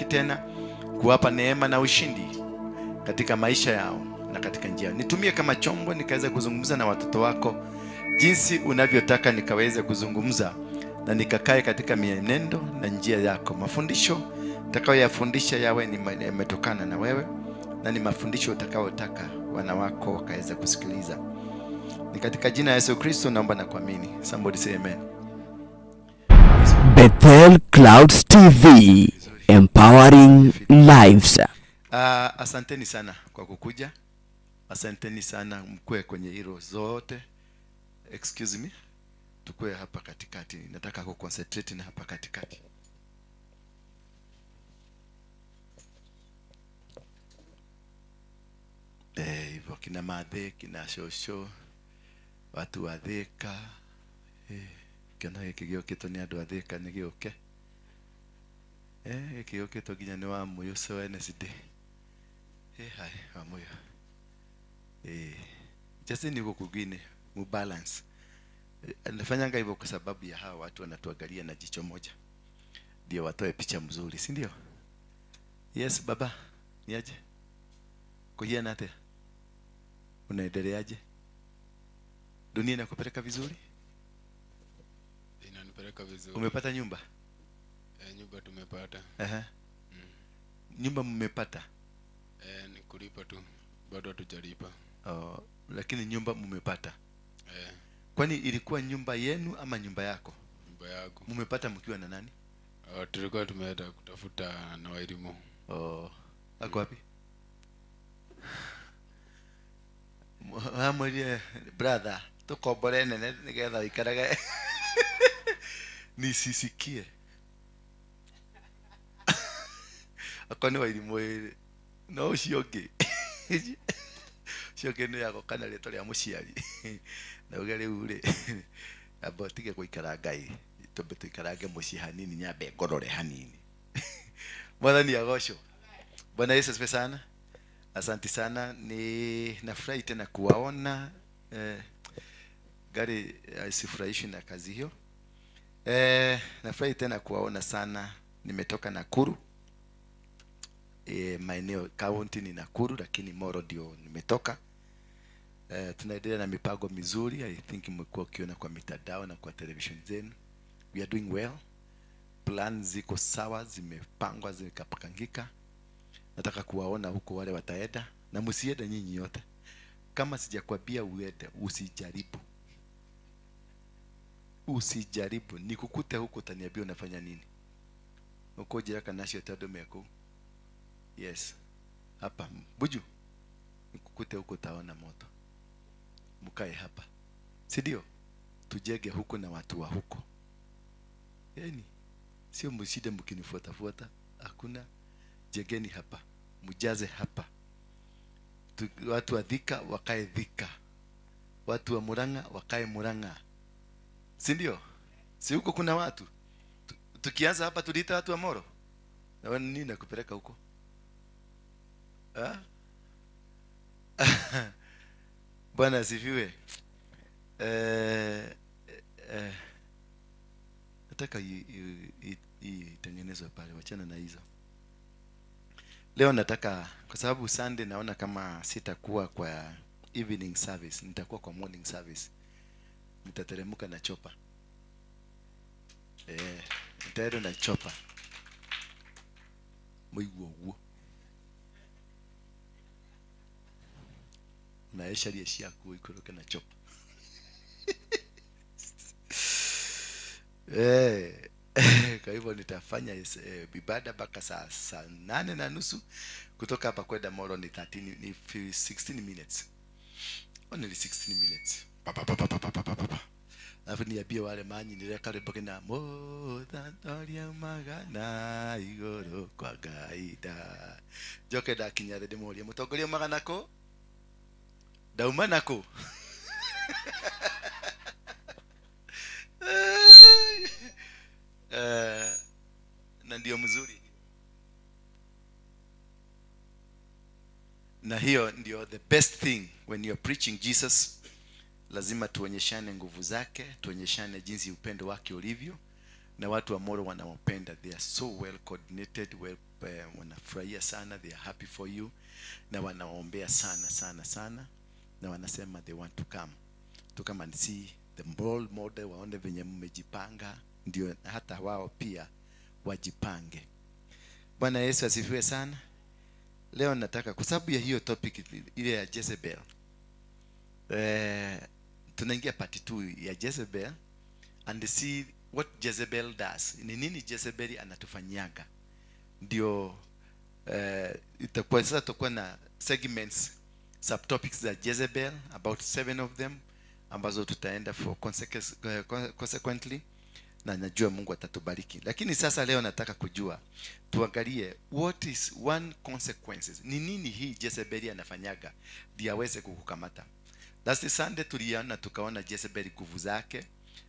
tena kuwapa neema na ushindi katika maisha yao na katika njia. Nitumie kama chombo nikaweza kuzungumza na watoto wako jinsi unavyotaka nikaweze kuzungumza na nikakae katika mienendo na njia yako. Mafundisho utakayoyafundisha yawe ni yametokana na wewe na ni mafundisho utakayotaka wana wako wakaweza kusikiliza. Ni katika jina la Yesu Kristo naomba na kuamini. Somebody say amen. Bethel Clouds TV, empowering lives. Asanteni sana kwa kukuja. Asanteni sana mkue kwenye hilo zote. Excuse me. Tukue hapa katikati. Nataka kuconcentrate na hapa katikati. Hivyo kina madhe, kina shosho, watu wa Thika. Kana hikigioketo ni andu a Thika ni gioke. Hikigioketo ginya ni wa Muyo so NSD. Hai wa Muyo. Just ni kugine mu balance. Nafanyanga hivyo kwa sababu ya hawa watu wanatuangalia na jicho moja. Ndio watoe picha mzuri, si ndio? Yes baba, niaje? Kuhia nate. Unaendeleaje? Dunia inakupeleka vizuri? Inanipeleka vizuri. Umepata nyumba? Nyumba tumepata. Nyumba mmepata? Ni kulipa tu. Bado hatujalipa. Lakini nyumba mmepata. Kwani ilikuwa nyumba yenu ama nyumba yako? Nyumba yangu. Mmepata mkiwa na nani? Tulikuwa tumeenda kutafuta na wairimu. Ako wapi? Mwamwe brother, tukobore nene nigetha ikaraga. Nisisikie. Akoni wairimu no cionge. Cionge ni yako kana rito ria muciari. Na ugere ure. Abotige kuikara Ngai. Tumbe tuikarange muci hanini nyambe ngorore hanini. Mwathani agocwo. Bwana Yesu asifiwe sana. Asante sana, ni nafurahi tena kuwaona. Gari sifurahishwi na kazi hiyo. Nafurahi tena kuwaona sana. Nimetoka Nakuru. Maeneo county ni Nakuru lakini Moro ndio nimetoka. Tunaendelea na mipango mizuri. I think mmekuwa ukiona kwa mitandao na kwa television zenu. We are doing well. Plans ziko sawa, zimepangwa, zikapangika. Nataka kuwaona huko wale wataenda na msiende nyinyi yote. Kama sijakwambia uende, usijaribu. Usijaribu. Nikukute huko utaniambia unafanya nini. Uko jira kanasho tado meko. Yes. Hapa. Buju. Nikukute huko utaona moto. Mkae hapa. Si ndio? Tujenge huko na watu wa huko. Yaani sio mside mkinifuata. Hakuna. Jegeni hapa. Mujaze hapa. Watu wa Thika wakae Thika. Watu wa Murang'a wakae Murang'a. Si ndio? Si huko kuna watu. Tukianza hapa tulita watu wa Moro. Na wewe nini nakupeleka huko? Bwana asifiwe. Nataka itengenezwe pale, wachana na hizo. Leo nataka kwa sababu Sunday naona kama sitakuwa kwa evening service, nitakuwa kwa morning service. Nitateremka na chopa. Nitaenda na chopa. Muiguo. Na eshari yako ikoroke na chopa. Kwa hivyo nitafanya ibada mpaka saa 8:30 kutoka hapa kwenda Moro ni 16 minutes. Only 16 minutes. Alafu niambie wale manyi nileka reboke na mothantoria magana igoro kwa gaida. Joke da kinya de moria mutongoria magana ko. Dauma nako. Na ndio mzuri. Na hiyo ndio the best thing when you're preaching Jesus. Lazima tuonyeshane nguvu zake, tuonyeshane jinsi upendo wake ulivyo, na watu wa Moro wanaopenda. They are so well coordinated, well wanafurahia sana, they are happy for you, na wanaombea sana sana sana, na wanasema they want to come and see the role model, waone venye mmejipanga, ndio hata wao pia wajipange. Bwana Yesu asifiwe sana. Leo nataka kwa sababu ya hiyo topic ile ya Jezebel, tunaingia part 2 ya Jezebel and see what Jezebel does. Ni nini Jezebel anatufanyaga? Ndio itakuwa sasa tutakuwa na segments, subtopics za Jezebel, about 7 of them, ambazo tutaenda for consequently, na najua Mungu atatubariki. Lakini sasa leo nataka kujua, tuangalie what is one consequences. Ni nini hii Jezebel anafanyaga ndio aweze kukukamata? Last Sunday tuliona tukaona Jezebel nguvu zake,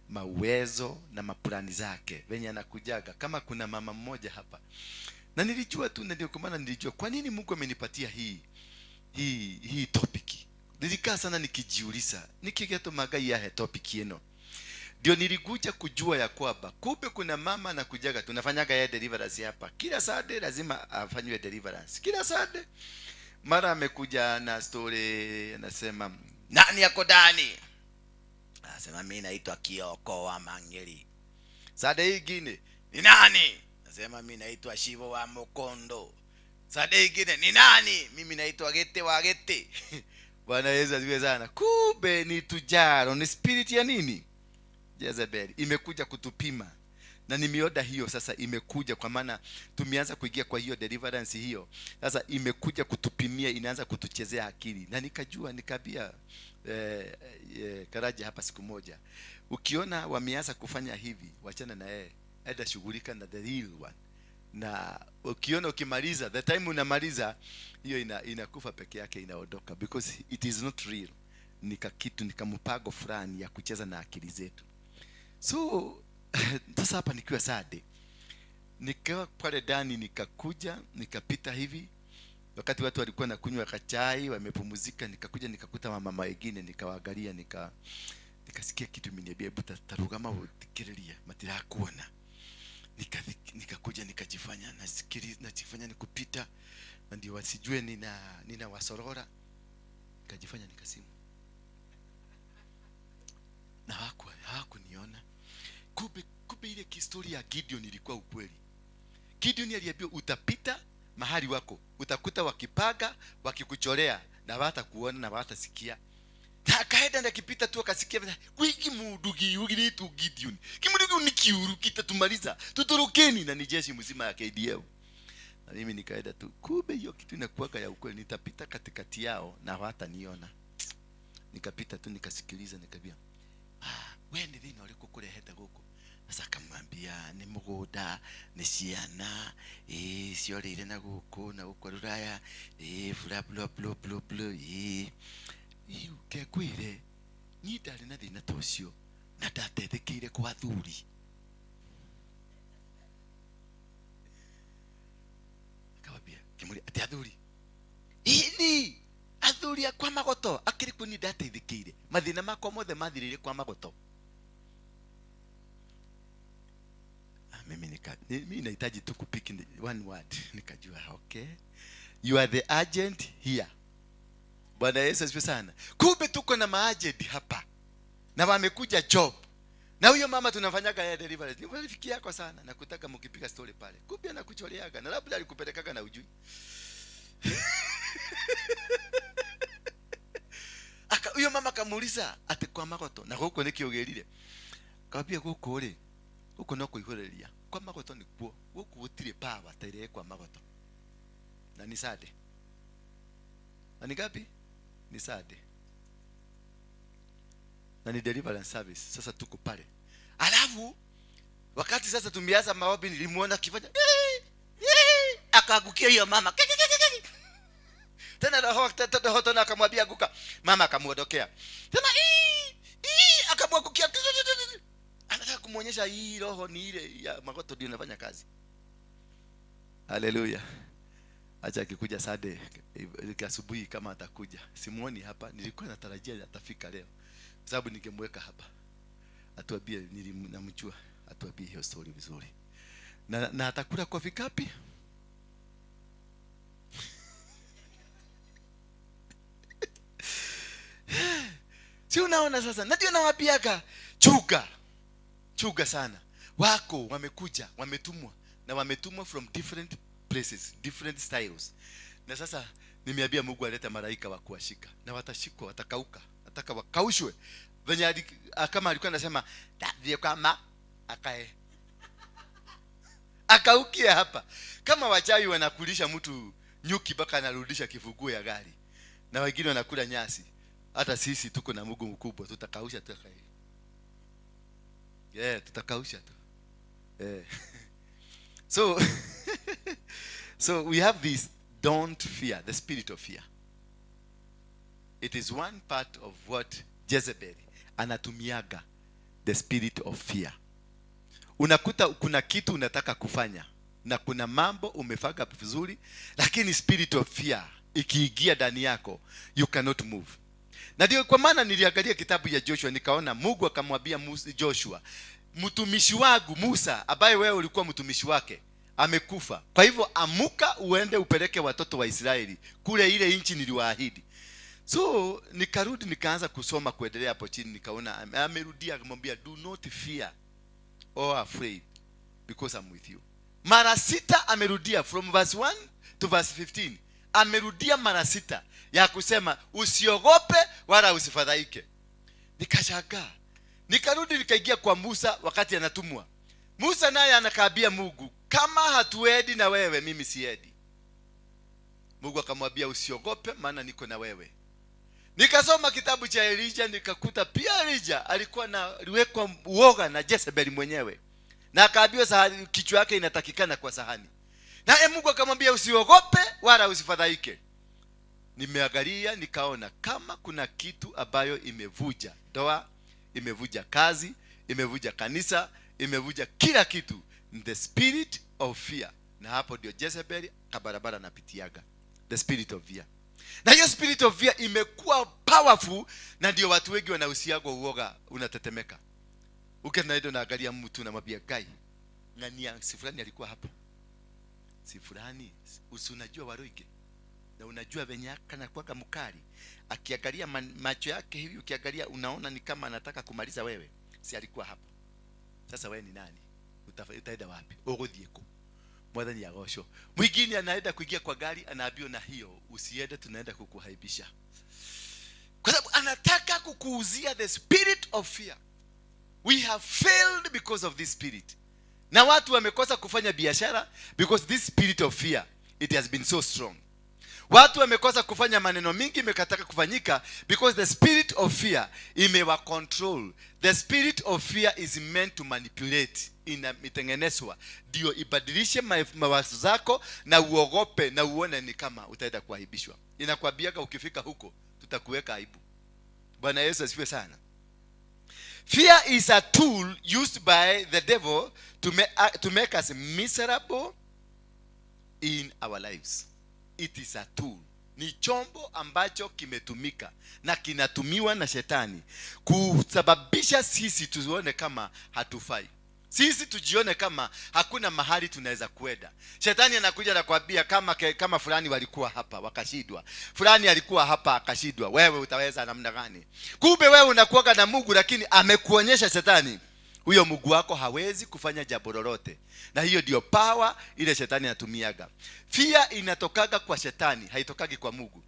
mawezo na maplani zake venye anakujaga. Kama kuna mama mmoja hapa, na nilijua tu, ndio kwa maana nilijua kwa nini Mungu amenipatia hii topic. Nilikaa sana nikijiuliza nikigeto magai ya topic yeno, ndio nilikuja kujua ya kwamba kumbe kuna mama anakujaga, tunafanyaga ya deliverance hapa kila Sunday, lazima afanywe deliverance kila Sunday. Mara amekuja na story, anasema nani yako ndani, anasema mimi naitwa Kioko wa Mangeli. Sunday nyingine ni nani, anasema mimi naitwa Shivo wa Mokondo. Sunday nyingine ni nani, mimi naitwa Gete wa Gete. Bwana Yesu asifiwe sana. Kumbe ni tujaro, ni spirit ya nini? Jezebel imekuja kutupima, na nimeoda hiyo sasa imekuja, kwa maana tumeanza kuingia kwa hiyo deliverance hiyo. Sasa imekuja kutupimia, inaanza kutuchezea akili, na nikajua nikabia Karaja hapa siku moja, ukiona wameanza kufanya hivi, wachana na yeye, aenda shughulika na the real one. Na ukiona ukimaliza, the time unamaliza hiyo inakufa peke yake, inaondoka, because it is not real. Kitu nikampago fulani ya kucheza na akili zetu. So sasa hapa nikiwa Sunday, nikawa pale ndani, nikakuja nikapita hivi, wakati watu walikuwa na kunywa kachai wamepumzika, nikakuja nikakuta mama wengine, nikawaangalia, nikasikia kitu miniambia hebu tarugama utikirelia matira kuona. Nikakuja nikajifanya najifanya nikupita, na ndio wasijue nina wasorora, nikajifanya nikasimu, na hawakuniona. Kumbe ile historia ya Gideon ilikuwa ukweli. Gideon aliambiwa utapita mahali wako, utakuta wakipaga, wakikuchorea, na hawatakuona na hawatasikia. Na akaenda na kipita tu akasikia, wiki mudugi ugiri tu Gideon. Kimudugi ni kiuru kitatumaliza. Tutorokeni, na ni jeshi mzima ya KDF. Na mimi nikaenda tu. Kumbe hiyo kitu inakuwa ya ukweli, nitapita katikati yao na hawataniona. Nikapita tu nikasikiliza, nikabia, wewe ni nini uliko kule heta huko? Sasa akamwambia ni mugoda, ni ciana, cio rire na guko na guko ruraya, bla bla bla bla bla, ke kwire ni ndari na thina tocio na ndatethekeire kwa athuri. Akawambia kimuri ati athuri ini athuri akwa magoto akiri kuni ndatethekeire mathina makwa mothe mathirire kwa magoto. Mimi nahitaji tu kupiki one word, nikajua okay, you are the agent here. Bwana Yesu asifiwe sana. Kumbe tuko na maagent hapa, na wamekuja job, na huyo mama tunafanyaga ya deliverance. Ni rafiki yako sana, na kutaka mkipiga story pale, kumbe anakucholeaga, na labda alikupelekaga na ujui. Huyo mama kamuuliza ati kwa magoto, na huko nikiogerire, kabia huko ri huko no kuihoreria kwa magoto ni kuo huko gutire power taire kwa magoto. Na ni Sunday, na ni gapi? Ni Sunday, na ni deliverance service. Sasa tuko pale, alafu wakati sasa tumeanza maombi, nilimuona kifanya akagukia hiyo mama tena roho tena akamwambia guka, mama akamuondokea tena akamwagukia, anataka kumuonyesha hii roho ni ile ya magoto ndio inafanya kazi. Haleluya. Acha akikuja Sunday asubuhi kama atakuja, simuoni hapa, nilikuwa natarajia atafika leo sababu ningemweka hapa atuambie, nilimnamjua, atuambie hiyo story vizuri, na atakula kwa vikapi. Si unaona sasa? Na ndio nawapiaga chuga sana. Wako wamekuja, wametumwa na wametumwa from different places, different styles. Na sasa nimeambia Mungu alete malaika wa kuwashika, na watashikwa, watakauka, nataka wakaushwe. Venye kama alikuwa anasema ndio kama akae akaukia hapa. Kama wachawi wanakulisha mtu nyuki mpaka anarudisha kifunguo ya gari, na wengine wanakula nyasi, hata sisi tuko na Mungu mkubwa, tutakausha tu kai. Tutakausha tu. So we have this don't fear, the spirit of fear. It is one part of what Jezebel anatumiaga, the spirit of fear. Unakuta kuna kitu unataka kufanya na kuna mambo umefaga vizuri, lakini spirit of fear ikiingia ndani yako, you cannot move. Na ndio kwa maana niliangalia kitabu ya Joshua, nikaona Mungu akamwambia Joshua, mtumishi wangu Musa ambaye wewe ulikuwa mtumishi wake amekufa. Kwa hivyo amuka uende upeleke watoto wa Israeli kule ile nchi niliwaahidi. So nikarudi nikaanza kusoma kuendelea hapo chini, nikaona amerudia akamwambia, do not fear or afraid because I'm with you. Mara 6 amerudia, from verse 1 to verse 15. Amerudia mara 6 ya kusema usiogope wala usifadhaike. Nikashangaa. Nikarudi nikaingia kwa Musa wakati anatumwa. Musa naye anakaambia Mungu, kama hatuendi na wewe mimi siedi. Mungu akamwambia usiogope maana niko na wewe. Nikasoma kitabu cha Elijah, nikakuta pia Elijah alikuwa aliwekwa uoga na Jezebel mwenyewe. Na akaambiwa sahani kichwa yake inatakikana kwa sahani. Na Mungu akamwambia usiogope wala usifadhaike. Nimeangalia nikaona kama kuna kitu ambayo imevuja ndoa, imevuja kazi, imevuja kanisa, imevuja kila kitu, the spirit of fear. Na hapo ndio Jezebel kabarabara napitiaga, the spirit of fear. Na hiyo spirit of fear imekuwa powerful, na ndio watu wengi wanahusiaga uoga unatetemeka. Ukienda na angalia mtu na mabia gai, nani si fulani alikuwa hapo, si fulani unajua Waruinge, na unajua venye kana kwa mkali akiangalia macho yake hivi, ukiangalia unaona ni kama anataka kumaliza wewe, si alikuwa hapo. Sasa wewe ni nani? Utaenda wapi? Ogodhieko mwadhani ya gosho. Mwingine anaenda kuingia kwa gari, anaambiwa na hiyo usiende, tunaenda kukuhaibisha, kwa sababu anataka kukuuzia the spirit of fear. We have failed because of this spirit. Na watu wamekosa kufanya biashara because this spirit of fear, it has been so strong. Watu wamekosa kufanya maneno mingi imekataka kufanyika because the spirit of fear imewa control. The spirit of fear is meant to manipulate, inatengenezwa ndio ibadilishe mawazo zako na uogope na uone ni kama utaenda kuaibishwa. Inakwambiaga ukifika huko tutakuweka aibu. Bwana Yesu asifiwe sana. Fear is a tool used by the devil to make us miserable in our lives. It is a tool. Ni chombo ambacho kimetumika na kinatumiwa na shetani kusababisha sisi tuone kama hatufai. Sisi tujione kama hakuna mahali tunaweza kwenda. Shetani anakuja na kuambia kama fulani walikuwa hapa wakashindwa, fulani alikuwa hapa akashindwa, wewe utaweza namna gani? Kumbe wewe unakuwa na Mungu, lakini amekuonyesha shetani huyo Mungu wako hawezi kufanya jambo lolote. Na hiyo ndio power ile shetani anatumiaga. Fear inatokaga kwa shetani, haitokagi kwa Mungu.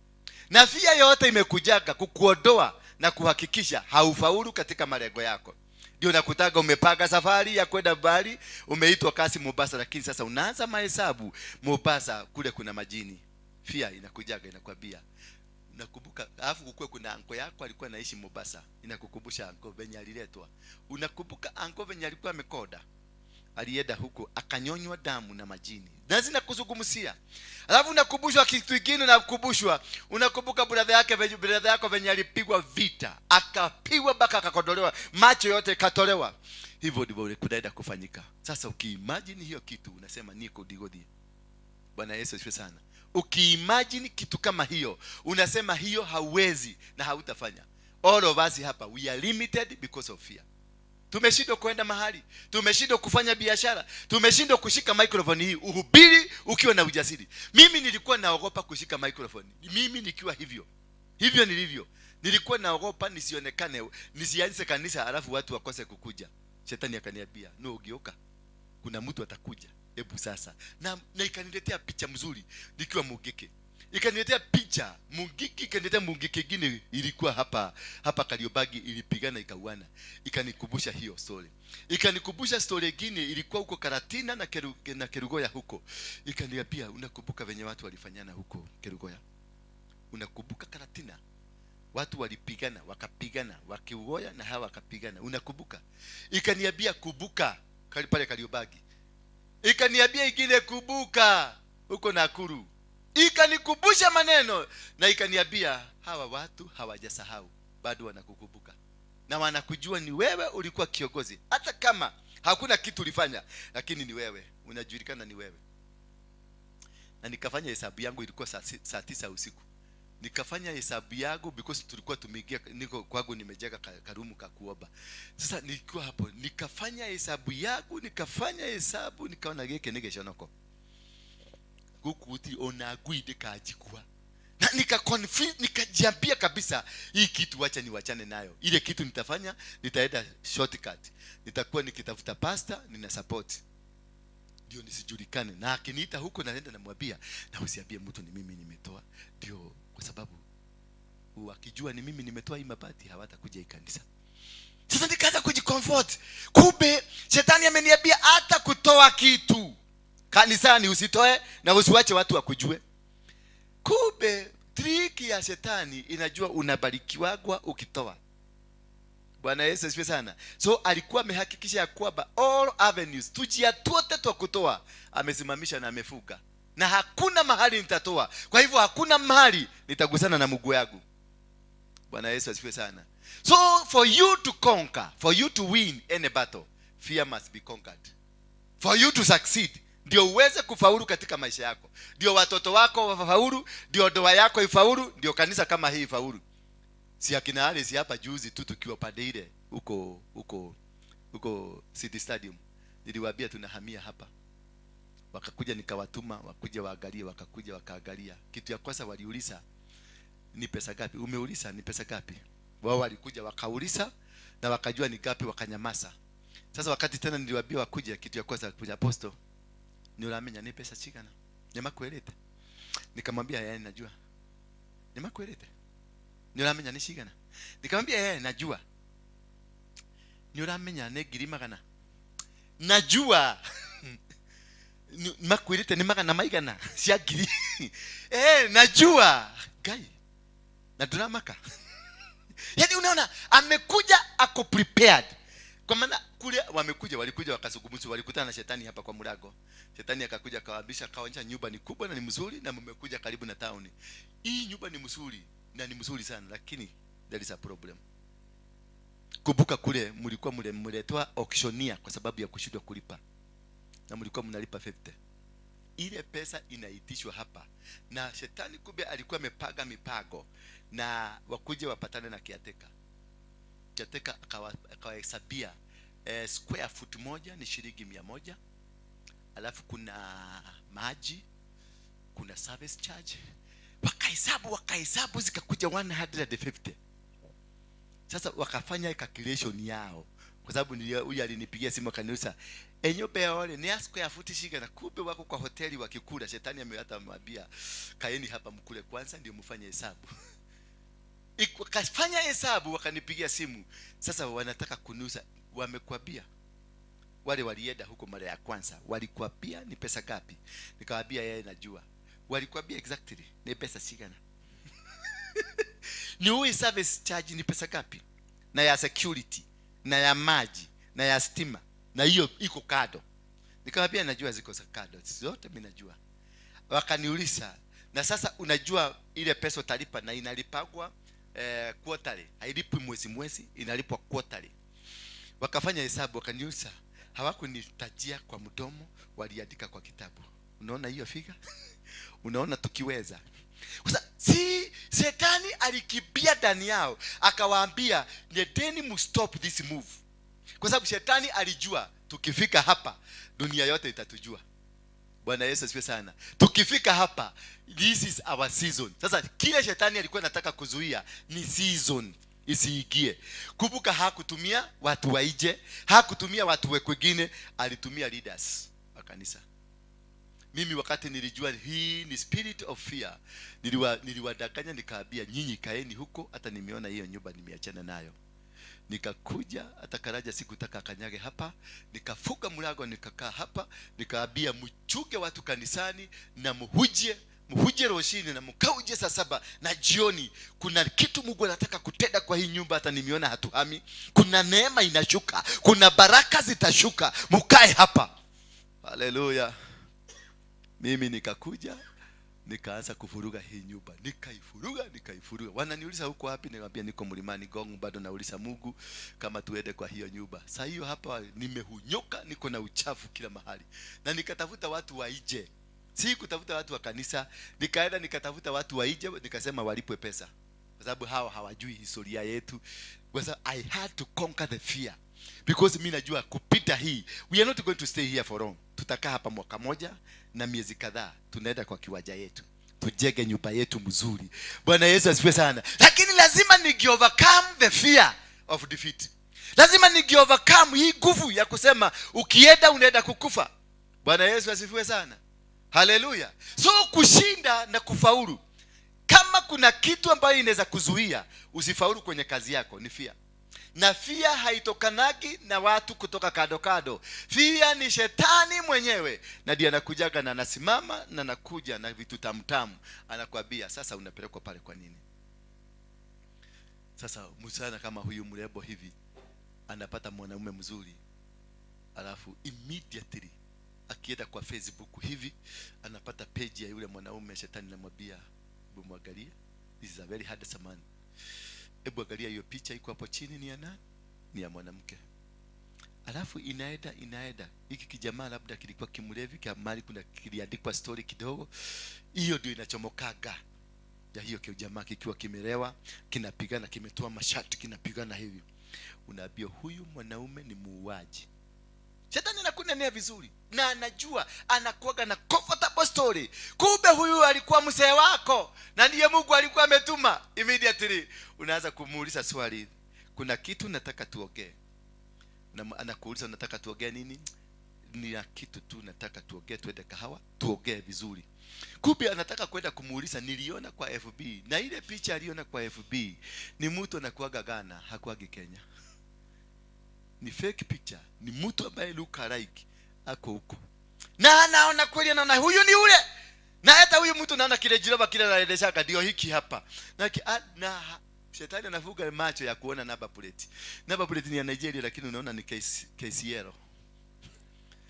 Na fear yote imekujaga kukuondoa na kuhakikisha haufaulu katika malengo yako. Ndio nakutaga umepanga safari ya kwenda mbali, umeitwa kasi Mombasa, lakini sasa unaanza mahesabu Mombasa kule kuna majini. Fear inakujaga inakwambia, unakumbuka alafu kukue kuna anko yako alikuwa anaishi Mombasa, inakukumbusha anko venye aliletwa. Unakumbuka anko venye alikuwa amekoda, alienda huko akanyonywa damu na majini. Na zinakuzungumzia. Alafu unakumbushwa kitu kingine, na kukumbushwa unakumbuka brother yako venye alipigwa vita, akapigwa mpaka akakodolewa, macho yote katolewa. Hivyo ndivyo kunaenda kufanyika. Sasa ukiimagine hiyo kitu unasema niko digodi. Bwana Yesu asifiwe sana. Ukiimagine kitu kama hiyo unasema hiyo hauwezi na hautafanya. All of us hapa we are limited because of fear. Tumeshindwa kwenda mahali, tumeshindwa kufanya biashara, tumeshindwa kushika microphone hii uhubiri ukiwa na ujasiri. Mimi nilikuwa naogopa kushika microphone. Mimi nikiwa hivyo nilivyo. Nilikuwa naogopa nisionekane, nisianze kanisa alafu watu wakose kukuja. Shetani akaniambia, "No, ugeuka. Kuna mtu atakuja. Hebu sasa." Na ikaniletea picha mzuri nikiwa Mungiki. Ikaniletea picha Mungiki, ikaniletea Mungiki ingine ilikuwa hapa Kariobagi, ilipigana ikauana. Ikanikumbusha hiyo story. Ikanikumbusha story nyingine ilikuwa huko Karatina na Kerugoya huko. Ikaniambia, "Unakumbuka venye watu walifanyana huko Kerugoya? Unakumbuka Karatina? Watu walipigana, wakapigana, Wakiugoya na hawa wakapigana. Unakumbuka?" Ikaniambia, "Kumbuka pale Kariobagi." Ikaniambia ingine, "Kumbuka huko Nakuru." Ikanikumbusha maneno na ikaniambia, hawa watu hawajasahau, bado wanakukumbuka na wanakujua ni wewe ulikuwa kiongozi, hata kama hakuna kitu ulifanya, lakini ni wewe, unajulikana ni wewe. Na nikafanya hesabu yangu, ilikuwa saa 9 usiku. Nikafanya hesabu yangu because tulikuwa tumeingia, niko kwangu nimejenga karumu ka kuomba. Sasa nilikuwa hapo, nikafanya hesabu yangu, nikaona geke nigeshonoko gukuti onagwide kajikwa, na nikajiambia kabisa, hii kitu wacha niwachane nayo. Ile kitu nitafanya, nitaenda shortcut, nitakuwa nikitafuta pastor nina support ndio nisijulikane, na akiniita huko naenda namwambia, na usiambie mtu ni mimi nimetoa, ndio kwa sababu wakijua ni mimi nimetoa hii mabati hawatakuja kanisa. Sasa nikaanza kujicomfort, kumbe shetani ameniambia hata kutoa kitu kanisani usitoe na usiwache watu wakujue. Kumbe trick ya shetani inajua unabarikiwagwa ukitoa. Bwana Yesu asifiwe sana. So alikuwa amehakikisha ya kwamba all avenues, tujia tuote twa kutoa amesimamisha na amefuga, na hakuna mahali nitatoa. Kwa hivyo hakuna mahali nitagusana na Mungu yangu. Bwana Yesu asifiwe sana. So for you to conquer, for you to win any battle, fear must be conquered. For you to succeed, ndio uweze kufaulu katika maisha yako, ndio watoto wako wafaulu, ndio ndoa yako ifaulu, ndio kanisa kama hii ifaulu. Si akina wale si hapa juzi tu tukiwa pande ile huko City Stadium, niliwaambia tunahamia hapa. Wakakuja nikawatuma wakuja waangalie, wakakuja wakaangalia. Kitu ya kwanza waliuliza, "Ni pesa gapi?" Umeuliza ni pesa gapi? Wao walikuja wakauliza na wakajua ni gapi, wakanyamaza. Sasa wakati tena niliwaambia wakuja, kitu ya kwanza kuja, "Apostle, ni uramenya ni pesa chigana?" "Nyamakwerete." Nikamwambia, "Yeye najua." "Nyamakwerete? Ni uramenya ni chigana?" Nikamwambia, "Yeye najua." "Ni uramenya ni ngiri magana?" "Najua." "Makwirite ni magana maigana cia ngiri?" "Najua." Gai. Na tunamaka. Yaani unaona amekuja ako prepared. Kwa maana kule walikuja wakazungumza, walikutana na shetani hapa kwa mlango. Shetani akakuja akawaambia, kaonja nyumba ni kubwa na ni mzuri na mmekuja karibu na town. Hii nyumba ni mzuri na ni mzuri sana, lakini there is a problem. Kumbuka kule mlikuwa mletoa auctioneer kwa sababu ya kushindwa kulipa. Na mlikuwa mnalipa 50. Ile pesa inaitishwa hapa. Na shetani kumbe alikuwa amepaga mipago na wakuje wapatane na kiateka. Kiateka akawahesabia square foot moja ni shilingi 100. Alafu kuna maji, kuna service charge. Wakahesabu zikakuja 150. Sasa wakafanya calculation yao, kwa sababu huyu alinipigia simu akaniuliza, "Enyo beole ni square foot shiga?" Na kumbe wako kwa hoteli wakikula. Shetani amewata mwambia, "Kaeni hapa mkule kwanza ndio mfanye hesabu." Ikafanya hesabu, wakanipigia simu. Sasa wanataka kunusa, wamekwambia wale walienda huko mara ya kwanza, walikwambia ni pesa gapi? Nikawaambia yeye najua. Walikwambia exactly ni pesa sigana. Ni huyu service charge ni pesa gapi? Na ya security, na ya maji, na ya stima, na hiyo iko kado. Nikawaambia najua ziko za kado zote, mimi najua. Wakaniuliza, "Na sasa unajua ile pesa utalipa na inalipagwa quarterly, hailipwi mwezi, inalipwa quarterly." Wakafanya hesabu, wakaniuliza, hawakunitajia kwa mdomo, waliandika kwa kitabu. Unaona hiyo figa? Unaona tukiweza. Sasa si shetani alikibia ndani yao, akawaambia, "Neteni mstop this move." Kwa sababu shetani alijua tukifika hapa dunia yote itatujua. Bwana Yesu asifiwe sana. Tukifika hapa, this is our season. Sasa kile shetani alikuwa anataka kuzuia ni season isiingie. Kumbuka hakutumia watu waije, hakutumia watu wengine, alitumia leaders wa kanisa. Mimi wakati nilijua hii ni spirit of fear, niliwadanganya nikaambia nyinyi kaeni huko, hata nimeona hiyo nyumba nimeachana nayo. Nikakuja hata Karaja sikutaka kanyage hapa, nikafunga mlango nikakaa hapa, nikaambia mchuke watu kanisani na muhuje roshini na mkauje saa 7 na jioni. Kuna kitu Mungu anataka kutenda kwa hii nyumba, hata nimeona hatuhami. Kuna neema inashuka, kuna baraka zitashuka, mkae hapa. Haleluya. Mimi nikakuja nikaanza kufuruga hii nyumba, nikaifuruga. Wananiuliza huko wapi, nikamwambia niko mlimani Gongo, bado nauliza Mungu kama tuende kwa hiyo nyumba. Sasa hiyo hapa nimehunyoka, niko na uchafu kila mahali. Na nikatafuta watu waije. Si kutafuta watu wa kanisa, nikaenda nikatafuta watu waije, nikasema walipwe pesa. Kwa sababu hao hawajui historia yetu. Kwa sababu I had to conquer the fear. Because mimi najua kupita hii, we are not going to stay here for long. Tutakaa hapa mwaka moja na miezi kadhaa, tunaenda kwa kiwanja yetu, tujenge nyumba yetu mzuri. Bwana Yesu asifiwe sana. Lakini lazima overcome the fear of defeat. Lazima overcome hii nguvu ya kusema ukienda unaenda kukufa. Bwana Yesu asifiwe sana. Haleluya. So kushinda na kufaulu, kama kuna kitu ambayo inaweza kuzuia usifaulu kwenye kazi yako, ni fear. Na fear haitokanagi na watu kutoka kado. Fear ni shetani mwenyewe, na ndiye anakujaga na anasimama na anakuja na vitu tamtamu, anakuambia sasa unapelekwa pale kwa nini? Sasa msana kama huyu mrembo hivi anapata mwanaume mzuri, alafu immediately akienda kwa Facebook hivi anapata page ya yule mwanaume, shetani anamwambia hebu mwangalie, this is a very handsome man. Hebu angalia hiyo picha iko hapo chini, ni ya nani? Ni ya mwanamke. Alafu inaenda hiki kijamaa labda kilikuwa kimlevi, kama kuna kiliandikwa story kidogo, hiyo ndio inachomokaga ya hiyo kijamaa kikiwa kimelewa, kinapigana, kimetoa mashati, kinapigana hivi. Unaambia huyu mwanaume ni muuaji. Shetani anakunenea vizuri na anajua anakuaga na comfortable story. Kumbe huyu alikuwa mzee wako na ndiye Mungu alikuwa ametuma. Immediately unaanza kumuuliza swali, kuna kitu nataka tuongee. Na anakuuliza nataka tuongee nini? Ni kitu tu nataka tuongee, twende kahawa, tuongee vizuri. Kumbe anataka kwenda kumuuliza, niliona kwa FB, na ile picha aliona kwa FB ni mtu anakuaga Ghana, hakuagi Kenya. Ni fake picture, ni mtu ambaye look alike ako huko. Na anaona kweli, anaona huyu ni ule. Na hata huyu mtu naona kile jiroba kile anaendesha ndio hiki hapa. Na shetani anafuga macho ya kuona number plate. Number plate ni ya Nigeria, lakini unaona ni KCL.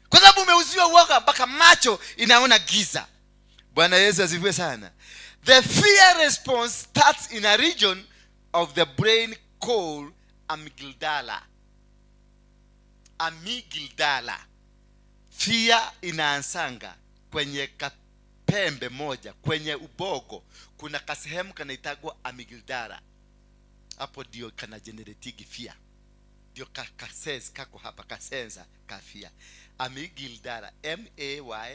Kwa sababu umeuziwa uoga mpaka macho inaona giza. Bwana Yesu asifiwe sana. The fear response starts in a region of the brain called amygdala. Fear inaanzanga kwenye kapembe moja, kwenye ubogo kuna kasehemu kanaitagwa amygdala. Hapo ndio kana generate fear. Ndio kasensa kako hapa, kasensa ka fear. Amygdala, MAYGDALA.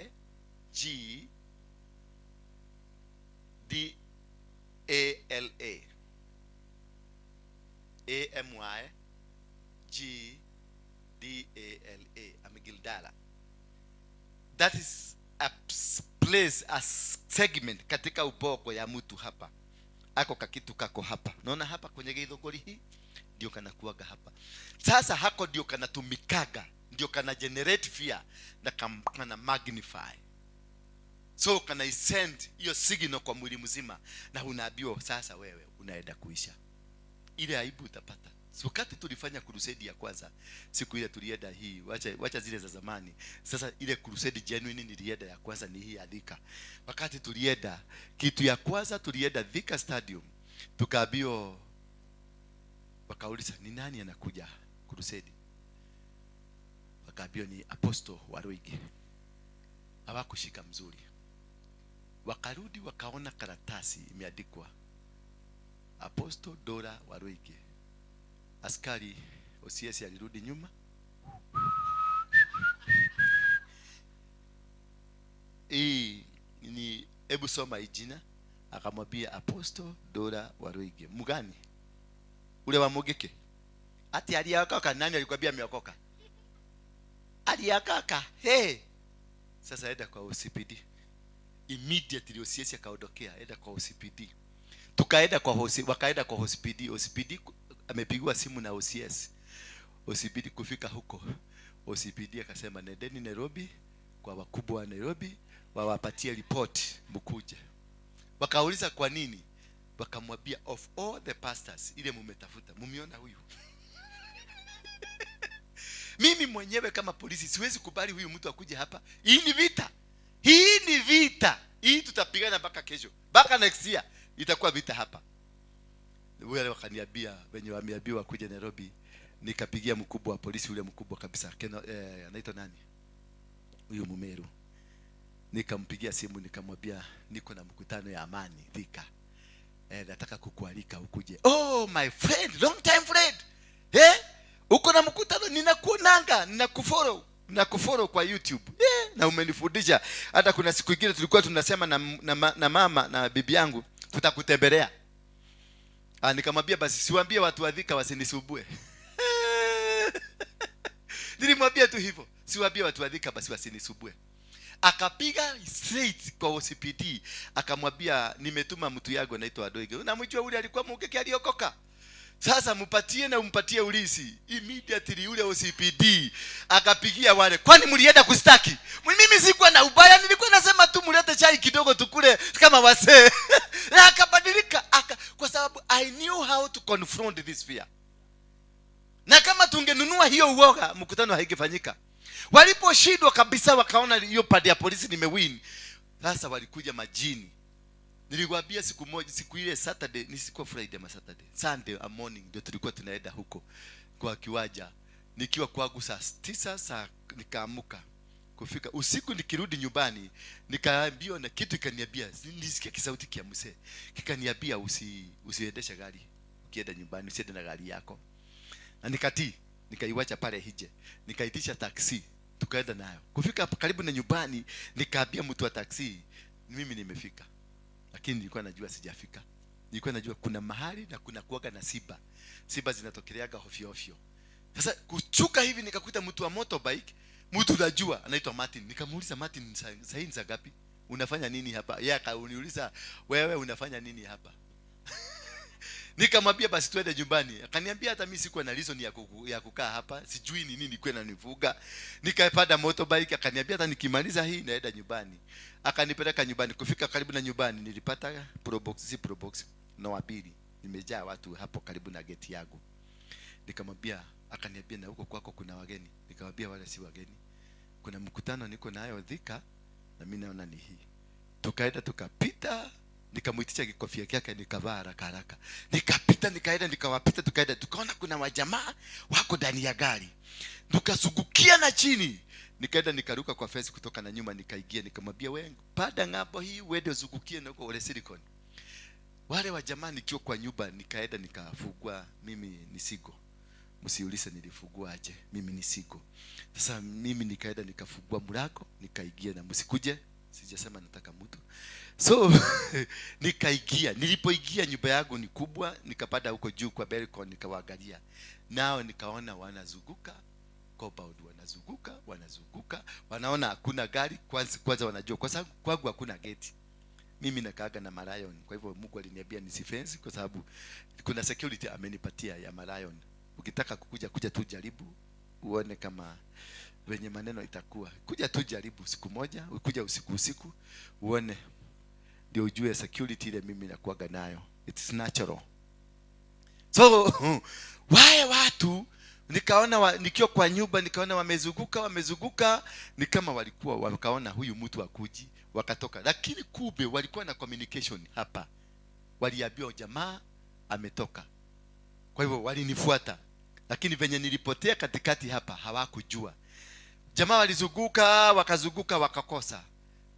Amygdala. That is a place, a segment katika ubongo ya mtu hapa. Ako kakitu kako hapa. Naona hapa kwenye githogori hii ndio kanakuaga hapa. Sasa hako ndio kanatumikaga, ndio kana generate fear na kana magnify. So kana send hiyo signal kwa mwili mzima, na unaambiwa sasa wewe unaenda kuisha. Ile aibu utapata. So wakati tulifanya crusade ya kwanza, siku ile tulienda hii, wacha zile za zamani. Sasa ile crusade genuine nilienda ya kwanza ni hii ya Thika. Wakati tulienda, kitu ya kwanza tulienda Thika Stadium. Tukaambiwa, wakauliza ni nani anakuja crusade? Wakaambiwa ni Apostle Waruinge. Hawakushika mzuri. Wakarudi wakaona karatasi imeandikwa Apostle Dora Waruinge. Askari OCS alirudi nyuma. ni hebu soma jina. Akamwambia Apostle Dora Waruinge. Mgani? Ule wa Mugike. Ati aliyokoka. Nani alikwambia ameokoka? Aliyokoka. Sasa enda kwa OCPD. Immediately OCS akaondokea, enda kwa OCPD. Tukaenda kwa wakaenda kwa OCPD. OCPD amepigwa simu na OCS. OCPD kufika huko, OCPD akasema nendeni Nairobi kwa wakubwa wa Nairobi wawapatie report mkuje. Wakauliza kwa nini? Wakamwambia of all the pastors ile mumetafuta, mumiona huyu? Mimi mwenyewe kama polisi siwezi kubali huyu mtu akuje hapa. Hii ni vita. Hii ni vita. Hii tutapigana mpaka kesho. Mpaka next year itakuwa vita hapa. Wale wakaniambia wenye wameambiwa kuja Nairobi, nikapigia mkubwa wa polisi ule mkubwa kabisa. Anaitwa nani? Huyu Mumeru. Nikampigia simu nikamwambia niko na mkutano ya amani Thika. Nataka kukualika ukuje. Oh my friend, long time friend. Uko na mkutano, ninakuonanga, ninakufollow kwa YouTube. Na umenifundisha. Hata kuna siku nyingine tulikuwa tunasema na mama na bibi yangu tutakutembelea. Nikamwambia basi siwaambie watu wa Thika wasinisubue. Nilimwambia tu hivyo. Siwaambie watu wa Thika basi wasinisubue. Akapiga straight kwa OCPD, akamwambia nimetuma mtu yangu anaitwa Adoige. Unamjua ule alikuwa Mugike aliokoka? Sasa mpatie na umpatie ulisi. Immediately ule OCPD akapigia wale, kwani mlienda kustaki? Mimi sikuwa na ubaya, nilikuwa nasema tu mlete chai kidogo tukule kama wasee. Na akabadilika kwa sababu I knew how to confront this fear. Na kama tungenunua hiyo uoga, mkutano haingefanyika. Waliposhindwa kabisa wakaona hiyo pande ya polisi nimewin. Sasa walikuja majini. Niliwaambia siku moja, siku ile Saturday, ni siku Friday ama Saturday, Sunday morning ndio tulikuwa tunaenda huko kwa kiwanja. Nikiwa kwangu saa 9 nikaamuka. Kufika usiku nikirudi nyumbani, nikaambiwa na kitu ikaniambia, nisikia kisauti kia mzee. Kikaniambia usiendeshe gari. Ukienda nyumbani usiende na gari yako. Na nikatii, nikaiwacha pale hije. Nikaitisha taksi, tukaenda nayo. Kufika hapa karibu na nyumbani, nikaambia mtu wa taksi, mimi nimefika. Lakini nilikuwa najua sijafika. Nilikuwa najua kuna mahali na kuna kuaga na Simba zinatokeleaga ovyo ovyo. Sasa kuchuka hivi nikakuta mtu wa motorbike, mtu najua anaitwa Martin. Nikamuuliza Martin, sasa ni saa ngapi? Unafanya nini hapa? Yeye akaniuliza, wewe unafanya nini hapa? Nikamwambia basi tuende nyumbani. Akaniambia hata mimi sikuwa na reason ya kukaa hapa. Sijui ni nini nilikuwa nanivuga. Nikapanda motorbike, akaniambia hata nikimaliza hii naenda nyumbani. Akanipeleka nyumbani. Kufika karibu na nyumbani nilipata probox na wabili. Nimejaa watu hapo karibu na gate yangu. Nikamwambia, akaniambia na huko kwako kuna wageni. Nikamwambia wale si wageni. Kuna mkutano niko nayo Thika na mimi naona ni hii. Tukaenda tukapita, nikamuitisha kikofia kyake nikavaa haraka. Nikapita nikaenda nikawapita tukaenda tukaona kuna wajamaa wako ndani ya gari. Tukasugukia na chini. Nikaenda nikaruka kwa fence kutoka na nyuma nikaingia nikamwambia wewe pada ng'ambo hii uende uzugukie na huko ole silicon. Wale wajamaa nikiwa kwa nyumba nikaenda nikafugua mimi ni sigo. Msiulize nilifugua aje, mimi ni sigo. Sasa mimi nikaenda nikafungua mlango nikaingia na msikuje, sijasema nataka mtu. So nikaingia, nilipoingia nyumba yangu ni kubwa, nikapanda huko juu kwa balcony nikawaangalia. Nao nikaona wanazunguka, compound wanazunguka, wanaona hakuna gari, kwanza wanajua kwa sababu kwangu hakuna gate. Mimi nakaaga na Marion, kwa hivyo Mungu aliniambia nisifence kwa sababu kuna security amenipatia ya Marion. Ukitaka kuja tu jaribu uone kama wenye maneno itakuwa. Kuja tu jaribu siku moja, ukuja usiku uone ndio ujue security ile mimi nakuaga nayo. It's natural. So why watu nikaona nikiwa kwa nyumba nikaona wamezunguka ni kama walikuwa wakaona huyu mtu akuji wakatoka, lakini kumbe walikuwa na communication hapa. Waliambiwa jamaa ametoka. Kwa hivyo walinifuata, lakini venye nilipotea katikati hapa hawakujua. Jamaa walizunguka wakakosa.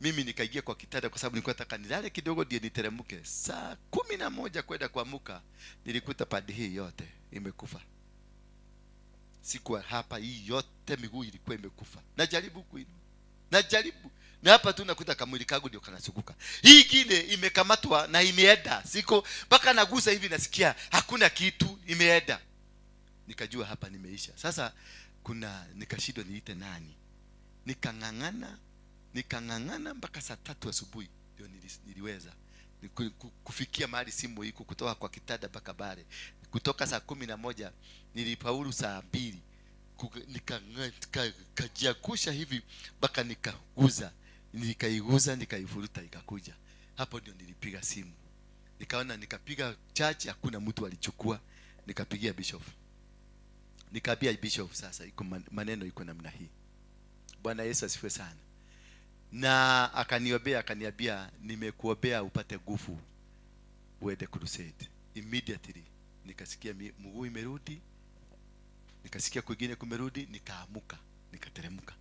Mimi nikaingia kwa kitanda kwa sababu nilikuwa nataka nilale kidogo ndio niteremke. Saa 11 kwenda kuamka nilikuta pande hii yote imekufa. Sikuwa hapa, hii yote miguu ilikuwa imekufa. Najaribu kuinua. Na hapa tu nakuta kamwili kangu ndio kanasukuka. Hii ingine imekamatwa na imeenda. Siko mpaka nagusa hivi nasikia hakuna kitu, imeenda. Nikajua hapa nimeisha. Sasa nikashindwa niite nani. Nikangangana mpaka saa 3 asubuhi ndio niliweza kufikia mahali simu iko, kutoka kwa kitanda mpaka bare. Kutoka saa 11 nilipaulu saa 2. Nikajiakusha hivi mpaka nikaiguza nikaifuruta ikakuja. Hapo ndio nilipiga simu. Nikapiga church, hakuna mtu alichukua. Nikapigia bishop. Nikaambia bishop, sasa iko maneno iko namna hii. Bwana Yesu asifiwe sana. Na akaniambia nimekuombea upate nguvu uende crusade. Immediately nikasikia mguu imerudi, nikasikia kwingine kumerudi, nikaamuka, nikateremka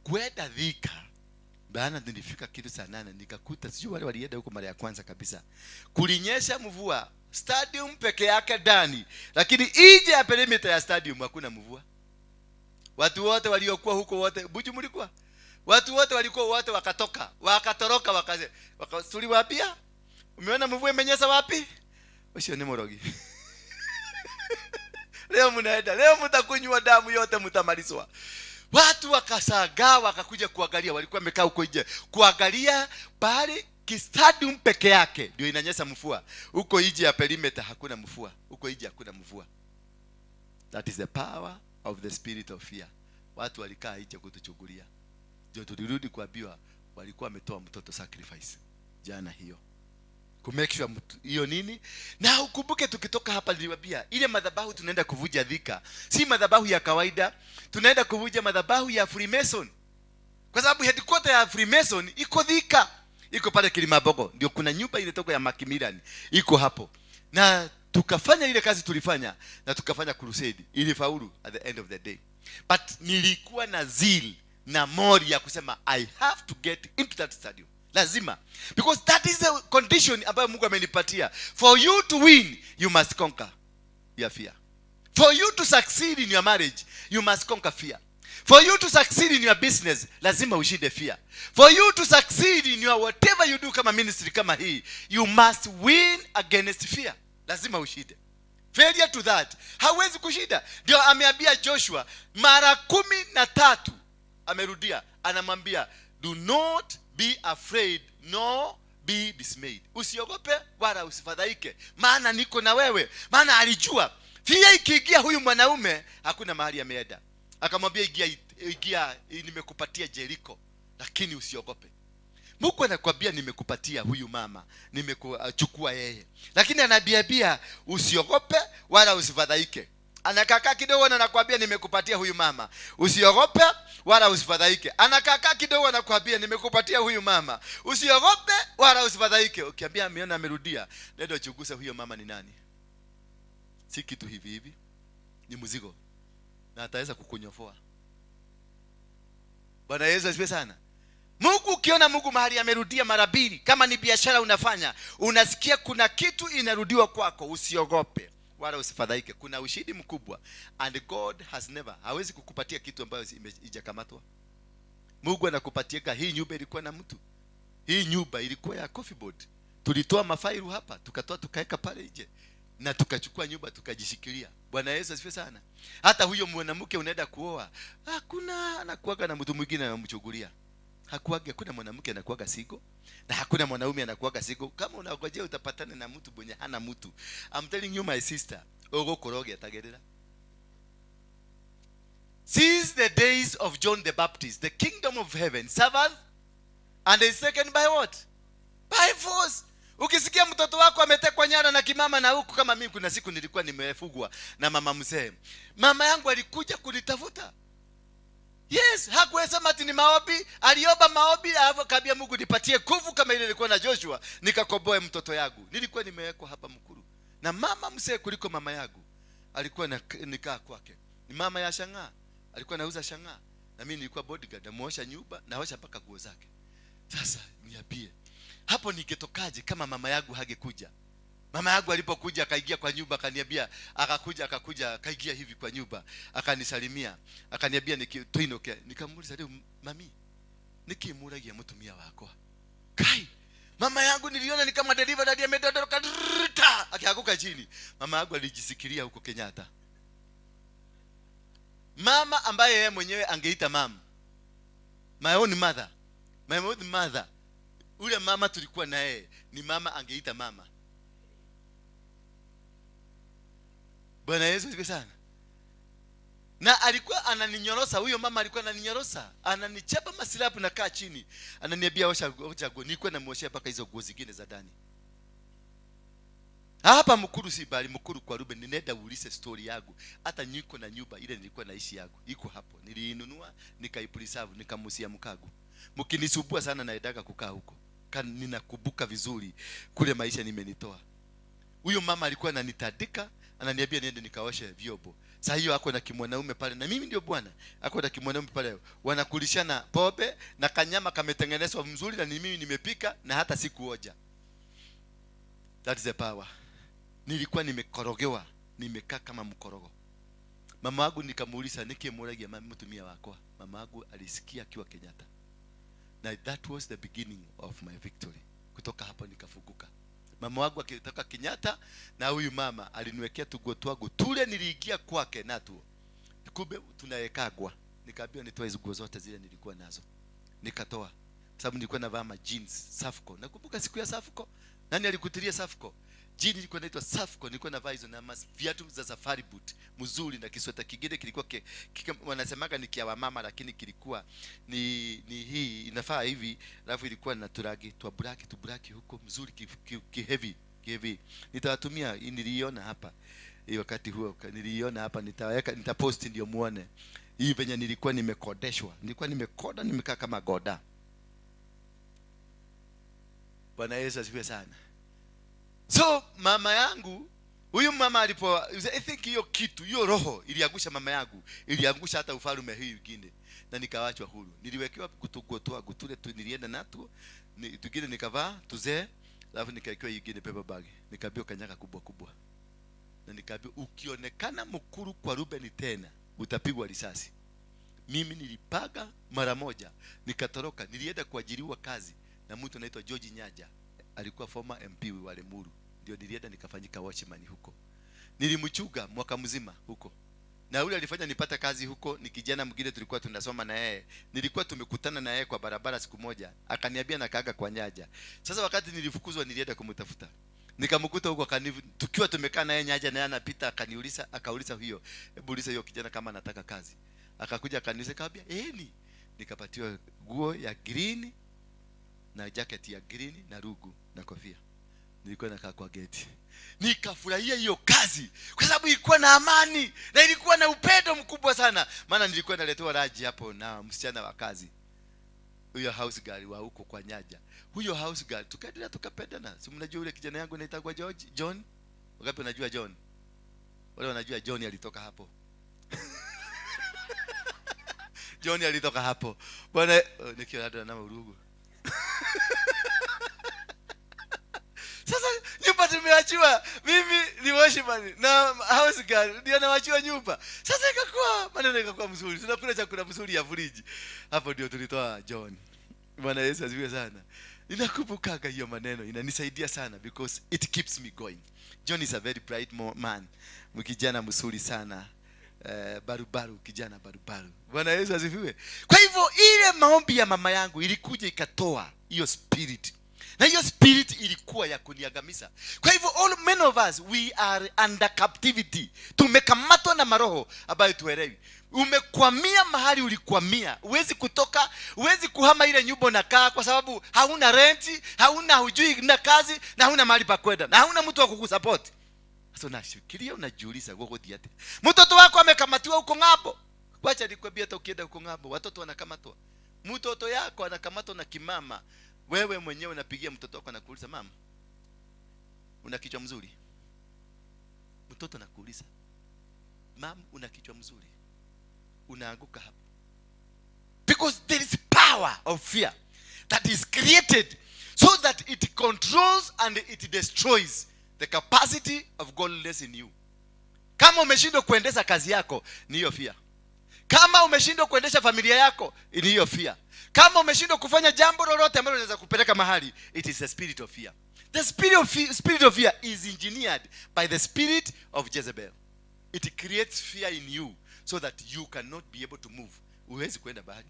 kwenda Thika. Baada nilifika kitu saa 8 nikakuta sijui wale walienda huko mara ya kwanza kabisa. Kulinyesha mvua, stadium peke yake ndani, lakini nje ya perimeter ya stadium hakuna mvua. Watu wote waliokuwa huko wote, Buju mlikuwa? Watu wote walikuwa wote wakatoroka tuliwaambia, umeona mvua imenyesha wapi? Usio ni morogi. Leo mnaenda, leo mtakunywa damu yote mtamalizwa. Watu wakasagaa wakakuja kuangalia, walikuwa wamekaa huko nje kuangalia pale stadium peke yake ndio inanyesha mvua. Huko nje ya perimeter hakuna mvua. Huko nje hakuna mvua. That is the power of the spirit of fear. Watu walikaa nje kutuchungulia. Ndio tulirudi kuambiwa walikuwa wametoa mtoto sacrifice jana hiyo. Kumake sure hiyo nini? Na ukumbuke tukitoka hapa niliwaambia ile madhabahu tunaenda kuvuja Thika si madhabahu ya kawaida, tunaenda kuvuja madhabahu ya Freemason. Kwa sababu headquarter ya Freemason iko Thika. Iko pale Kilimambogo. Ndio kuna nyumba ile toko ya Macmillan iko hapo. Na tukafanya ile kazi tulifanya na tukafanya crusade. Ilifaulu at the end of the day. But nilikuwa na zeal na mori ya kusema I have to get into that stadium. Lazima. Because that is the condition ambayo Mungu amenipatia. For you to win, you must conquer your fear. For you to succeed in your marriage, you must conquer fear. For you to succeed in your business, lazima ushinde fear. For you to succeed in your whatever you do kama ministry kama hii, you must win against fear. Lazima ushinde. Failure to that, hawezi kushinda. Ndio ameambia Joshua mara 13 amerudia, anamwambia do not be afraid nor be dismayed. Usiogope wala usifadhaike, maana niko na wewe. Maana alijua fear ikiingia huyu mwanaume hakuna mahali ameenda. Akamwambia ingia nimekupatia Jericho, lakini usiogope. Mungu anakuambia nimekupatia huyu mama, nimekuchukua yeye, lakini anabiabia usiogope wala usifadhaike. Anakaka kidogo na anakuambia nimekupatia huyu mama, usiogope wala usifadhaike. Anakaka kidogo na anakuambia nimekupatia huyu mama, usiogope wala usifadhaike. Ukiambia ameona amerudia, nenda uchunguze huyo mama ni nani. Si kitu hivi hivi, ni mzigo na ataweza kukunyofoa. Bwana Yesu asifiwe sana. Mungu, ukiona Mungu mahali amerudia mara 2, kama ni biashara unafanya, unasikia kuna kitu inarudiwa kwako, usiogope wala usifadhaike. Kuna ushindi mkubwa. And God has never, hawezi kukupatia kitu ambayo hijakamatwa. Mungu anakupatia. Hii nyumba ilikuwa na mtu. Hii nyumba ilikuwa ya coffee board. Tulitoa mafailu hapa, tukatoa tukaweka pale nje. Na tukachukua nyumba tukajishikilia. Bwana Yesu asifiwe sana. Hata huyo mwanamke unaenda kuoa, hakuna anakuaga na mtu mwingine anamchugulia. Hakuna mwanamke anakuaga sigo, na hakuna mwanaume anakuaga sigo. Kama unangojea utapatana na mtu mwenye hana mtu, I'm telling you my sister, ogokoroge atagerera. Since the days of John the Baptist, the kingdom of heaven suffered and is taken by what? By force. Ukisikia mtoto wako ametekwa nyara na kimama na huku, kama mimi kuna siku nilikuwa nimefugwa na mama mzee. Mama yangu alikuja kunitafuta. Yes, hakuweza ati ni maombi, aliomba maombi, akaambia Mungu nipatie nguvu kama ile ilikuwa na Joshua, nikakomboe mtoto yangu. Nilikuwa nimewekwa hapa Mkuru. Na mama mzee kuliko mama yangu alikuwa nikaa kwake. Ni mama ya shanga. Alikuwa anauza shanga. Na mimi nilikuwa bodyguard, namuosha nyumba, naosha mpaka nguo zake. Sasa niambie, hapo ningetokaje kama mama yangu hangekuja? Mama yangu alipokuja akaingia kwa nyumba, akaniambia, akakuja akaingia hivi kwa nyumba, akanisalimia, akaniambia nikitoinoke. Nikamuuliza, leo mami, nikimuragia mutumia wakwa kai mama yangu niliona ni kama deliver dadi amedondoka akianguka chini. Mama yangu alijisikiria huko Kenyatta, mama ambaye yeye mwenyewe angeita mama, my own mother. Ule mama tulikuwa na yeye ni mama angeita mama. Bwana Yesu asifiwe sana. Na alikuwa ananinyorosa, huyo mama alikuwa ananinyorosa, ananichapa masilapu na kaa chini, ananiambia osha nguo. Nilikuwa namuoshea mpaka hizo nguo zingine za ndani. Hapa mkuru si bali mkuru kwa Ruben, ninaenda uulise story yangu. Hata niko na nyumba ile nilikuwa naishi yangu iko hapo, niliinunua nikaipreserve, nikamusia mkago. Mkinisubua sana naendaga kukaa huko, ninakumbuka vizuri kule maisha nimenitoa. Huyo mama alikuwa ananitadika, ananiambia niende nikaoshe vyombo. Sasa hiyo ako na kimwanaume pale na mimi ndio bwana. Ako na kimwanaume pale, wanakulishana pombe na kanyama kametengenezwa mzuri na mimi nimepika na hata sikuoja. That is the power. Nilikuwa nimekorogewa, nimekaa kama mkorogo. Mama wangu nikamuuliza nikimuragia mtumia wako. Mama wangu alisikia akiwa Kenyatta. Na that was the beginning of my victory. Kutoka hapo nikafunguka. Mama wangu akitoka Kenyatta na huyu mama aliniwekea tugo twangu tule, niliingia kwake natuo. Kumbe tunawekagwa. Nikaambiwa nitoe nguo zote zile nilikuwa nazo. Nikatoa. Sababu nilikuwa navaa jeans Safco. Nakumbuka siku ya Safco. Nani alikutilia Safco? Jeans ilikuwa inaitwa Safco, nilikuwa navaa hizo na viatu za safari boot mzuri na kisweta kingine kilikuwa wanasemaga ni kia mama, lakini kilikuwa ni hii inafaa hivi, alafu ilikuwa na turagi tu black huko mzuri heavy. Nitawatumia, niliiona hapa hii wakati huo, niliiona hapa, nitapost ndio muone hii venye nilikuwa nimekodeshwa. Nilikuwa nimekoda, nimekaa kama goda. Bwana Yesu asifiwe sana. So mama yangu, huyu mama alipo, I think hiyo kitu, hiyo roho iliangusha mama yangu, iliangusha hata ufalme hii wengine, na nikawachwa huru. Niliwekewa kutogotoa gutule tu, nilienda nato tugine nikavaa tuzee, alafu nikaekewa yingine paper bag, nikaambiwa kanyaga kubwa, na nikaambiwa ukionekana mkuru kwa Ruben tena utapigwa risasi. Mimi nilipaga mara moja, nikatoroka. Nilienda kuajiriwa kazi na mtu anaitwa George Nyaja, alikuwa former MP wa Lemuru. Ndio nilienda nikafanyika watchman huko. Nilimchuga mwaka mzima huko. Na yule alifanya nipata kazi huko ni kijana mwingine tulikuwa tunasoma na yeye. Nilikuwa tumekutana na yeye kwa barabara siku moja. Akaniambia nakaaga kwa Nyaja. Sasa wakati nilifukuzwa nilienda kumtafuta. Nikamkuta huko tukiwa tumekaa na yeye Nyaja, na yeye anapita akauliza huyo, hebu uliza hiyo kijana kama anataka kazi. Akakuja akaniuliza, kaambia ni. Nikapatiwa nguo ya green na jacket ya green na rugu na kofia. Nilikuwa nakaa kwa gate. Nikafurahia hiyo kazi kwa sababu ilikuwa na amani na ilikuwa na upendo mkubwa sana. Maana nilikuwa naletewa raji hapo na msichana wa kazi, huyo house girl wa huko kwa Nyaja. Huyo house girl tukaendelea tukapendana. Si mnajua yule kijana yangu anaitwa John? Wangapi unajua John? Wale wanajua John alitoka hapo. John alitoka hapo. Bwana nikiwa na urugu. Sasa nyumba tumeachiwa, mimi ni watchman na house girl ndio anawachiwa nyumba. Sasa ikakuwa maneno ikakuwa mzuri, tunakula chakula mzuri ya friji. Hapo ndio tulitoa John. Bwana Yesu asifiwe sana. Ninakumbuka hiyo maneno, inanisaidia sana because it keeps me going. John is a very bright man, mkijana mzuri sana. Barubaru, kijana barubaru. Bwana Yesu asifiwe. Kwa hivyo ile maombi ya mama yangu ilikuja ikatoa hiyo spirit. Na hiyo spirit ilikuwa ya kuniangamiza. Kwa hivyo many of us we are under captivity. Tumekamatwa na maroho ambayo tuelewi. Umekwamia mahali ulikwamia. Huwezi kutoka, huwezi kuhama ile nyumba unakaa kwa sababu hauna renti, hauna hujui na kazi, na hauna mahali pa kwenda, na hauna mtu wa kukusupport. Sasa unashikilia, unajiuliza gogo diate. Mtoto wako amekamatiwa huko ng'ambo. Wacha nikwambie, hata ukienda huko ng'ambo watoto wanakamatwa. Mtoto yako anakamatwa na kimama. Wewe mwenyewe unapigia mtoto wako na kuuliza, mama, una kichwa mzuri? Mtoto anakuuliza, mama, una kichwa mzuri? Unaanguka hapo. Because there is power of fear that is created so that it controls and it destroys the capacity of godliness in you. Kama umeshindwa kuendesha kazi yako, ni hiyo fear. Kama umeshindwa kuendesha familia yako, ni hiyo fear. Kama umeshindwa kufanya jambo lolote ambalo linaweza kupeleka mahali, it is the spirit of fear. The spirit of fear is engineered by the spirit of Jezebel. It creates fear in you so that you cannot be able to move. Huwezi kwenda bahari.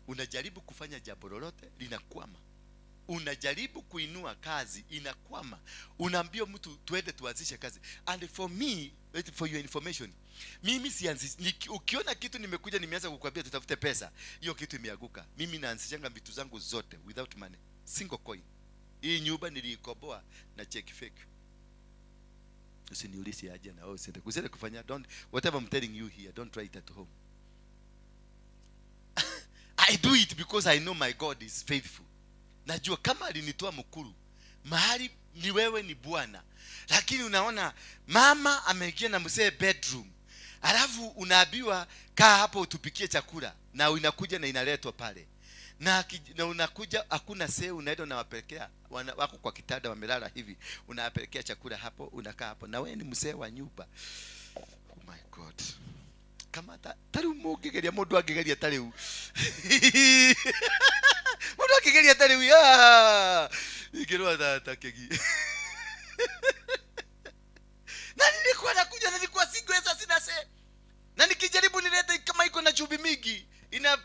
Unajaribu kufanya jambo lolote, linakwama. Unajaribu kuinua kazi, inakwama. Unaambia mtu tuende tuanzishe kazi. And for me, for your information, mimi sianzishi. Ukiona kitu nimekuja nimeanza kukuambia tutafute pesa, hiyo kitu imeanguka. Mimi naanzishanga vitu zangu zote without money, single coin. Hii nyumba niliikoboa na check fake. Usiniulize aje na wewe usende kufanya. Whatever I'm telling you here, don't try it at home. I do it because I know my God is faithful. Najua kama alinitoa mkuru, mahali ni wewe ni Bwana. Lakini unaona mama ameingia na mzee bedroom. Alafu unaambiwa kaa hapo utupikie chakula, na inakuja na inaletwa pale. Na unakuja hakuna sehemu, unaenda unawapelekea wako kwa kitanda wamelala hivi, unawapelekea chakula hapo, unakaa hapo na wewe ni mzee wa nyumba. Oh my God. Kama taru mugegeria mundu agegeria tariu. Mundu agegeria tariu ya. Ikirwa tata kegi. Na nilikuwa nakuja na nilikuwa singeweza sina se. Na nikijaribu nilete kama iko na chumvi mingi, ina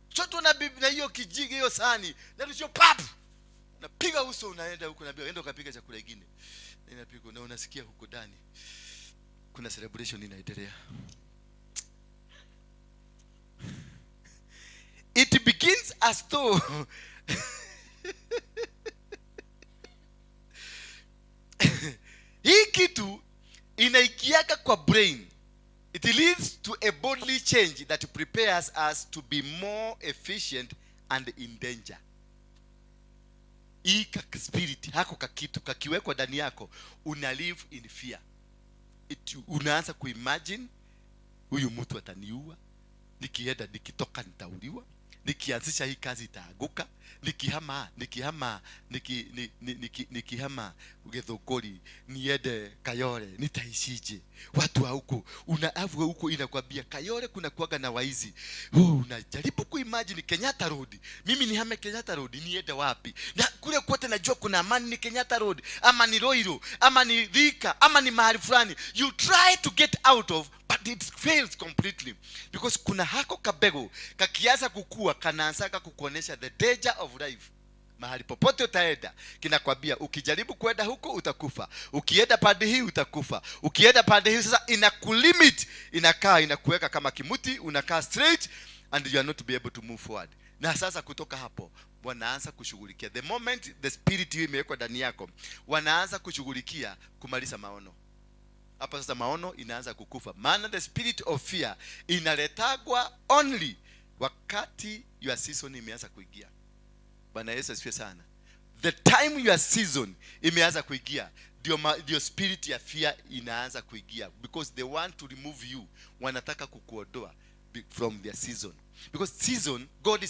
choto na bibi na hiyo kijigi hiyo sahani. Na ndio pap. Napiga uso, unaenda huko naambia enda ukapiga chakula kingine. Na inapiga na unasikia huko ndani kuna celebration inaendelea. It begins as though hii kitu inaikiaka kwa brain. It leads to a bodily change that prepares us to be more efficient and in danger. Hii spirit hako kakitu kakiwekwa ndani yako, una live in fear. Unaanza kuimagine huyu mtu ataniua, nikienda nikitoka nitauliwa, nikianzisha hii kazi itaanguka, nikihama Githunguri niende Kayole nitaishije? Watu wa huko unaavu huko inakwambia Kayole kuna kuaga na waizi. Unajaribu kuimagine Kenyatta Road, mimi nihame Kenyatta Road niende wapi? Na kule kote najua kuna amani, ni Kenyatta Road ama ni Roiro ama ni Thika ama ni mahali fulani. You try to get out of, but it fails completely, because kuna hako kabego kakianza kukua kanaanza kukuonesha the danger of life. Mahali popote utaenda kinakwambia ukijaribu kwenda huko utakufa, ukienda pande hii utakufa, ukienda pande hii sasa inakulimit, inakuweka kama kimuti, unakaa straight and you are not be able to move forward. Na sasa kutoka hapo wanaanza kushughulikia, the moment the spirit hiyo imewekwa ndani yako, wanaanza kushughulikia kumaliza maono. Hapa sasa maono inaanza kukufa, maana the spirit of fear inaletagwa only wakati your season imeanza kuingia. Bwana Yesu asifiwe sana. The time your season imeanza kuingia, ndio spirit ya fear inaanza kuingia, because they want to remove you. Wanataka kukuondoa from their season, because season, God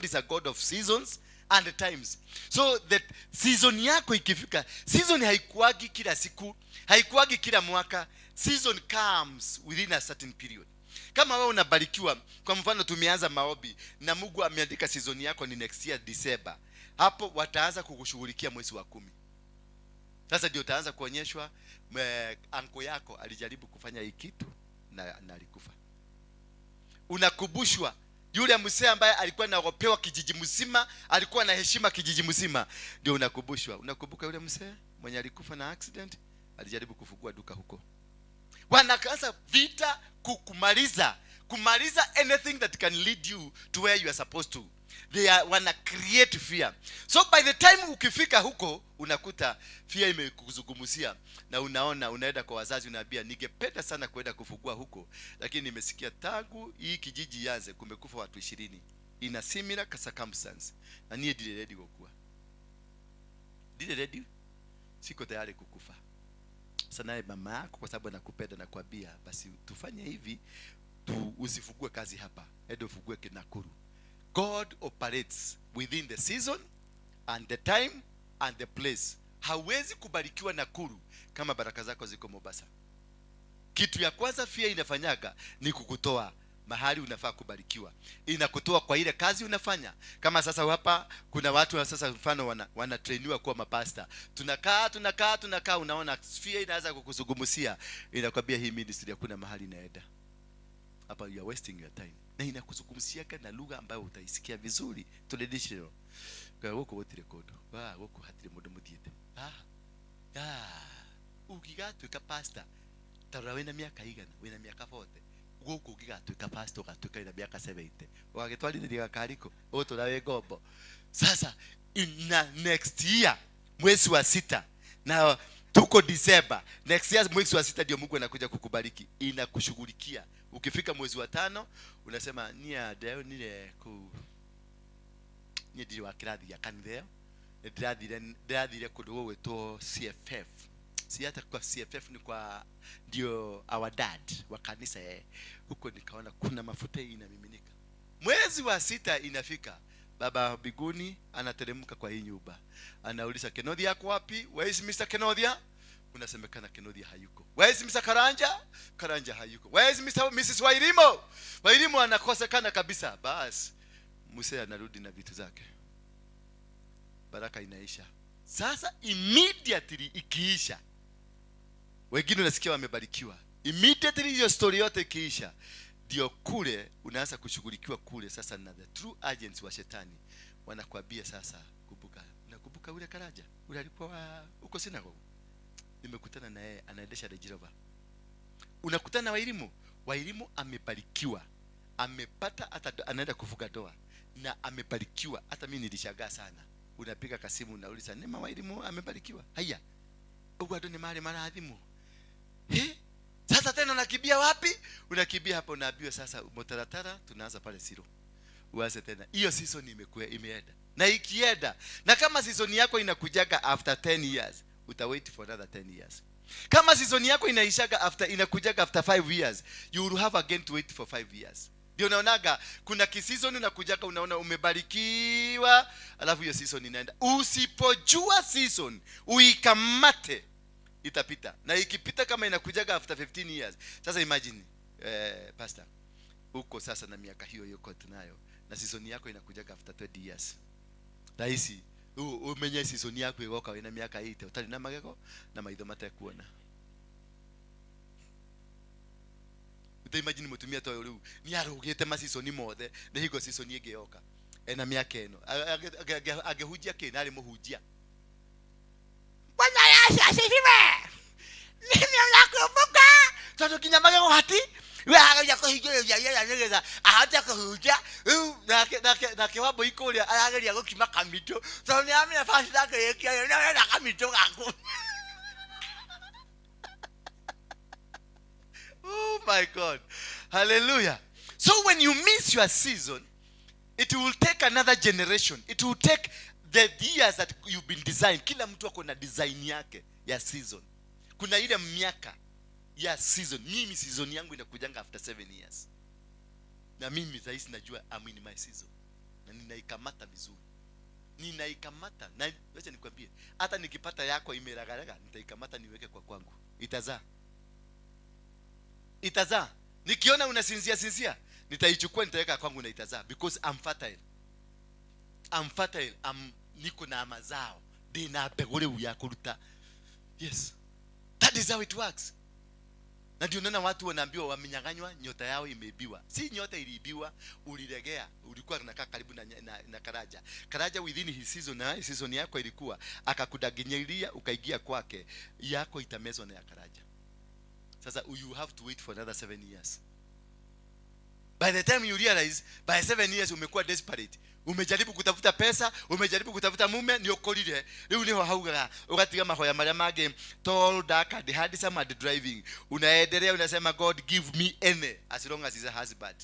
is a God of seasons and times. So that season yako ikifika, season haikuagi kila siku, haikuagi kila mwaka. Season comes within a certain period. Kama wewe unabarikiwa, kwa mfano tumeanza maombi na Mungu ameandika season yako ni next year December, hapo wataanza kukushughulikia mwezi wa 10. Sasa ndio utaanza kuonyeshwa anko yako alijaribu kufanya hii kitu na alikufa. Unakubushwa yule mzee ambaye alikuwa anaogopewa kijiji mzima, alikuwa na heshima kijiji mzima, ndio unakubushwa. Unakumbuka yule mzee mwenye alikufa na accident, alijaribu kufungua duka huko. Wanakaanza vita kumaliza anything that can lead you to where you are supposed to. They wanna create fear. So by the time ukifika huko unakuta fear imekuzungumzia, na unaenda kwa wazazi unaambia ningependa sana kwenda kufungua huko, lakini nimesikia tangu hii kijiji yaanze kumekufa watu 20 in a similar circumstance, na nie dile ready kukua. Dile ready? Siko tayari kukufa. Sana mama yako kwa sababu anakupenda na kuambia basi tufanye hivi, usifugue kazi hapa, ende ufugue Nakuru. God operates within the season and the time and the place. Hawezi kubarikiwa Nakuru kama baraka zako ziko Mombasa. Kitu ya kwanza fear inafanyaga ni kukutoa mahali unafaa kubarikiwa. Inakutoa kwa ile kazi unafanya. Kama sasa hapa kuna watu wa sasa mfano wana trainiwa kuwa mapasta. Tunakaa unaona fear inaanza kukuzungumzia. Inakwambia hii ministry hakuna mahali inaenda. Hapa you are wasting your time. Na inakuzungumzia na lugha ambayo utaisikia vizuri. Traditional. Kwa woko wote record. Woko hatire mudo muthiete. Ukigatwika pastor. Tara wena miaka igana, wena miaka 40. Guku ukigatwika pastor ugatuika ina miaka 70. Wagitwarithia kariko, uturawe ngombo. Sasa next year mwezi wa 6 na tuko December. Next year mwezi wa 6 ndio Mungu anakuja kukubariki. Inakushughulikia. Ukifika mwezi wa 5 unasema nia deo nile ku ni dili wa kirathi ya kanitheo. Ndirathire kundu weto CFF. Si hata kwa CFF ni kwa ndio our dad wa kanisa huko, nikaona kuna mafuta inamiminika. Mwezi wa 6 inafika, baba biguni anateremka kwa hii nyumba, anauliza Kenodia yako wapi? Where is Mr. Kenodia? Unasemekana Kenodia hayuko. Where is Mr. Karanja? Karanja hayuko. Where is Mrs. Wairimo? Wairimo anakosekana kabisa. Bas Musa anarudi na vitu zake, baraka inaisha. Sasa immediately ikiisha, wengine unasikia wamebarikiwa. Immediately hiyo story yote ikiisha, ndio kule unaanza kushughulikiwa kule sasa na the true agents wa shetani. Wanakuambia sasa, nakumbuka ule Karaja, ule alikuwa uko synagogue. Nimekutana na yeye anaendesha Rejirova. Unakutana na Wairimu amebarikiwa. Amepata hata anaenda kufuga doa na amebarikiwa. Hata mimi nilishangaa sana. Unapiga kasimu unauliza, "Nema Wairimu amebarikiwa?" Haya. Ugado ni mali maradhimu. Sasa tena unakimbia wapi? Unakimbia hapo, unaambiwa sasa motaratara tunaanza pale Siro. Uanze tena. Hiyo season imeenda. Na ikienda, na kama season yako inakujaga after 10 years, utawait for another 10 years. Kama season yako inakujaga after 5 years, you will have again to wait for 5 years. Ndio unaonaga kuna kiseason unakujaga unaona umebarikiwa, alafu hiyo season inaenda. Usipojua season uikamate, itapita. Na ikipita kama inakujaga after 15 years. Sasa imagine pastor, uko sasa na miaka hiyo yuko tunayo, na season yako inakujaga after 20 years. Rahisi umenye season yako igoka ina miaka 8 utali na magego na maitho matakuona. Imagine mutumia to riu ni arugite ma season mothe na higo season igeoka ena miaka eno agehujia kina ari muhujia Bwana Yesu asifiwe. Mimi nakumbuka toto kinyamage hati we agaja kuhigiria yeye nigeza ahata kuhujia na kiwabo ikoria arageria gukima kamito to ni amina fasi yake yekia na kamito gaku. Oh my God. Hallelujah. So when you miss your season, it will take another generation. It will take the years that you've been designed. Kila mtu ako na design yake ya season. Kuna ile miaka ya season. Mimi season yangu inakujanga after 7 years. Na mimi sasa najua I'm in my season. Na ninaikamata vizuri. Ninaikamata. Na acha nikwambie, hata nikipata yako imeragaraga, nitaikamata niweke kwa kwangu. Itazaa. Nikiona unasinzia, nitaichukua nitaweka kwangu na itazaa, because I'm fertile. Niko na mazao. Dina pegole uya kuruta. Yes. That is how it works. Na ndio unaona watu wanaambiwa wamenyang'anywa, nyota yao imeibiwa. Si nyota iliibiwa, uliregea, ulikuwa unakaa karibu na Karaja. Karaja within his season, na season yako ilikuwa akakudaginyilia ukaingia kwake, yako itamezwa na ya Karaja. Sasa you have to wait for another 7 years. By the time you realize, by 7 years umekuwa desperate. Umejaribu kutafuta pesa, umejaribu kutafuta mume, ni okorire. Leo niho haugaga, ukatiga mahoya maria mage, tall, dark, and handsome and driving. Unaendelea unasema God give me any, as long as he's a husband.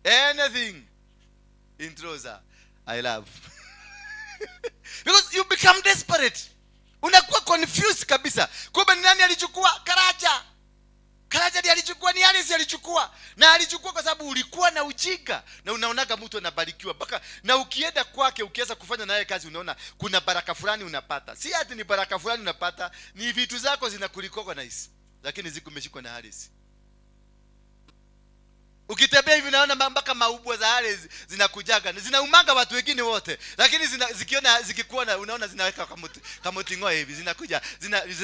Anything. Introza, I love. Because you become desperate. Unakuwa confused kabisa. Kumbe nani alichukua? Karaja. Karaja ndiye alichukua, ni Alice alichukua. Na alichukua kwa sababu ulikuwa na ujinga. Na unaonaga mtu anabarikiwa baka, na ukienda kwake ukianza kufanya naye kazi unaona kuna baraka fulani unapata. Si ati ni baraka fulani unapata, ni vitu zako zinakulicognize. lakini ziku umeshikwa na Harris. Ukitembea hivi naona mpaka maubwa za Harris zinakujaga, zinaumanga watu wengine wote, lakini zikikuona unaona zinaweka kama tingoe hivi, zinakuja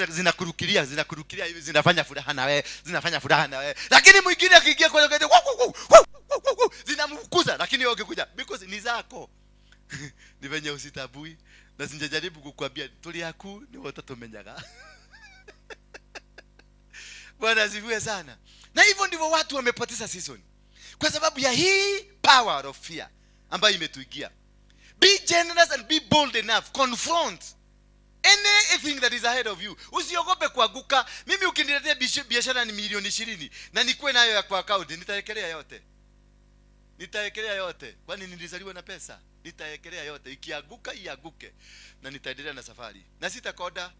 zinakurukilia hivi, zinafanya furaha na wewe, lakini mwingine akiingia kwa gate zinamfukuza, lakini wewe ukikuja because ni zako. Ni venye usitabui, na sinjajaribu kukuambia tuli yaku ni wote tumenyaga. Bwana asifiwe sana. Na hivyo ndivyo watu wamepoteza season, kwa sababu ya hii power of fear ambayo imetuingia. Be generous and be bold enough. Confront anything that is ahead of you. Usiogope kuanguka. Mimi ukiniletea biashara ni milioni 20 na nikuwe nayo ya kwa account, nitaekelea yote. Kwani nilizaliwa na pesa? Nitaekelea yote. Ikianguka ianguke, na nitaendelea na safari. Na sitakoda.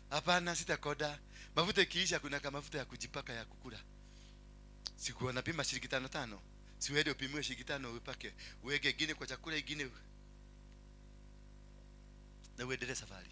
Hapana, sitakoda. Mafuta ikiisha kuna kama mafuta ya kujipaka ya kukula. Siku wanapima shilingi 5. Si wewe upimiwe shilingi 5 upake. Uweke ingine kwa chakula ingine. Na uendelee safari.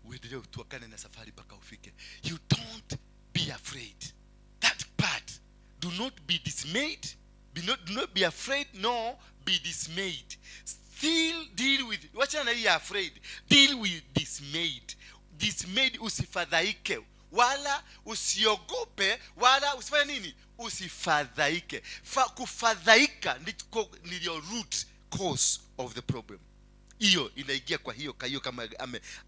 Uendelee utuakane na safari mpaka ufike. You don't be afraid. That part. Do not be dismayed. Do not be afraid, no be dismayed. Still deal with, wacha na hii afraid. Deal with dismayed. Dismayed, usifadhaike. Wala usiogope, wala usifanye nini? Usifadhaike. Kufadhaika ndio root cause of the problem. Hiyo inaingia kwa hiyo kama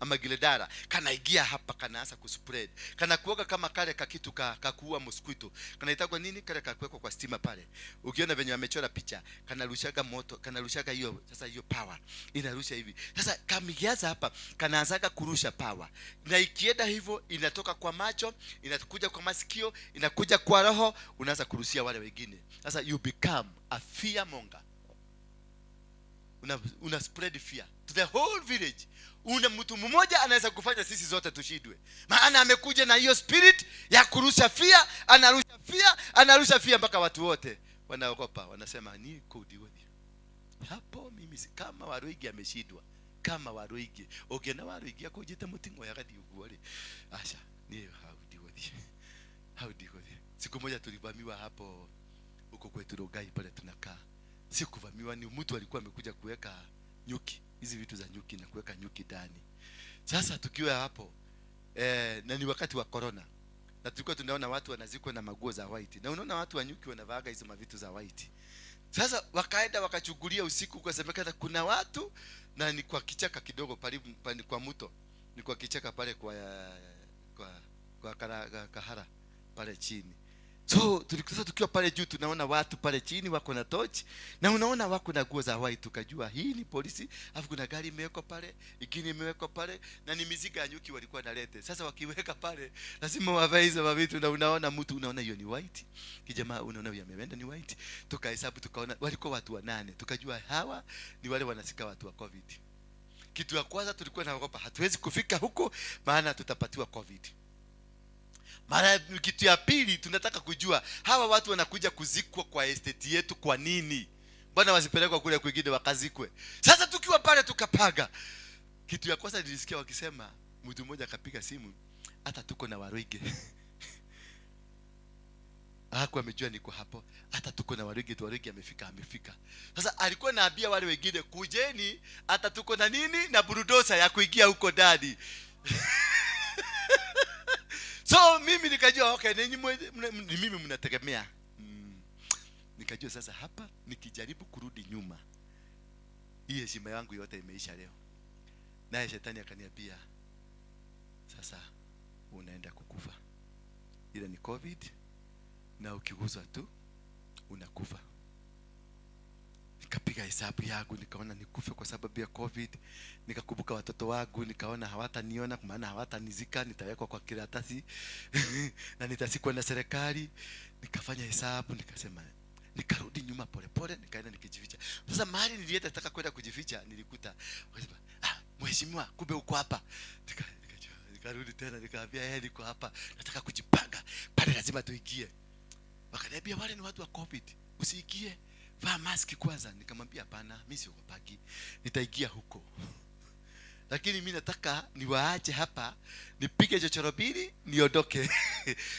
amagiledara, kanaingia hapa, kanaanza kuspread, kana kuoga kama kale kakitu kakuua mosquito, kanaitwa nini kale kakuwekwa kwa stima pale. Ukiona venye wamechora picha, kanarushaga moto, kanarushaga hiyo. Sasa hiyo power inarusha hivi. Sasa kamigiaza hapa, kanaanzaga kurusha power, na ikienda hivyo inatoka kwa macho, inakuja kwa masikio, inakuja kwa roho, unaanza kurushia wale wengine. Sasa you become a fear monger. Una spread fear to the whole village. Una mtu mmoja anaweza kufanya sisi zote tushidwe, maana amekuja na hiyo spirit ya kurusha fear. Anarusha fear mpaka watu wote wanaogopa, wanasema ni kodi wodi. Hapo mimi kama Waruinge ameshidwa, kama Waruinge ogena Waruinge akojeta mutingo ya gadi ugwale asha ni haudi wodi. Siku moja tulivamiwa hapo huko kwetu Rogai pale tunakaa. Si kuvamiwa, ni mtu alikuwa amekuja kuweka nyuki, hizi vitu za nyuki, na kuweka nyuki ndani. Sasa tukiwa hapo na ni wakati wa corona, na tulikuwa tunaona watu wanazikwa na maguo za white, na unaona watu wa nyuki wanavaaga hizo mavitu za white. Sasa wakaenda wakachugulia usiku, kwa sababu kuna watu, na ni kwa kichaka kidogo pale kwa mto, ni kwa kichaka pale kwa kahara pale chini. So tulikuwa tukiwa pale juu, tunaona watu pale chini wako na torch, na unaona wako na nguo za white. Tukajua hii ni polisi, afu kuna gari imewekwa pale, ingine imewekwa pale, na ni miziga ya nyuki walikuwa nalete. Sasa wakiweka pale lazima wavae hizo vitu, na unaona mtu, unaona hiyo ni white, kijamaa unaona huyu ameenda ni white. Tukahesabu tukaona walikuwa watu 8. Tukajua hawa ni wale wanasika watu wa COVID. Kitu ya kwanza tulikuwa naogopa, hatuwezi kufika huko maana tutapatiwa COVID. Mara kitu ya pili, tunataka kujua hawa watu wanakuja kuzikwa kwa estate yetu kwa nini? Bwana wasipelekwa kule kwingine wakazikwe. Sasa tukiwa pale tukapaga. Kitu ya kwanza nilisikia wakisema, mtu mmoja akapiga simu, hata tuko na Waruinge. Hakuwa amejua niko hapo. Hata tuko na Waruinge amefika. Sasa alikuwa anaambia wale wengine, kujeni, hata tuko na nini na bulldozer ya kuingia huko ndani. So mimi nikajua okay, ni mimi mnategemea. Nikajua sasa hapa nikijaribu kurudi nyuma, hii heshima yangu yote imeisha leo. Naye shetani akaniambia, sasa unaenda kukufa. Ila ni COVID, na ukiguswa tu unakufa. Nikapiga hesabu yangu, nikaona nikufe kwa sababu ya COVID. Nikakumbuka watoto wangu, nikaona hawataniona, maana hawatanizika, nitawekwa kwa kiratasi na nitasikwa na serikali. Nikafanya hesabu, nikasema, nikarudi nyuma pole, nikaenda nikijificha. Sasa mahali nilienda nataka kwenda kujificha, nilikuta wakasema, mheshimiwa, kumbe uko hapa. Nikarudi tena, nikaambia niko hapa, nataka kujipanga pale, lazima tuingie. Wakaniambia wale ni watu wa COVID, usiingie, vaa mask kwanza. Nikamwambia hapana, mimi siogopagi, nitaingia huko. lakini mimi nataka niwaache hapa nipige chochoro mbili niondoke.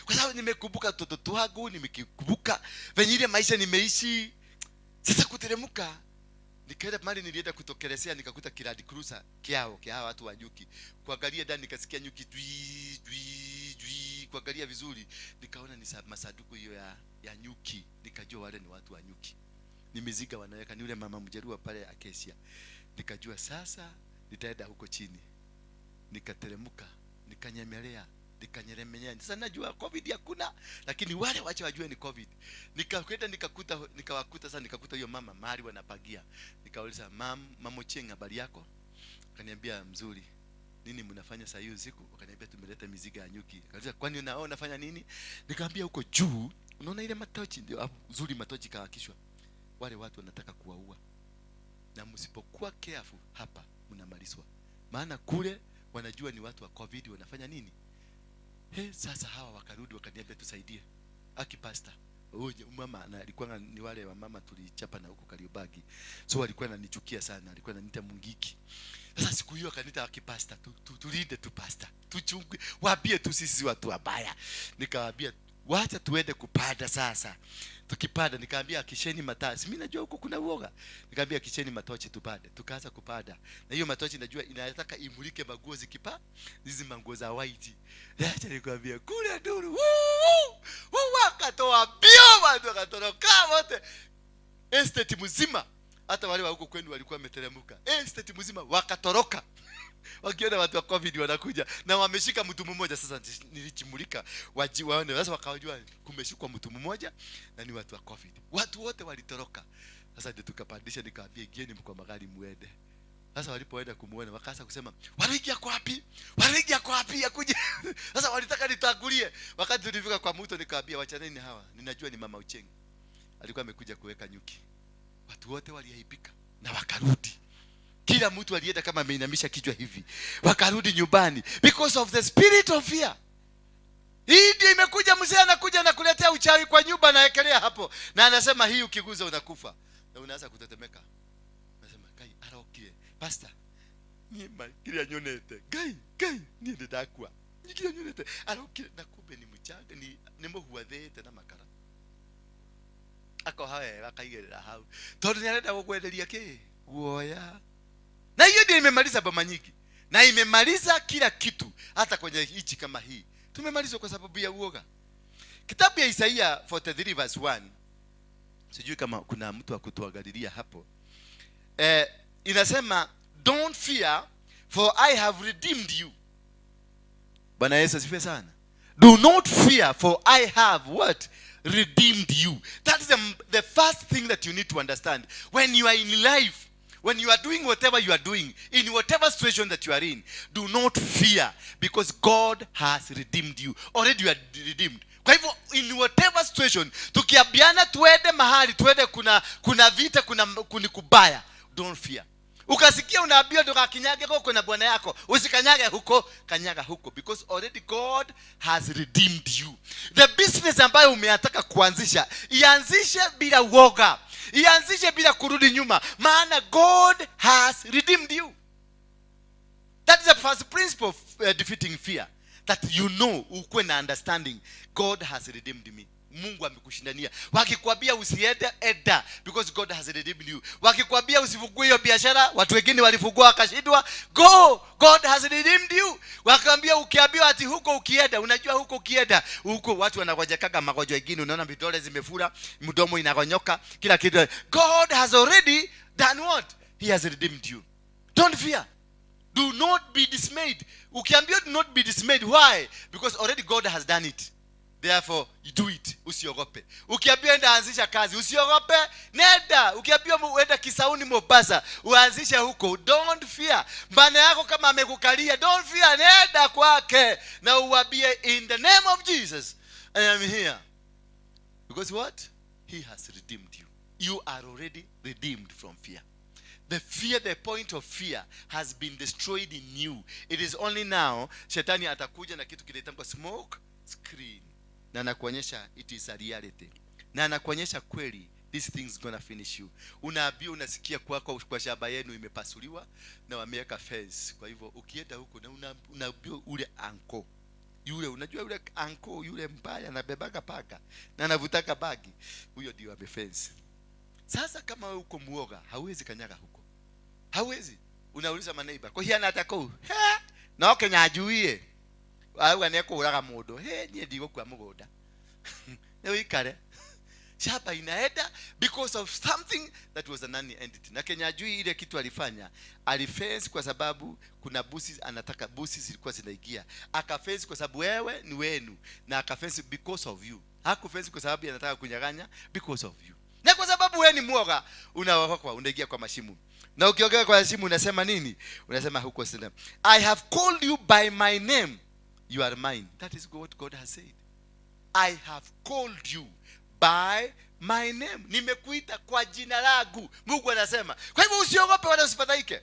Kwa sababu nimekumbuka watoto wangu, nimekumbuka venye ile maisha nimeishi. Sasa kuteremka nikaenda mahali nilienda kutokelezea, nikakuta Land Cruiser kiao watu wa nyuki. Kuangalia ndani nikasikia nyuki dwi dwi dwi, kuangalia vizuri nikaona ni masanduku hiyo ya nyuki. Nikajua wale ni watu wa nyuki. Nimeziga wanaweka, ni yule mama mjerua pale Acacia. Nikajua sasa nitaenda huko chini. Nikateremka, nikanyemelea, nikanyeremea. Sasa najua COVID hakuna, lakini wale wacha wajue ni COVID. Nikakwenda nikawakuta sasa, nikakuta hiyo mama mahali wanapagia. Nikauliza, mama Chenga, habari yako? Akaniambia mzuri. Nini mnafanya saa hiyo usiku? Akaniambia tumeleta mizigo ya nyuki. Akauliza, kwani unafanya nini? Nikamwambia huko juu, unaona ile matochi ndio hapo nzuri, matochi kawakishwa. Wale watu wanataka kuwaua. Na msipokuwa careful hapa mnamalizwa. Maana kule wanajua ni watu wa COVID wanafanya nini? Sasa hawa wakarudi wakaniambia tusaidie. Aki pastor. Mama alikuwa ni wale wa mama tulichapa na huko Kariobagi. So walikuwa wananichukia sana, alikuwa ananiita mungiki. Sasa siku hiyo akaniita aki pastor, tulinde tu pastor. Tuchungue, waambie tu sisi watu wabaya. Nikawaambia wacha tuende kupanda sasa. Tukipanda nikaambia akisheni matasi. Mimi najua huko kuna uoga. Nikaambia akisheni matochi tupande. Tukaanza kupanda. Na hiyo matochi najua inataka imulike maguo zikipa. Hizi manguo za white. Acha nikwambia kule duru. Wakatoa bio watu wakatoroka wote. Estate mzima. Hata wale wa huko kwenu walikuwa wameteremka. Estate mzima wakatoroka. Wakiona watu wa COVID wanakuja na wameshika mtu mmoja. Sasa nilichimulika waone, sasa wakajua kumeshikwa mtu mmoja na ni watu wa COVID. Watu wote walitoroka. Sasa ndio tukapandisha, nikaambia gieni mko magari muende. Sasa walipoenda kumuona wakaanza kusema Waruinge yako wapi? Waruinge yako wapi? Akuje. Sasa walitaka nitangulie. Wakati tulifika kwa mto nikaambia wachaneni hawa. Ninajua ni mama Uchengi. Alikuwa amekuja kuweka nyuki. Watu wote waliaibika na wakarudi. Kila mtu alienda kama ameinamisha kichwa hivi. Wakarudi nyumbani because of the spirit of fear. Hii ndio imekuja, mzee anakuja na kuletea uchawi kwa nyumba na ekelea hapo. Na anasema hii ukiguza unakufa. Na unaanza kutetemeka. Anasema kai arokie. Pastor. Nyima kile nyonete. Gai ni ndakwa. Kile nyonete. Arokie na kumbe ni mchanga ni muhuathete na makara. Ako hawe wakaigerera hau. Tondu ni arenda gukwenderia ki? Guoya. Na hiyo ndio imemaliza boma nyingi. Na imemaliza kila kitu, hata kwenye hichi kama hii. Tumemalizwa kwa sababu ya uoga. Kitabu ya Isaia 43 verse 1. Sijui kama kuna mtu akutuangalilia hapo. Inasema don't fear for I have redeemed you. Bwana Yesu asifiwe sana. Do not fear for I have what? Redeemed you. That is the first thing that you need to understand. When you are in life, when you are doing whatever you are doing, in whatever situation that you are in, do not fear because God has redeemed you. Already you are redeemed. Kwa hivyo in whatever situation, tukiambiana tuende mahali, tuende kuna vita, kuna kubaya, don't fear. Ukasikia unaambiwa ndo kakinyage huko na bwana yako, usikanyage huko, kanyaga huko because already God has redeemed you. The business ambayo umeataka kuanzisha, ianzishe bila uoga. Ianzishe bila kurudi nyuma, maana God has redeemed you. That is the first principle of defeating fear. That you know, ukwe na understanding, God has redeemed me. Mungu amekushindania. Wakikwambia usiende, enda because God has redeemed you. Wakikwambia usifungue hiyo biashara, watu wengine walifungua wakashindwa, go, God has redeemed you. Wakikwambia ukiambiwa ati huko ukienda, unajua huko ukienda, huko watu wanagojekaga magonjwa mengine, unaona vidole zimefura, mdomo inagonyoka, kila kitu. God has already done what? He has redeemed you. Don't fear. Do not be dismayed. Ukiambiwa do not be dismayed, why? Because already God has done it. Therefore, you do it. Usiogope. Ukiambiwa enda anzisha kazi, usiogope, nenda. Ukiambiwa uenda Kisauni Mombasa, uanzishe huko, don't fear. Bwana yako kama amekukalia, don't fear, nenda kwake. Na uwaambie in the name of Jesus, I am here. Because what? He has redeemed you. You are already redeemed from fear. The fear, the point of fear has been destroyed in you. It is only now shetani atakuja na kitu kinaitwa smoke screen. Na anakuonyesha it is a reality. Na anakuonyesha kweli This thing's gonna finish you. Unaambia, unasikia kwako kwa shamba yenu imepasuliwa na wameweka fence. Kwa hivyo ukienda huko na unaambia ule anko yule, unajua yule anko yule mbaya anabebaga paka na anavutaka bagi, huyo ndio amefence. Sasa kama wewe uko muoga, hauwezi kanyaga huko, hauwezi. Unauliza maneiba, kwa hiyo anataka na Kenya ajuie au aneko uraga mundu, nie ndigo kwa mugoda leo ikare shamba inaenda because of something that was an entity. Na Kenya ajui ile kitu alifanya, alifence kwa sababu kuna busi, anataka busi zilikuwa zinaingia, akafence kwa sababu wewe ni wenu, na akafence because of you. Hakufence kwa sababu anataka kunyaganya, because of you. Na kwa sababu wewe ni mwoga, unaokoka, unaingia kwa mashimo. Na ukiongea kwa mashimo unasema nini? Unasema huko sina, I have called you by my name, you are mine. That is what God has said. I have called you by my name. Nimekuita kwa jina langu. Mungu anasema. Kwa hivyo usiogope wala usifadhaike.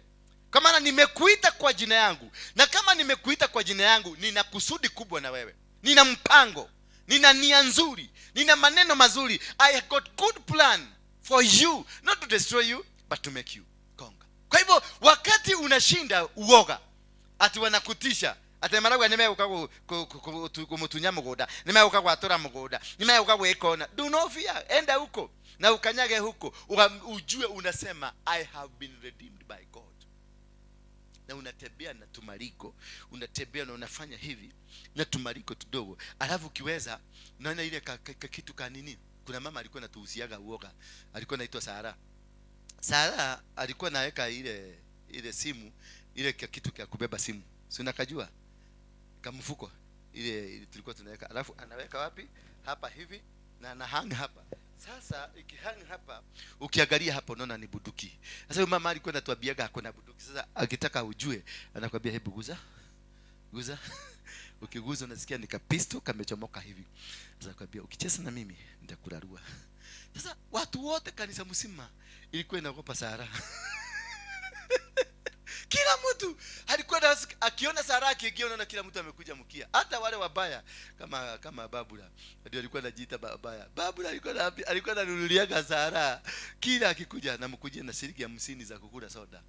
Kwa maana nimekuita kwa jina yangu. Na kama nimekuita kwa jina yangu, nina kusudi kubwa na wewe. Nina mpango, nina nia nzuri, nina maneno mazuri. I got good plan for you, not to destroy you, but to make you conquer. Kwa hivyo wakati unashinda uoga, ati wanakutisha, ati maragu nimeuka kumutunya mugoda, nimeuka kwatura mugoda, nimeuka gwekona, do not fear. Enda huko na ukanyage huko, ujue unasema I have been redeemed by God. Na unatembea na tumaliko, unatembea na unafanya hivi na tumaliko tudogo. Alafu ukiweza naona ile kitu kanini, kuna mama alikuwa anatuhusiaga uoga, alikuwa anaitwa Sara. Sara alikuwa anaweka ile simu, ile kitu cha kubeba simu, si unakajua kamfuko ile tulikuwa tunaweka, alafu anaweka wapi? Hapa hivi, na anahang hapa. Sasa ikihang hapa, ukiangalia hapo unaona ni buduki. Sasa mama alikuwa anatuambiaga hakuna buduki. Sasa akitaka ujue, anakuambia hebu guza ukiguza unasikia ni kapisto kamechomoka hivi. Sasa akwambia ukicheza na mimi nitakurarua. Sasa watu wote kanisa mzima ilikuwa inaogopa Sara. Kila mtu alikuwa akiona Sara akiingia, na kila mtu amekuja mkia. Hata wale wabaya kama Babula ndio alikuwa anajiita babaya. Babula alikuwa ananunuliaga Sara kila akikuja, na mkuje na shilingi 50 za kukula soda.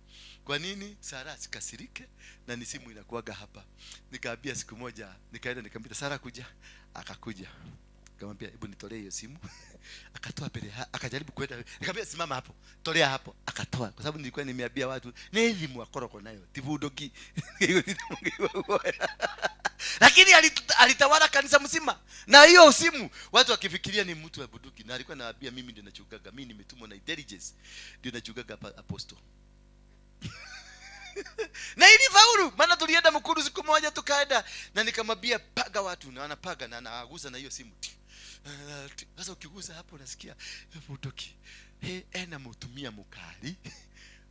Kwa nini? Sara sikasirike na ni simu inakuaga hapa. Nikaambia siku moja, nikaenda nikamwita Sara kuja, akakuja. Nikamwambia hebu nitolee hiyo simu. Akatoa pele, akajaribu kwenda. Nikamwambia simama hapo, tolea hapo. Akatoa kwa sababu nilikuwa nimeambia watu ni elimu akoroko nayo tivudoki. Lakini alitawala kanisa mzima na hiyo simu, watu wakifikiria ni mtu wa buduki. Na alikuwa anawaambia mimi ndio nachugaga, mimi nimetumwa na intelligence ndio nachugaga apostle. Na ili faulu, maana tulienda Mkuru siku moja tukaenda, na nikamwambia paga watu, na anapaga na anaguza na hiyo simu. Sasa ukiguza hapo unasikia buduki. Ena mtumia mukali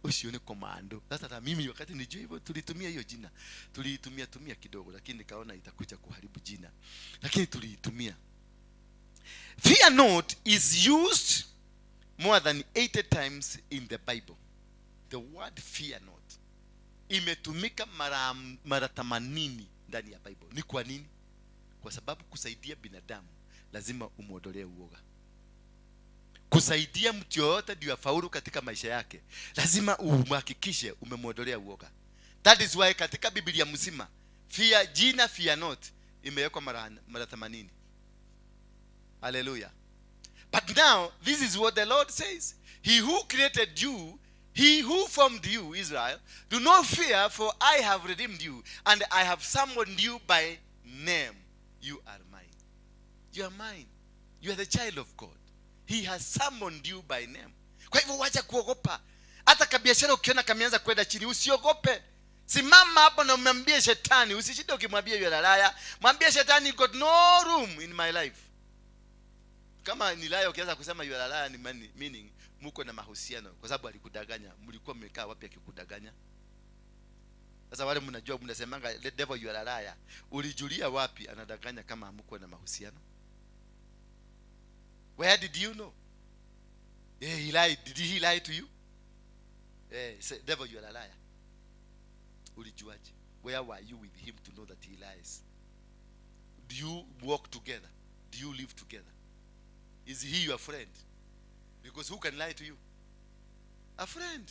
usione komando. Sasa na mimi wakati nijue hivyo, tulitumia hiyo jina, tuliitumia kidogo, lakini nikaona itakuja kuharibu jina, lakini tuliitumia. Fear not is used more than 80 times in the Bible. The word fear not imetumika mara 80 ndani ya Bible. Ni kwa nini? Kwa sababu kusaidia binadamu lazima umuondolee uoga. Kusaidia mtu yote ndio afaulu katika maisha yake, lazima umhakikishe umemuondolea uoga. That is why katika Biblia mzima jina fear not imewekwa mara 80. Hallelujah. But now this is what the Lord says. He who created you, he who formed you, Israel, do not fear, for I have redeemed you, and I have summoned you by name. You are mine. You are mine. You are the child of God. He has summoned you by name. Kwa hivyo wacha kuogopa. Hata kabiashara ukiona kameanza kwenda chini, usiogope. Simama hapo na umwambie shetani, usishinde ukimwambia yule lalaya. Mwambie shetani, you got no room in my life. Kama ni laya ukianza kusema yule lalaya, ni meaning mko na mahusiano, kwa sababu alikudanganya. Mlikuwa mmekaa wapi akikudanganya? Sasa wale mnajua, mnasemanga the devil you are a liar. Ulijulia wapi anadanganya kama hamko na mahusiano? Where did you know? He lied. Did he lie to you? Say, devil you are a liar. Ulijuaje? Where were you with him to know that he lies? Do you walk together? Do you live together? Is he your friend? Because who can lie to you? A friend.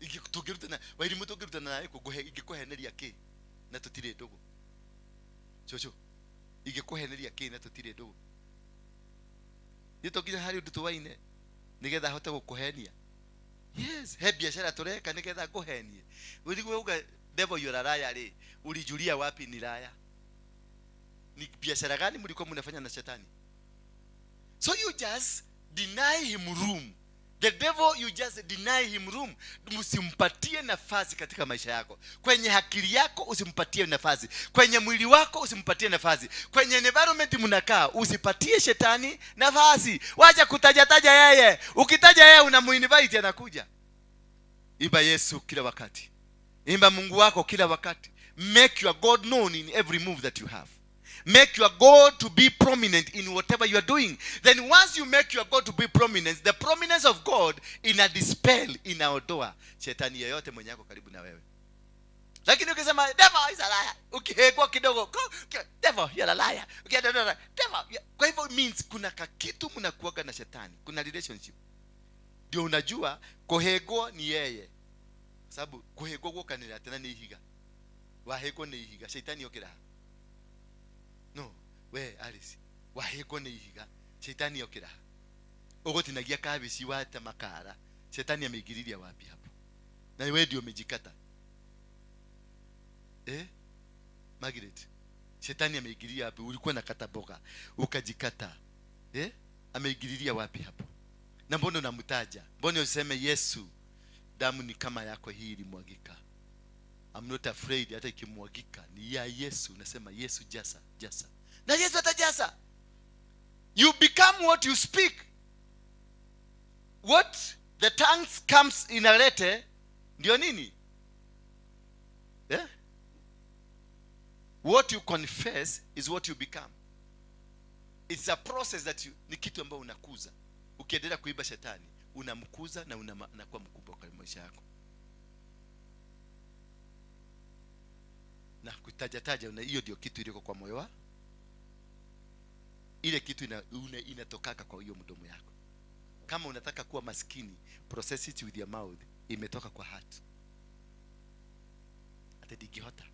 Igitugirutana wairi mutugirutana naye kuguhe igikuheneria ki na tutire ndugu. Chocho. Igikuheneria ki na tutire ndugu. Nitokinya hari undu tuwaine nigetha hote gukuhenia. Yes, he biashara tureka nigetha nguhenie. Urigwe uga devil you are liar ri. Ulijulia wapi ni liar? Ni biashara gani mlikuwa mnafanya na shetani? So you just deny him room. The devil, you just deny him room. Usimpatie nafasi katika maisha yako. Kwenye akili yako usimpatie nafasi. Kwenye mwili wako usimpatie nafasi. Kwenye environment mnakaa usipatie shetani nafasi. Wacha kutaja yeye. Ukitaja yeye unamuinvite anakuja. Imba Yesu kila wakati. Imba Mungu wako kila wakati. Make your God known in every move that you have. Make your God to be prominent in whatever you are doing. Then once you make your God to be prominent, the prominence of God dispel, inaondoa shetani yeyote mwenye yako karibu na wewe. Lakini ukisema devil is a liar, ukihegwa kidogo, devil you are a liar. Devil. Kwa hivyo means kuna kitu mnakuaga na shetani. Kuna relationship. Ndio unajua kuhegwa ni yeye. Sababu kuhegwa kwa kanila tena ni ihiga. Wahegwa ni ihiga. Shetani yokira. No, we Alice. Wahegwa ni ihiga. Shetani yokira. Ogotinagia kabisi wata makara. Shetani ameigiriria wapi hapo? Na wewe ndio umejikata. Margaret. Shetani ameigiria wapi? Ulikuwa na kata boga, ukajikata. Ameigiriria wapi hapo? Na mbona unamtaja? Mbona useme Yesu, damu ni kama yako hii ilimwagika. I'm not afraid hata ikimwagika ni ya Yesu. Nasema Yesu jasa. Na Yesu atajasa. You become what you speak. What the tongues comes in a letter ndio nini? What you confess is what you become. It's a process that ni kitu ambao unakuza. Ukiendelea kuiba shetani, unamkuza na unakuwa mkubwa kwa maisha yako. Na kutaja hiyo ndio kitu iliko kwa moyo wako. Ile kitu inatokaka kwa hiyo mdomo yako. Kama unataka kuwa maskini, process it with your mouth. Imetoka kwa heart. Atadigihota.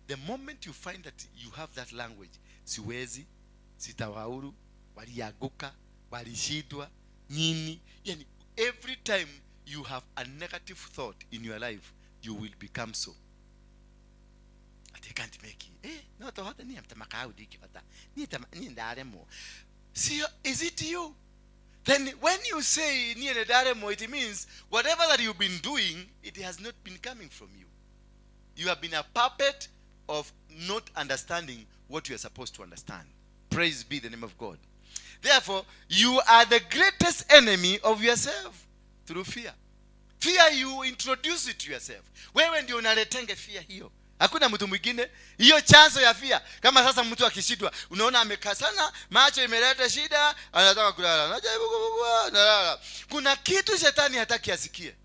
The moment you find that you have that language, siwezi, sitawauru, waliaguka, walishidwa, nini. Yani every time you have a negative thought in your life, you will become so. I can't make it. No, to hata ni amtamaka au dikihota. Ni ndaremo. See, is it you? Then when you say ni ndaremo, it means whatever that you've been doing, it has not been coming from you. You have been a puppet of not understanding what you are supposed to understand. Praise be the name of God. Therefore, you are the greatest enemy of yourself through fear. Fear, you introduce it to yourself. Wewe ndio unaletenge fear hiyo. Hakuna mtu mwingine. Hiyo chanzo ya fear. Kama sasa mtu akishidwa, unaona amekaa sana, macho imeleta shida, anataka kulala. Anajaribu kulala. Kuna kitu shetani hataki asikie.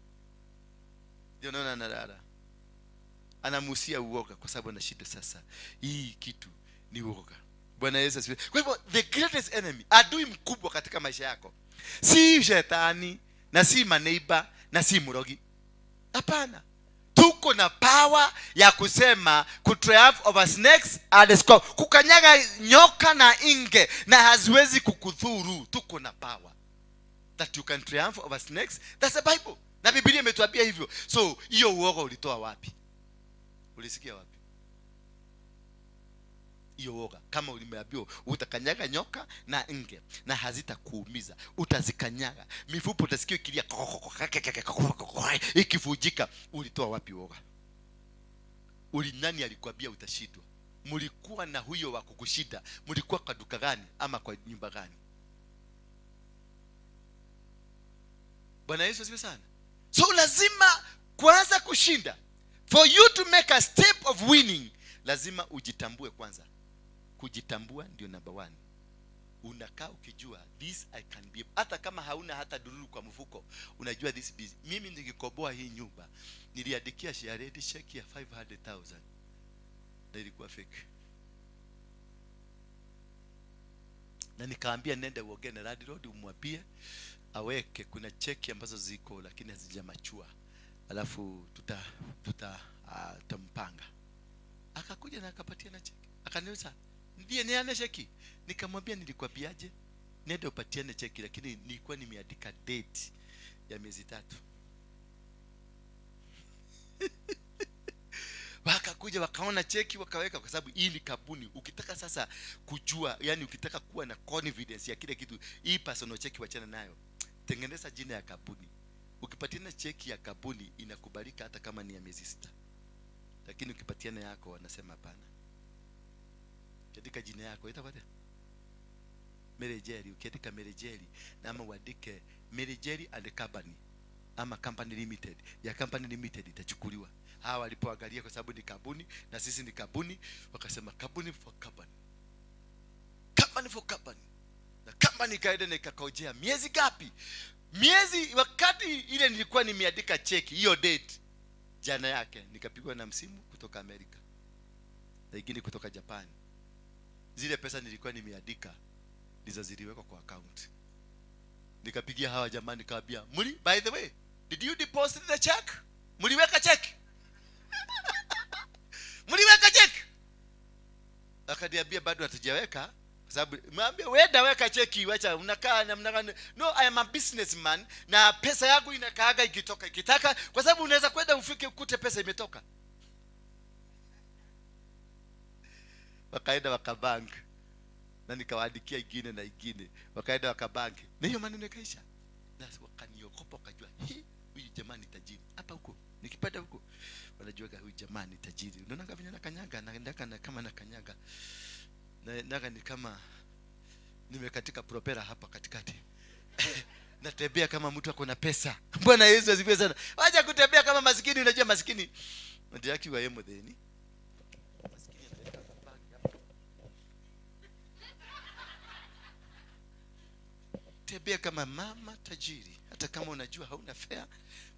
Ndio unaona analala. Anamusia uoga kwa sababu ana shida sasa. Hii kitu ni uoga. Bwana Yesu asifiwe. Kwa hivyo the greatest enemy, adui mkubwa katika maisha yako, si shetani na si maneiba na si murogi. Hapana. Tuko na power ya kusema kutriumph over snakes and scorpions. Kukanyaga nyoka na inge na haziwezi kukudhuru. Tuko na power that you can triumph over snakes. That's the Bible. Na Biblia imetuambia hivyo. So, hiyo uoga ulitoa wapi? Ulisikia wapi? Hiyo uoga. Kama ulimeambiwa utakanyaga nyoka na inge na hazitakuumiza, utazikanyaga. Mifupa utasikia ikilia ikivujika. Ulitoa wapi uoga? Nani alikwambia utashindwa? Mlikuwa na huyo wa kukushinda? Mlikuwa kwa duka gani ama kwa nyumba gani? Bwana Yesu asifiwe sana. So lazima kwanza kushinda. For you to make a step of winning, lazima ujitambue kwanza. Kujitambua ndio number 1. Unakaa ukijua this I can be. Hata kama hauna hata dururu kwa mfuko, unajua this busy. Mimi nikikoboa hii nyumba, niliandikia share check ya 500,000. Na ilikuwa fake. Na nikaambia nende uongee na landlord umwambie aweke, kuna cheki ambazo ziko lakini hazijamachua, alafu tutampanga. Akakuja na akapatia na cheki, akaniuliza ndiye niane cheki. Nikamwambia nilikwambiaje nende upatiane cheki, lakini nilikuwa nimeandika date ya miezi 3. Wakakuja wakaona cheki wakaweka, kwa sababu hii ni kampuni. Ukitaka sasa kujua, yani ukitaka kuwa na confidence ya kile kitu, hii personal cheki wachana nayo, tengeneza jina ya kampuni. Ukipatiana cheki ya kampuni inakubalika hata kama ni ya miezi 6, lakini ukipatiana yako wanasema hapana. Katika jina yako itapata Merejeri, ukiandika Merejeri na ama uandike Merejeri and Company ama Company Limited, ya Company Limited itachukuliwa. Hawa walipoangalia, kwa sababu ni kampuni na sisi ni kampuni, wakasema company for company, company for company. Na company kaenda na ikakojea miezi gapi? Miezi, wakati ile nilikuwa nimeandika cheki hiyo date, jana yake nikapigwa na msimu kutoka Amerika na ingine kutoka Japan. Zile pesa nilikuwa nimeandika ndizo ziliwekwa kwa account. Nikapigia hawa jamani, nikawaambia, "Muli, by the way, did you deposit the check? Muliweka check?" Muliweka check? Akaniambia bado hatujaweka, kwa sababu mwambie wenda weka cheki, wacha unakaa namna gani? No, I am a businessman na pesa yangu inakaaga ikitoka ikitaka, kwa sababu unaweza kwenda ufike ukute pesa imetoka. Wakaenda wakabank na nikawaandikia ingine na ingine, wakaenda wakabank na hiyo maneno kaisha. Na wakaniokopa, wakajua huyu jamani tajiri. Hapa huko nikipata huko wanajua huyu jamani tajiri. Unaona kama vile kanyaga na kama na kanyaga na ni kama nimekatika propela hapa katikati. Natembea kama mtu ako na pesa. Bwana Yesu asifiwe sana. Wacha kutembea kama maskini. Unajua maskini ndio akiwa yeye mdheni. Maskini anaweka bagi hapa. Tembea kama mama tajiri. Hata kama unajua hauna fare,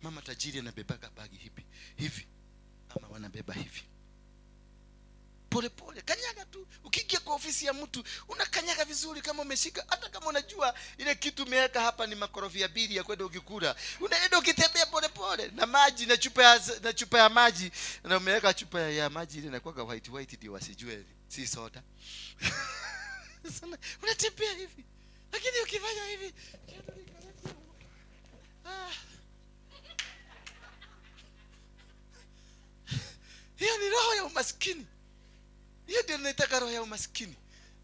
mama tajiri anabebaga bagi hivi ama wanabeba hivi. Pole pole, kanyaga tu. Ukiingia kwa ofisi ya mtu, unakanyaga vizuri kama umeshika. Hata kama unajua ile kitu umeweka hapa ni makorofia 2 ya kwenda ukikula, unaenda ukitembea pole pole. Na maji na chupa ya maji, na umeweka chupa ya maji ile inakuwa white ndio wasijue si soda. Sana unatembea hivi. Lakini ukifanya hivi, hiyo ni roho ya umaskini. Hiyo ndio nataka, roho ya umaskini.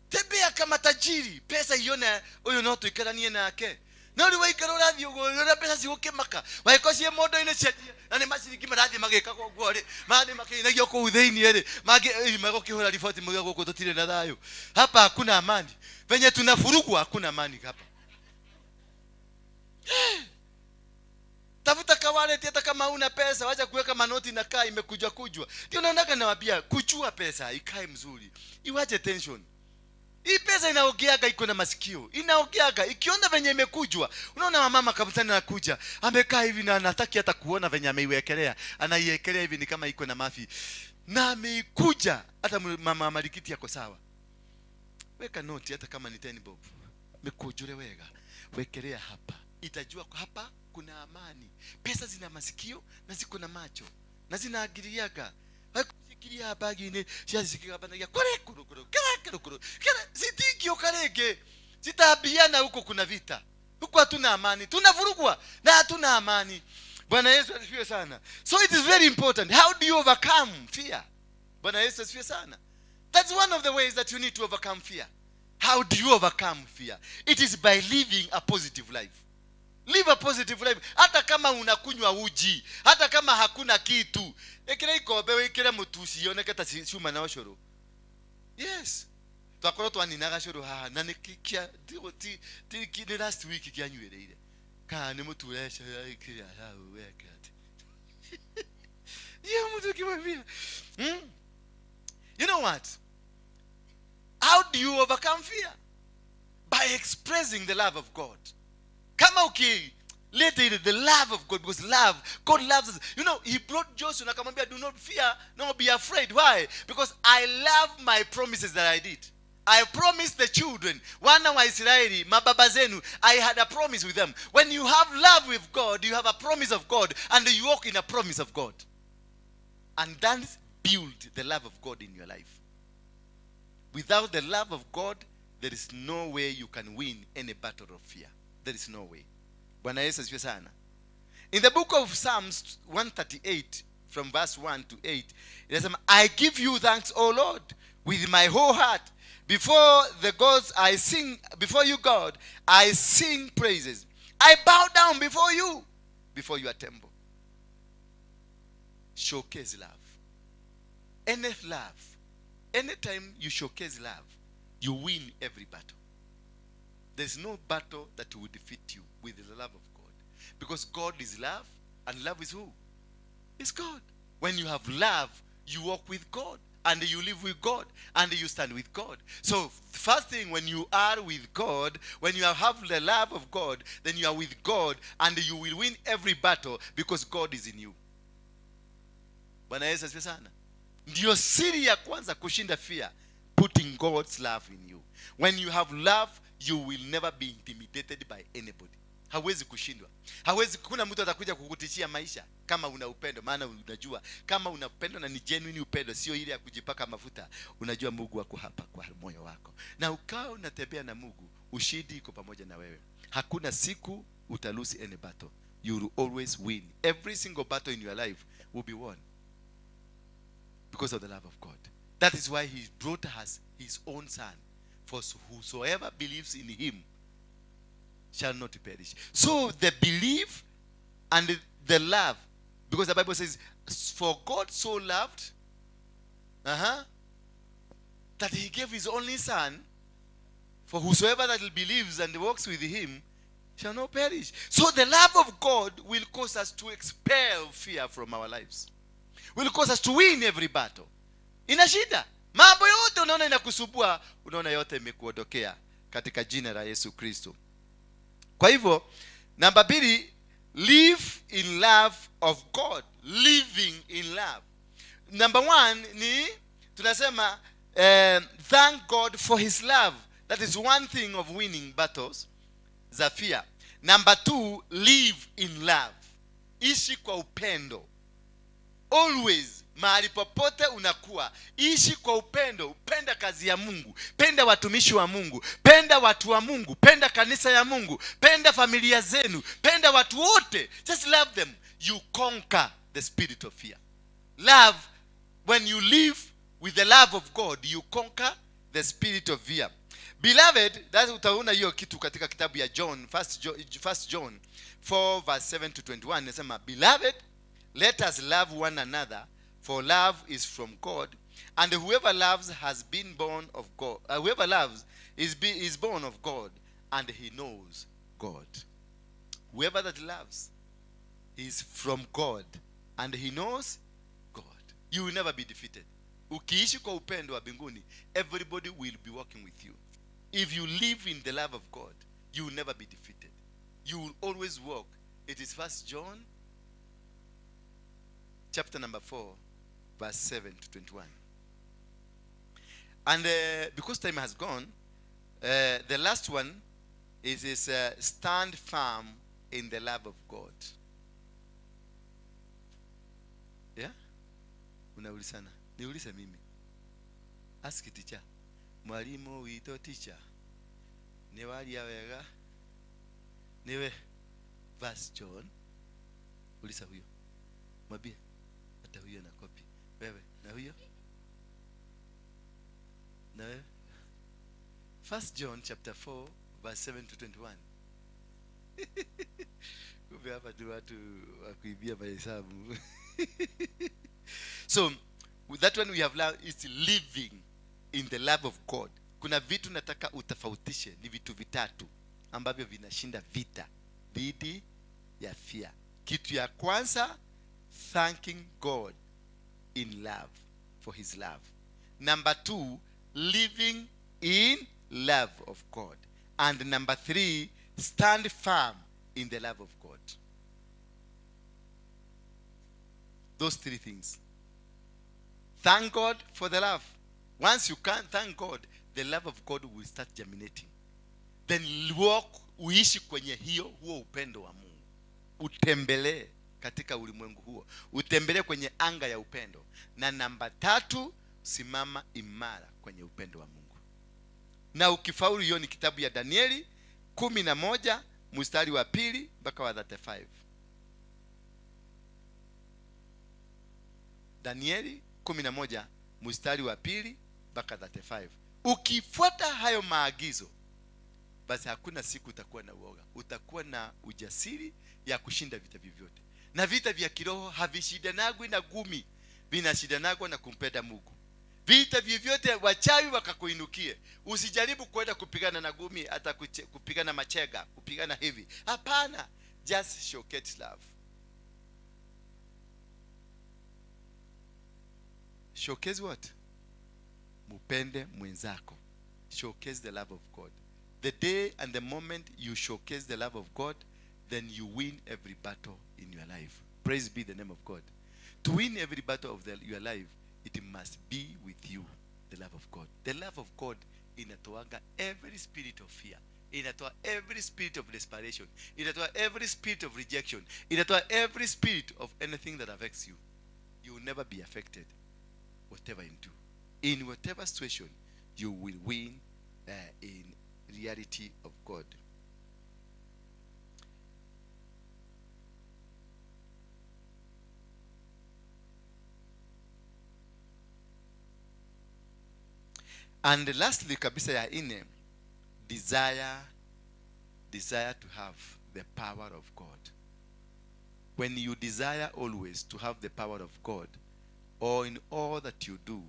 Tembea kama tajiri, pesa ione huyo noto ikaranie nake. Na uri waikara urathi ugo, na pesa ciuke maka. Waikocie mondo ine ciadia. Na ni maciriki marathi magika kwa guo ri. Mathi makinagio ku theini ri. Magi magokihura ripoti mugia guku tutire na thayo. Hapa hakuna amani. Venye tunafurugwa hakuna amani hapa. Tafuta kawaleti hata kama una pesa, wacha kuweka manoti na kaa imekujwa kujwa. Ndio naonaka nawaambia kuchua pesa ikae mzuri. Iwache tension. Hii pesa inaogeaga iko na masikio. Inaogeaga ikiona venye imekujwa. Unaona mama kabisa anakuja, amekaa hivi na anataki hata kuona venye ameiwekelea. Anaiekelea hivi ni kama iko na mafi. Na ameikuja hata mama Malikiti yako sawa. Weka noti hata kama ni 10 bob. Mekujure wega. Wekelea hapa. Itajua hapa kuna amani. Pesa zina masikio na ziko na macho na zinaagiriaga. Hakusikiria bagi ni siasikia bana kore kuru kala sitikio karege. Zitabiana huko, kuna vita huko, hatuna amani, tunavurugwa na hatuna amani. Bwana Yesu asifiwe sana. So it is very important, how do you overcome fear? Bwana Yesu asifiwe sana. That's one of the ways that you need to overcome fear. How do you overcome fear? It is by living a positive life. Live a positive life. Hata kama unakunywa uji, hata kama hakuna kitu, ekira ikobe wekira mutusi yoneka ta shuma na oshoro. Yes. Twakoro twaninaga shoro ha na nikikia ti ni last week kianywereire. Ka ni muturesha ikira ha wekati. Ye mutu kimwambia. You know what? How do you overcome fear? By expressing the love of God. Kama later the love of God, because God loves us. You know, he brought Joshua na akamwambia, do not fear, no be afraid. Why? Because I love my promises that I did. I promised the children, wana wa Israeli, mababa zenu, I had a promise with them. When you have love with God, you have a promise of God, and you walk in a promise of God. And then build the love of God in your life. Without the love of God, there is no way you can win any battle of fear. There is no way. Bwana Yesu asifiwe sana. In the book of Psalms 138, from verse 1 to 8, it says, I give you thanks, O Lord, with my whole heart. Before the gods I sing, before you, God, I sing praises. I bow down before you, before your temple. Showcase love. Any love. Anytime you showcase love, you win every battle. There's no battle that will defeat you with the love of God. Because God is love, and love is who? It's God. When you have love, you walk with God, and you live with God, and you stand with God. So first thing, when you are with God, when you have the love of God, then you are with God, and you will win every battle because God is in you. Bwana Yesu asifiwe sana. Ndio siri ya kwanza kushinda fear, putting God's love in you. When you have love, you will never be intimidated by anybody. Hawezi kushindwa. Kuna mtu atakuja kukutishia maisha kama una upendo, maana unajua kama una upendo na ni genuine upendo, sio ile ya kujipaka mafuta. Unajua Mungu wako hapa kwa moyo wako. Na ukao unatembea na Mungu, ushindi iko pamoja na wewe. Hakuna siku utalose any battle. You will always win. Every single battle in your life will be won. Because of the love of God. That is why he brought us his own son. For whosoever believes in him shall not perish. So the belief and the love, because the Bible says, for God so loved that he gave his only son, for whosoever that believes and walks with him shall not perish. So the love of God will cause us to expel fear from our lives. Will cause us to win every battle. Ina shida. Mambo yote unaona inakusubua, unaona yote imekuondokea katika jina la Yesu Kristo. Kwa hivyo, namba 2, live in love of God. Living in love. Number 1 ni tunasema thank God for his love. That is one thing of winning battles za fear. Number 2, live in love. Ishi kwa upendo. Always, mahali popote unakuwa, ishi kwa upendo. Penda kazi ya Mungu, penda watumishi wa Mungu, penda watu wa Mungu, penda kanisa ya Mungu, penda familia zenu, penda watu wote. Just love them. You conquer the spirit of fear. Love, when you live with the love of God, you conquer the spirit of fear. Beloved, that's utaona hiyo kitu katika kitabu ya John, 1 John 4 verse 7 to 21. Nasema, beloved, let us love one another, for love is from God, and whoever loves has been born of God. Whoever loves is born of God, and he knows God. Whoever that loves is from God, and he knows God. You will never be defeated. Ukiishi kwa upendo wa mbinguni, everybody will be walking with you. If you live in the love of God, you will never be defeated. You will always walk. It is 1 John chapter number 4 verse 7 to 21. And because time has gone, the last one is stand firm in the love of God. Yeah? Unaulisana. Niulize mimi. Ask teacher. Mwalimu wito teacher. Ni wali ya wega. Niwe verse John. Ulisa huyo. Mwambie hata huyo na copy. Wewe na huyo? Na wewe? 1 John chapter 4 verse 7 to 21. Kumbe hapa tu watu wakuibia mahesabu. So, with that one we have learned is living in the love of God. Kuna vitu nataka utafautishe, ni vitu vitatu ambavyo vinashinda vita dhidi ya fear. Kitu ya kwanza, thanking God in love for his love. Number 2, living in love of God. And number 3, stand firm in the love of God. Those 3 things. Thank God for the love. Once you can't thank God, the love of God will start germinating. Then walk, uishi kwenye huo upendo wa Mungu. Utembelee katika ulimwengu huo. Utembelee kwenye anga ya upendo. Na namba 3, simama imara kwenye upendo wa Mungu. Na ukifaulu, hiyo ni kitabu ya Danieli 11 mstari wa 2 mpaka wa 35. Danieli 11 mstari wa 2 mpaka 35. Ukifuata hayo maagizo, basi hakuna siku utakuwa na uoga. Utakuwa na ujasiri ya kushinda vita vyovyote. Na vita vya kiroho havishindanagwi na gumi, vinashindanagwa na kumpenda Mungu. Vita vyovyote wachawi wakakuinukie, usijaribu kwenda kupigana na gumi, hata kupigana machega, kupigana hivi. Hapana, just showcase love. Showcase what? Mupende mwenzako. Showcase the love of God. The day and the moment you showcase the love of God, then you win every battle in your life. Praise be the name of God. To win every battle of your life, it must be with you, the love of God. The love of God inatoaga every spirit of fear. Inatoa every spirit of desperation. Inatoa every spirit of rejection. Inatoa every spirit of anything that affects you. You will never be affected, whatever you do. In whatever situation, you will win in reality of God. And lastly, kabisa ya 4, desire to have the power of God. When you desire always to have the power of God, or in all that you do,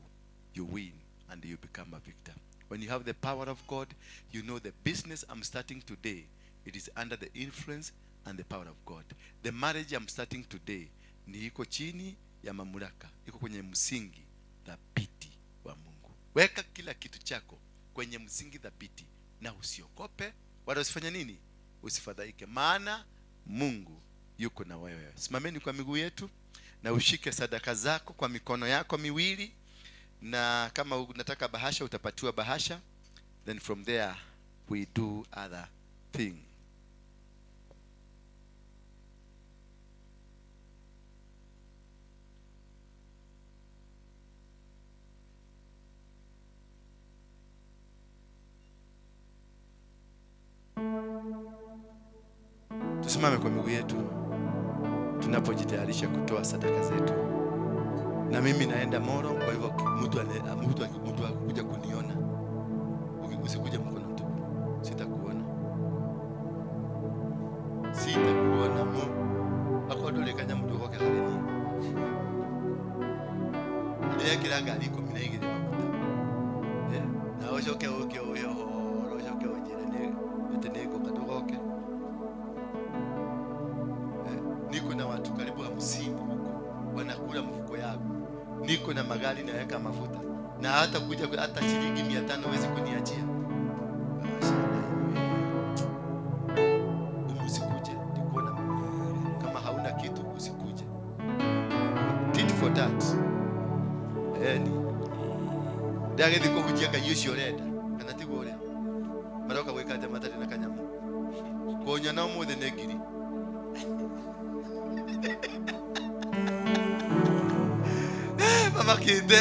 you win and you become a victor. When you have the power of God, you know the business I'm starting today, it is under the influence and the power of God. The marriage I'm starting today, ni iko chini ya mamlaka, iko kwenye msingi thabiti wa Mungu. Weka kila kitu chako kwenye msingi thabiti, na usiogope wala usifanye nini? Usifadhaike, maana Mungu yuko na wewe. Simameni kwa miguu yetu na ushike sadaka zako kwa mikono yako miwili, na kama unataka bahasha utapatiwa bahasha. Then from there we do other thing. Tusimame kwa miguu yetu tunapojitayarisha kutoa sadaka zetu. Na mimi naenda Moro, kwa hivyo mtu akuja kuniona, usikuje mkono mtupu. Sitakuona mu akodole kanya mtu wake halini. Ndio kiranga aliko minaigire makuta. Na oshoke oyo ojire ne tenego kadogoke. Niko na watu karibu 50 huko wanakula mfuko yangu. Niko na magari naweka mafuta, na hata kuja hata shilingi 500 huwezi kuniachia. Usikuje, nikuona kama hauna kitu usikuje. Tit for that. Dage diko kujiaka yusho reda. Kana tigore. Maroka weka jamata na kanyamu. Konya na mu the negiri. Mama kide.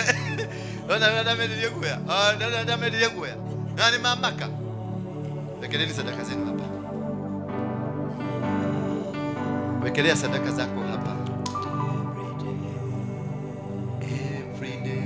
Ona media kuya. Ona media kuya. Nani mamaka? Wekeleni sadaka zenu hapa. Wekelea sadaka zako hapa. Every day.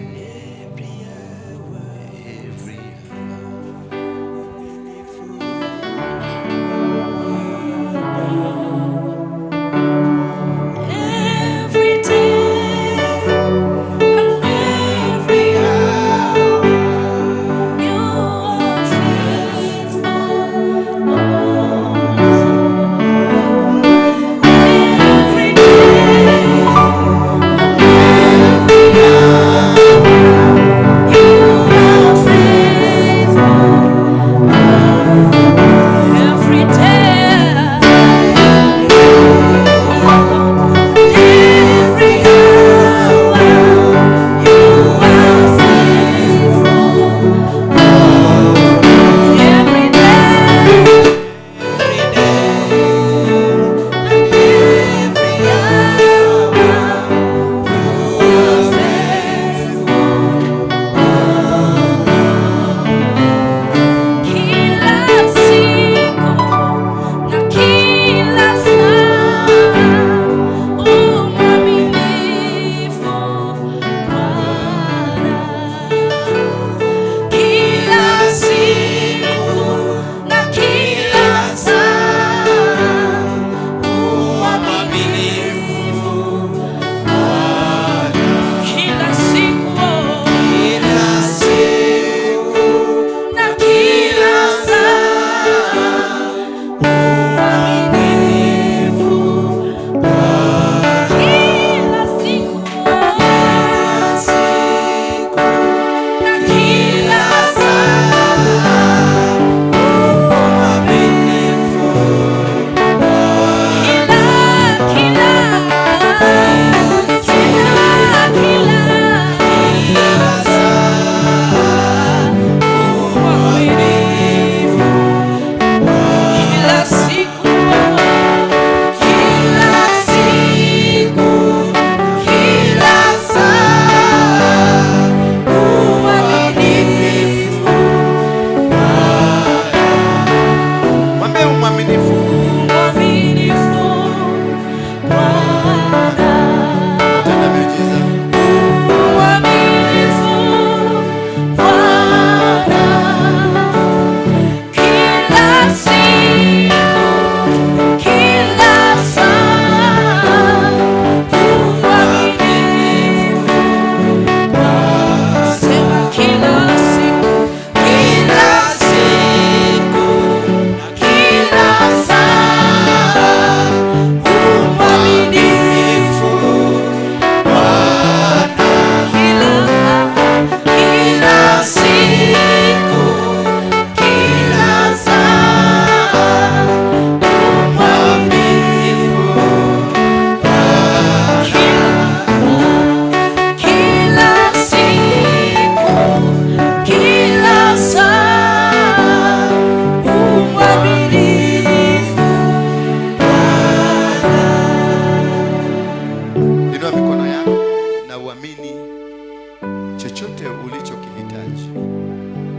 chochote ulichokihitaji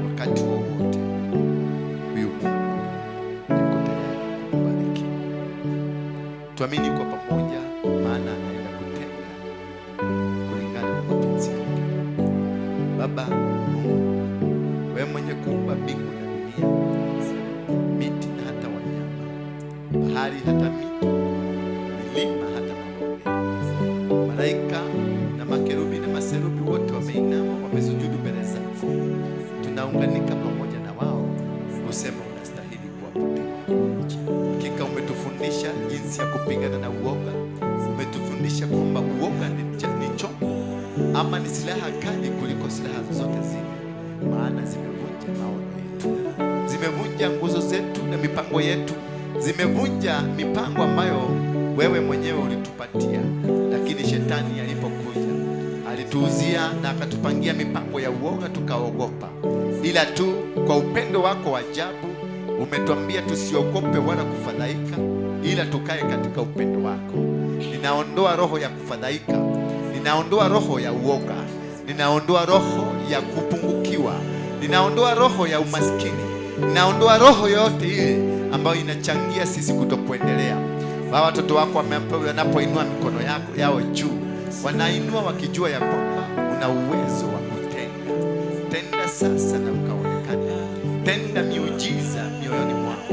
wakati wowote, huyu Mungu yuko tayari kukubariki. Tuamini kwa pamoja, maana anaenda kutenda kulingana na mapenzi yake. Baba Mungu, wewe mwenye kuumba mbingu na dunia, miti na hata wanyama, bahari hata mito, milima hata mabonde, malaika na makerubi na maserubi wote wameinama, wamesujudu mbele zako. Tunaunganika pamoja na wao kusema unastahili kuabudiwa. Hakika umetufundisha jinsi ya kupigana na uoga. Umetufundisha kwamba uoga ni chombo ama ni silaha kali kuliko silaha zote zile, maana zimevunja maono yetu, zimevunja nguzo zetu na mipango yetu, zimevunja mipango ambayo wewe mwenyewe ulitupatia. Lakini shetani alipokuja alituuzia na akatupangia mipango ya uoga, tukaogopa. Ila tu kwa upendo wako wa ajabu umetuambia tusiogope wala kufadhaika, ila tukae katika upendo wako. Ninaondoa roho ya kufadhaika, ninaondoa roho ya uoga, ninaondoa roho ya kupungukiwa, ninaondoa roho ya umaskini, ninaondoa roho yote ile ambayo inachangia sisi kutokuendelea. Watoto wako wanapoinua mikono yao juu, wanainua wakijua ya kwamba una uwezo wa kutenda. Tenda sasa na ukaonekane. Tenda miujiza mioyoni mwao,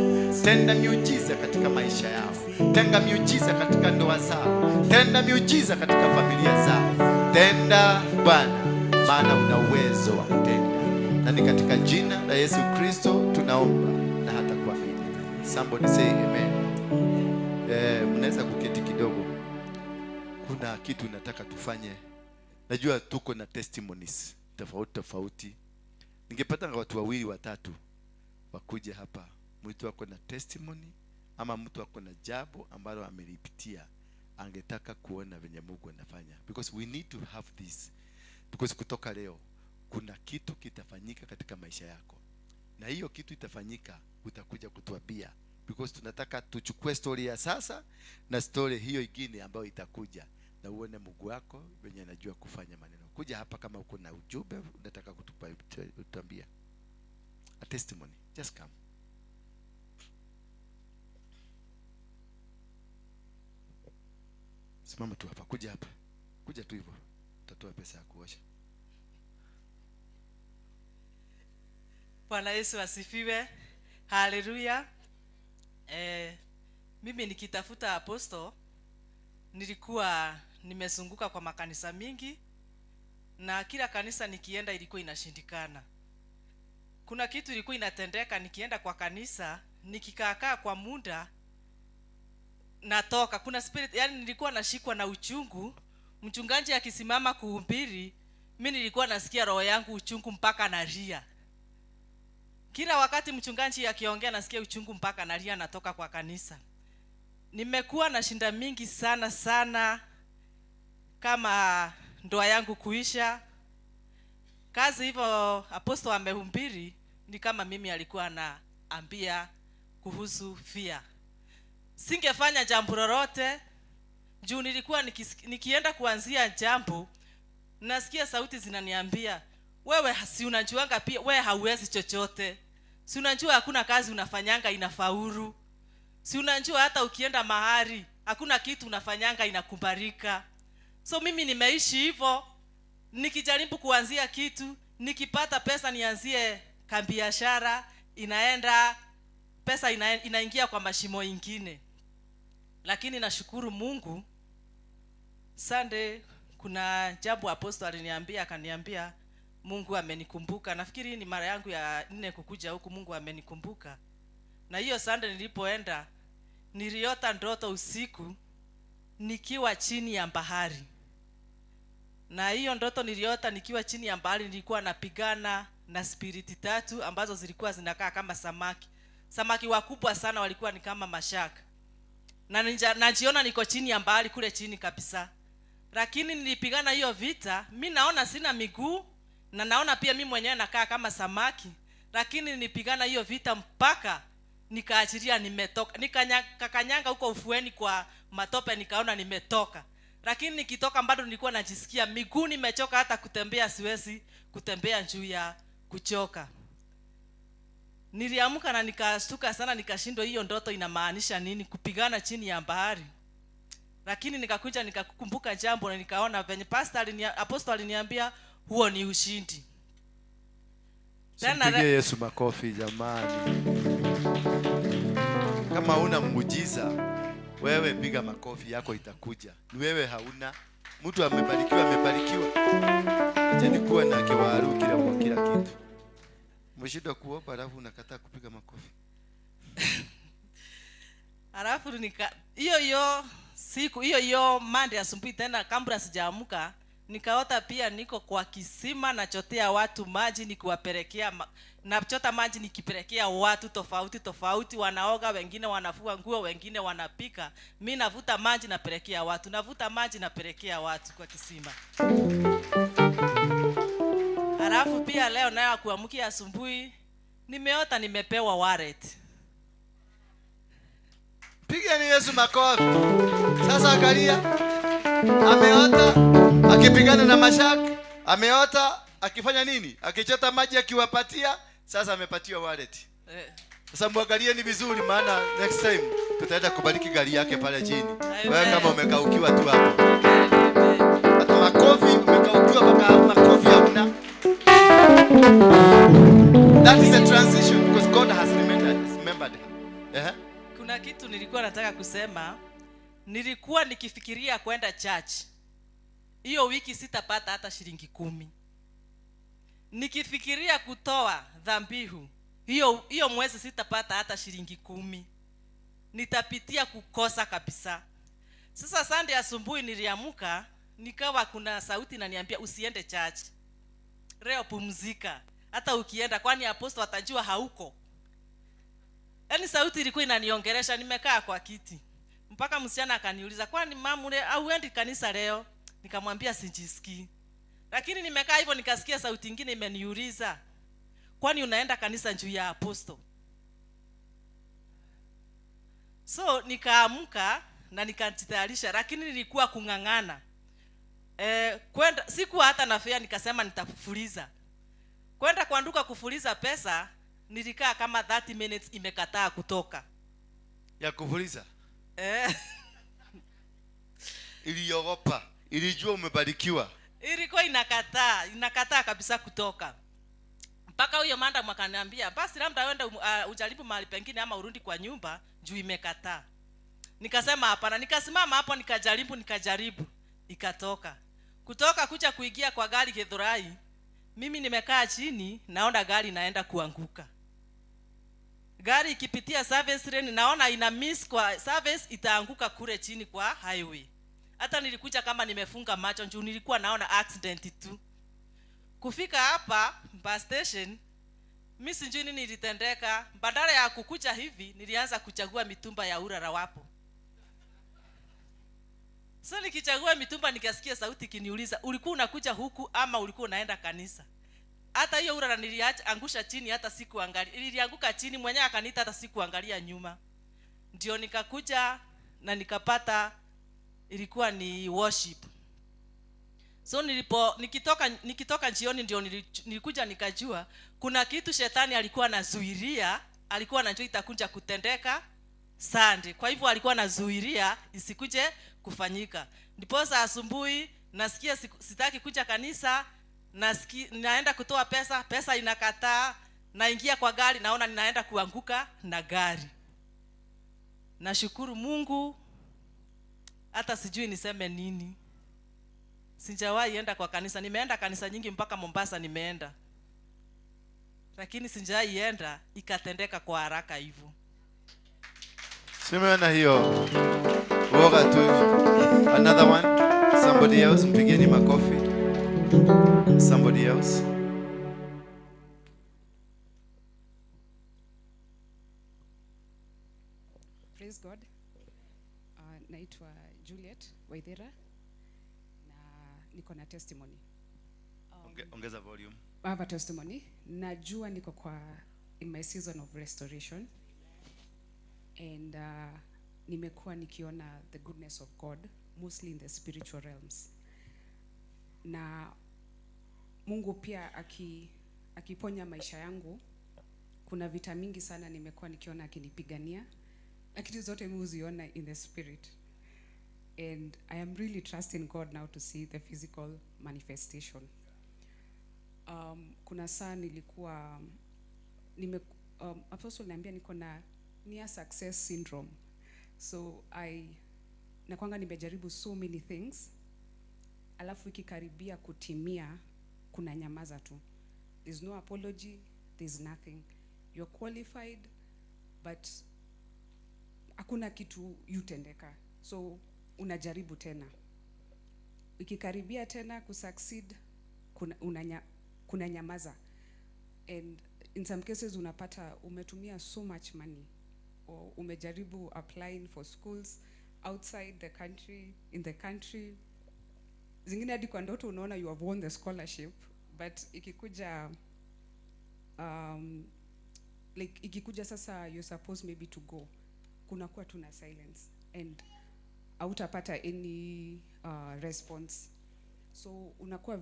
tenda miujiza katika maisha yao, tenda miujiza katika ndoa zao, tenda miujiza katika familia zao. Tenda Bwana, maana una uwezo wa kutenda. Na ni katika jina la Yesu Kristo tunaomba na hata kuamini. Somebody say amen. Mnaweza kuketi kidogo. Kuna kitu nataka tufanye. Najua tuko na testimonies tofauti. Ningepata watu wawili watatu wakuje hapa, mtu wako na testimony ama mtu wako na jambo ambalo amelipitia, angetaka kuona venye Mungu anafanya, because we need to have this, because kutoka leo kuna kitu kitafanyika katika maisha yako, na hiyo kitu itafanyika, utakuja kutuambia, because tunataka tuchukue story ya sasa na story hiyo ingine ambayo itakuja, na uone Mungu wako venye anajua kufanya maneno. Kuja hapa kama uko na ujumbe unataka kutuambia, a testimony, just come. Simama tu hapa, kuja hapa, kuja tu hivyo, utatoa pesa ya kuosha. Bwana Yesu asifiwe. Haleluya. Mimi nikitafuta apostle, nilikuwa nimezunguka kwa makanisa mingi, na kila kanisa nikienda ilikuwa inashindikana. Kuna kitu ilikuwa inatendeka, nikienda kwa kanisa, nikikaa kwa muda natoka. Kuna spirit, yani nilikuwa nashikwa na uchungu. Mchungaji akisimama kuhubiri, mimi nilikuwa nasikia roho yangu uchungu mpaka nalia. Kila wakati mchungaji akiongea nasikia uchungu mpaka nalia, natoka kwa kanisa. Nimekuwa na shinda mingi sana kama ndoa yangu kuisha. Kazi hivyo apostle amehubiri ni kama mimi alikuwa anaambia kuhusu fear. Singefanya jambo lolote juu nilikuwa nikienda kuanzia jambo, nasikia sauti zinaniambia, wewe si unajuanga pia wewe hauwezi chochote. Si unajua hakuna kazi unafanyanga inafaulu. Si unajua hata ukienda mahali hakuna kitu unafanyanga inakubarika. So mimi nimeishi hivyo, nikijaribu kuanzia kitu, nikipata pesa nianzie biashara, inaenda pesa inaingia kwa mashimo ingine. Lakini nashukuru Mungu, Sunday kuna jambo apostle aliniambia, akaniambia Mungu amenikumbuka. Nafikiri ni mara yangu ya 4 kukuja huku, Mungu amenikumbuka. Na hiyo Sunday nilipoenda, niliota ndoto usiku nikiwa chini ya bahari. Na hiyo ndoto niliota nikiwa chini ya bahari, nilikuwa napigana na spiriti 3 ambazo zilikuwa zinakaa kama samaki. Samaki wakubwa sana, walikuwa ni kama mashaka. Na najiona niko chini ya bahari kule chini kabisa. Lakini nilipigana hiyo vita, mimi naona sina miguu na naona pia mimi mwenyewe nakaa kama samaki. Lakini nilipigana hiyo vita mpaka nikaachilia nimetoka. Nikakanyanga huko ufueni kwa matope, nikaona nimetoka. lakini nikitoka bado nilikuwa najisikia miguu nimechoka, hata kutembea siwezi kutembea juu ya kuchoka. Niliamka na nikashtuka sana, nikashindwa hiyo ndoto inamaanisha nini, kupigana chini ya bahari. Lakini nikakuja nikakumbuka jambo na nikaona venye apostle aliniambia huo ni ushindi. Mpigie Yesu makofi jamani. Kama una muujiza, wewe piga makofi yako itakuja. Ni wewe hauna. Mtu amebarikiwa. Acha nikuwa na kiwaru kila kitu. Mshindwa kuomba alafu unakataa kupiga makofi. Alafu hiyo siku hiyo Monday asubuhi tena kabla sijaamka nikaota pia niko kwa kisima nachotea watu maji, nikiwapelekea nachota maji nikipelekea watu tofauti, wanaoga, wengine wanafua nguo, wengine wanapika. Mimi navuta maji napelekea watu kwa kisima. Alafu pia leo nayo kuamkia asubuhi nimeota nimepewa wallet. Piga ni Yesu makofi. Sasa angalia. Ameota akipigana na mashaka, ameota akifanya nini? Akichota maji akiwapatia, sasa amepatiwa wallet. Sasa muangalieni vizuri, maana next time tutaenda kubariki gari yake pale chini. Wewe kama umekaukiwa tu hapo. Hata makofi umekaukiwa mpaka makofi hauna. That is a transition because God has remembered. Kuna kitu nilikuwa nataka kusema. Nilikuwa nikifikiria kwenda church. Hiyo wiki sitapata hata shilingi 10. Nikifikiria kutoa dhambihu. Hiyo mwezi sitapata hata shilingi 10. Nitapitia kukosa kabisa. Sasa Sunday asubuhi niliamka, nikawa kuna sauti inaniambia usiende church. Leo pumzika. Hata ukienda kwani apostle atajua hauko. Yaani sauti ilikuwa inaniongelesha, nimekaa kwa kiti. Mpaka msichana akaniuliza, kwani mama hauendi kanisa leo? Nikamwambia sijisikii. Lakini nimekaa hivyo nikasikia sauti nyingine imeniuliza, kwani unaenda kanisa juu ya apostle? So nikaamka na nikajitayarisha, lakini nilikuwa kungangana. Kwenda sikuwa hata na fare, nikasema nitafufuliza. Kwenda kwa duka kufuliza pesa, nilikaa kama 30 minutes imekataa kutoka. Ya kufuliza? Iliogopa, ilijua umebarikiwa. Ilikuwa inakataa kabisa kutoka. Mpaka huyo manda mwakaniambia, basi labda uende ujaribu mahali pengine ama urudi kwa nyumba juu imekataa. Nikasema hapana, nikasimama hapo nikajaribu, ikatoka. Kutoka kuja kuingia kwa gari Githurai, mimi nimekaa chini naona gari inaenda kuanguka. Gari ikipitia service lane naona ina miss kwa service, itaanguka kule chini kwa highway. Hata nilikuja kama nimefunga macho juu nilikuwa naona accident tu. Kufika hapa bus station, mimi sijui nini ilitendeka, badala ya kukuja hivi nilianza kuchagua mitumba ya urara wapo. So nikichagua mitumba nikasikia sauti kiniuliza, ulikuwa unakuja huku ama ulikuwa unaenda kanisa? Hata hiyo urara niliacha angusha chini, hata sikuangalia. Ilianguka chini mwenyewe akaniita, hata sikuangalia nyuma. Ndio nikakuja na nikapata ilikuwa ni worship. So nikitoka jioni ndio nilikuja nikajua kuna kitu shetani alikuwa anazuilia, alikuwa anajua itakuja kutendeka Sunday. Kwa hivyo alikuwa anazuilia isikuje kufanyika. Ndipo asubuhi nasikia sitaki kuja kanisa, naenda kutoa pesa inakataa, naingia kwa gari naona ninaenda kuanguka na gari. Nashukuru Mungu, hata sijui niseme nini. Sijawahi enda kwa kanisa. Nimeenda kanisa nyingi mpaka Mombasa nimeenda. Lakini sijawahi enda ikatendeka kwa haraka hivyo. Simeona hiyo. Woga tu. Another one. Somebody else, mpigeni makofi. Somebody else. Praise God. Naitwa Juliet Waithera na niko na testimony. Ongeza volume. I have a testimony. Najua niko in my season of restoration, and nimekuwa nikiona the goodness of God mostly in the spiritual realms. Na Mungu pia akiponya maisha yangu, kuna vita mingi sana nimekuwa nikiona akinipigania, lakini zote mimi huziona in the spirit. And I am really trusting God now to see the physical manifestation. Kuna saa nilikuwa apostle niambia niko na near success syndrome. So nakwanga nimejaribu so many things, alafu ikikaribia kutimia kuna nyamaza tu. There's no apology, there's nothing. You're qualified, but hakuna kitu yutendeka. So unajaribu tena. Ikikaribia tena kusucceed, kuna nyamaza. And in some cases unapata umetumia so much money, or umejaribu applying for schools outside the country, in the country. Zingine hadi kwa ndoto unaona you have won the scholarship, but ikikuja ikikuja sasa you're supposed maybe to go, kunakuwa tu na silence and hautapata any response. So unakuwa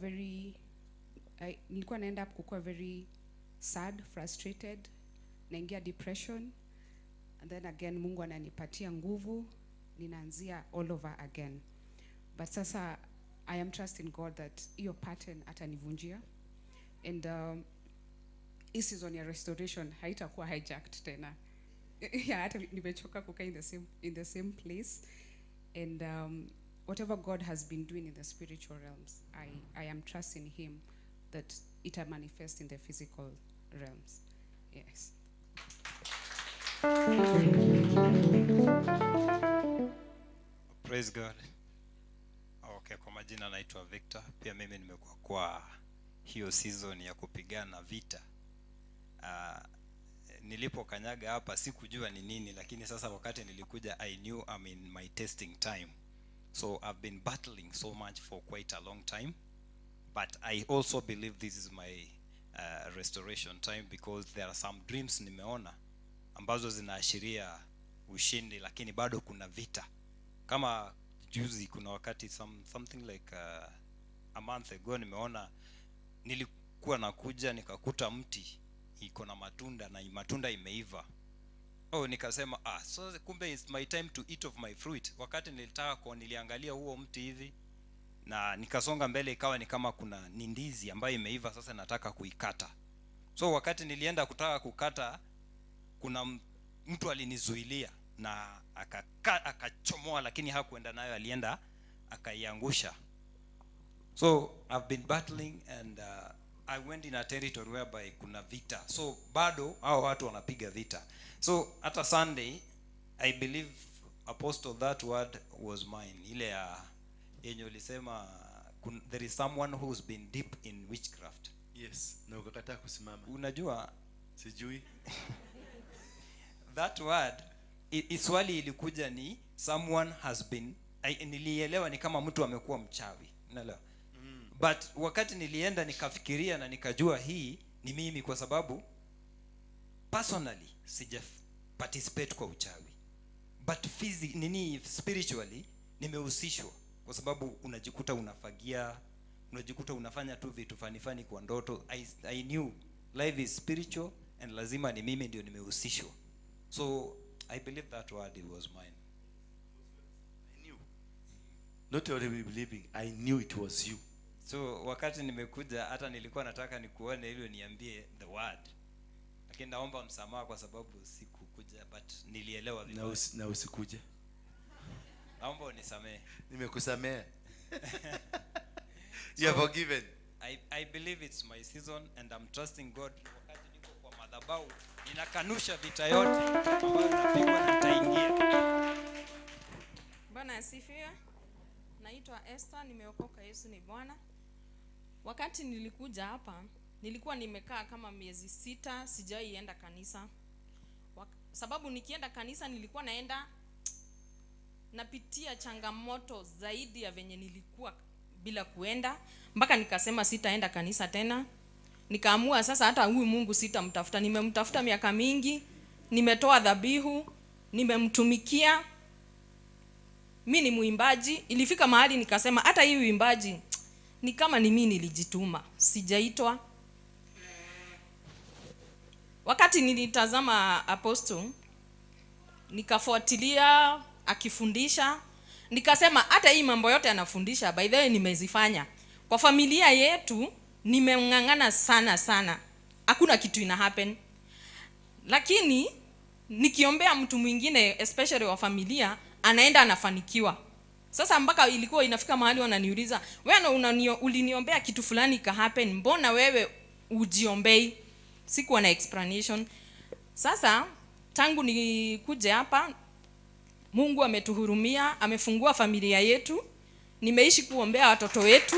nilikuwa naenda up kukua very sad, frustrated, naingia depression, and then again Mungu ananipatia nguvu, ninaanzia all over again. But sasa I am trusting God that hiyo pattern atanivunjia, and hii season ya restoration haitakuwa hijacked tena. Hata nimechoka kukaa in the same place, and whatever God has been doing in the spiritual realms, I am trusting him that it will manifest in the physical realms. Yes. Praise God. Okay, kwa majina naitwa Victor. Pia mimi nimekuwa kwa hiyo season ya kupigana vita. Nilipokanyaga hapa sikujua ni nini, lakini sasa wakati nilikuja I knew I'm in my testing time. So I've been battling so much for quite a long time, but I also believe this is my restoration time, because there are some dreams nimeona ambazo zinaashiria ushindi, lakini bado kuna vita. Kama juzi kuna wakati something like a month ago nimeona, nilikuwa nakuja nikakuta mti iko na matunda na matunda imeiva. Nikasema so kumbe it's my time to eat of my fruit. Wakati niliangalia huo mti hivi na nikasonga mbele, ikawa ni kama kuna ndizi ambayo imeiva, sasa nataka kuikata. So wakati nilienda kutaka kukata, kuna mtu alinizuilia na akachomoa, lakini hakuenda nayo, alienda akaiangusha. So I've been battling, and I went in a territory whereby kuna vita. So bado hao watu wanapiga vita. So hata Sunday I believe apostle that word was mine, ile yenye ulisema there is someone who's been deep in witchcraft. Yes, na ukakataa kusimama. Unajua sijui that word iswali ilikuja ni someone has been, nilielewa ni kama mtu amekuwa mchawi, unaelewa? But wakati nilienda nikafikiria na nikajua hii ni mimi, kwa sababu personally sija participate kwa uchawi, but spiritually nimehusishwa, kwa sababu unajikuta unafagia, unajikuta unafanya tu vitu fani kwa ndoto. I knew life is spiritual and lazima ni mimi ndio nimehusishwa. So I believe that word it was mine. I knew. Not only believing, I knew it was you. So wakati nimekuja, hata nilikuwa nataka nikuone ili niambie the word, lakini naomba msamaha kwa sababu sikukuja, but nilielewa vizuri. Na usikuje. Naomba unisamehe. Nimekusamehe. You are forgiven. I believe it's my season and I'm trusting God. Wakati niko kwa madhabahu, ninakanusha vita yote ambayo napigwa na nitaingia. Bwana asifiwe. Naitwa Esther, nimeokoka, Yesu ni Bwana. Wakati nilikuja hapa, nilikuwa nimekaa kama miezi 6 sijawahi enda kanisa. Sababu nikienda kanisa nilikuwa napitia changamoto zaidi ya venye nilikuwa bila kuenda, mpaka nikasema sitaenda kanisa tena. Nikaamua sasa hata huyu Mungu sitamtafuta. Nimemtafuta miaka mingi, nimetoa dhabihu, nimemtumikia. mi ni muimbaji. Ilifika mahali nikasema hata hii uimbaji ni kama ni mimi nilijituma, sijaitwa. Wakati nilitazama Apostle, nikafuatilia akifundisha, nikasema hata hii mambo yote anafundisha by the way nimezifanya. Kwa familia yetu nimeng'ang'ana sana. Hakuna kitu ina happen. Lakini nikiombea mtu mwingine especially wa familia anaenda anafanikiwa. Sasa mpaka ilikuwa inafika mahali wananiuliza, wewe uliniombea kitu fulani ka happen, mbona wewe ujiombei? Sikuwa na explanation. Sasa tangu nikuje hapa, Mungu ametuhurumia, amefungua familia yetu. Nimeishi kuombea watoto wetu.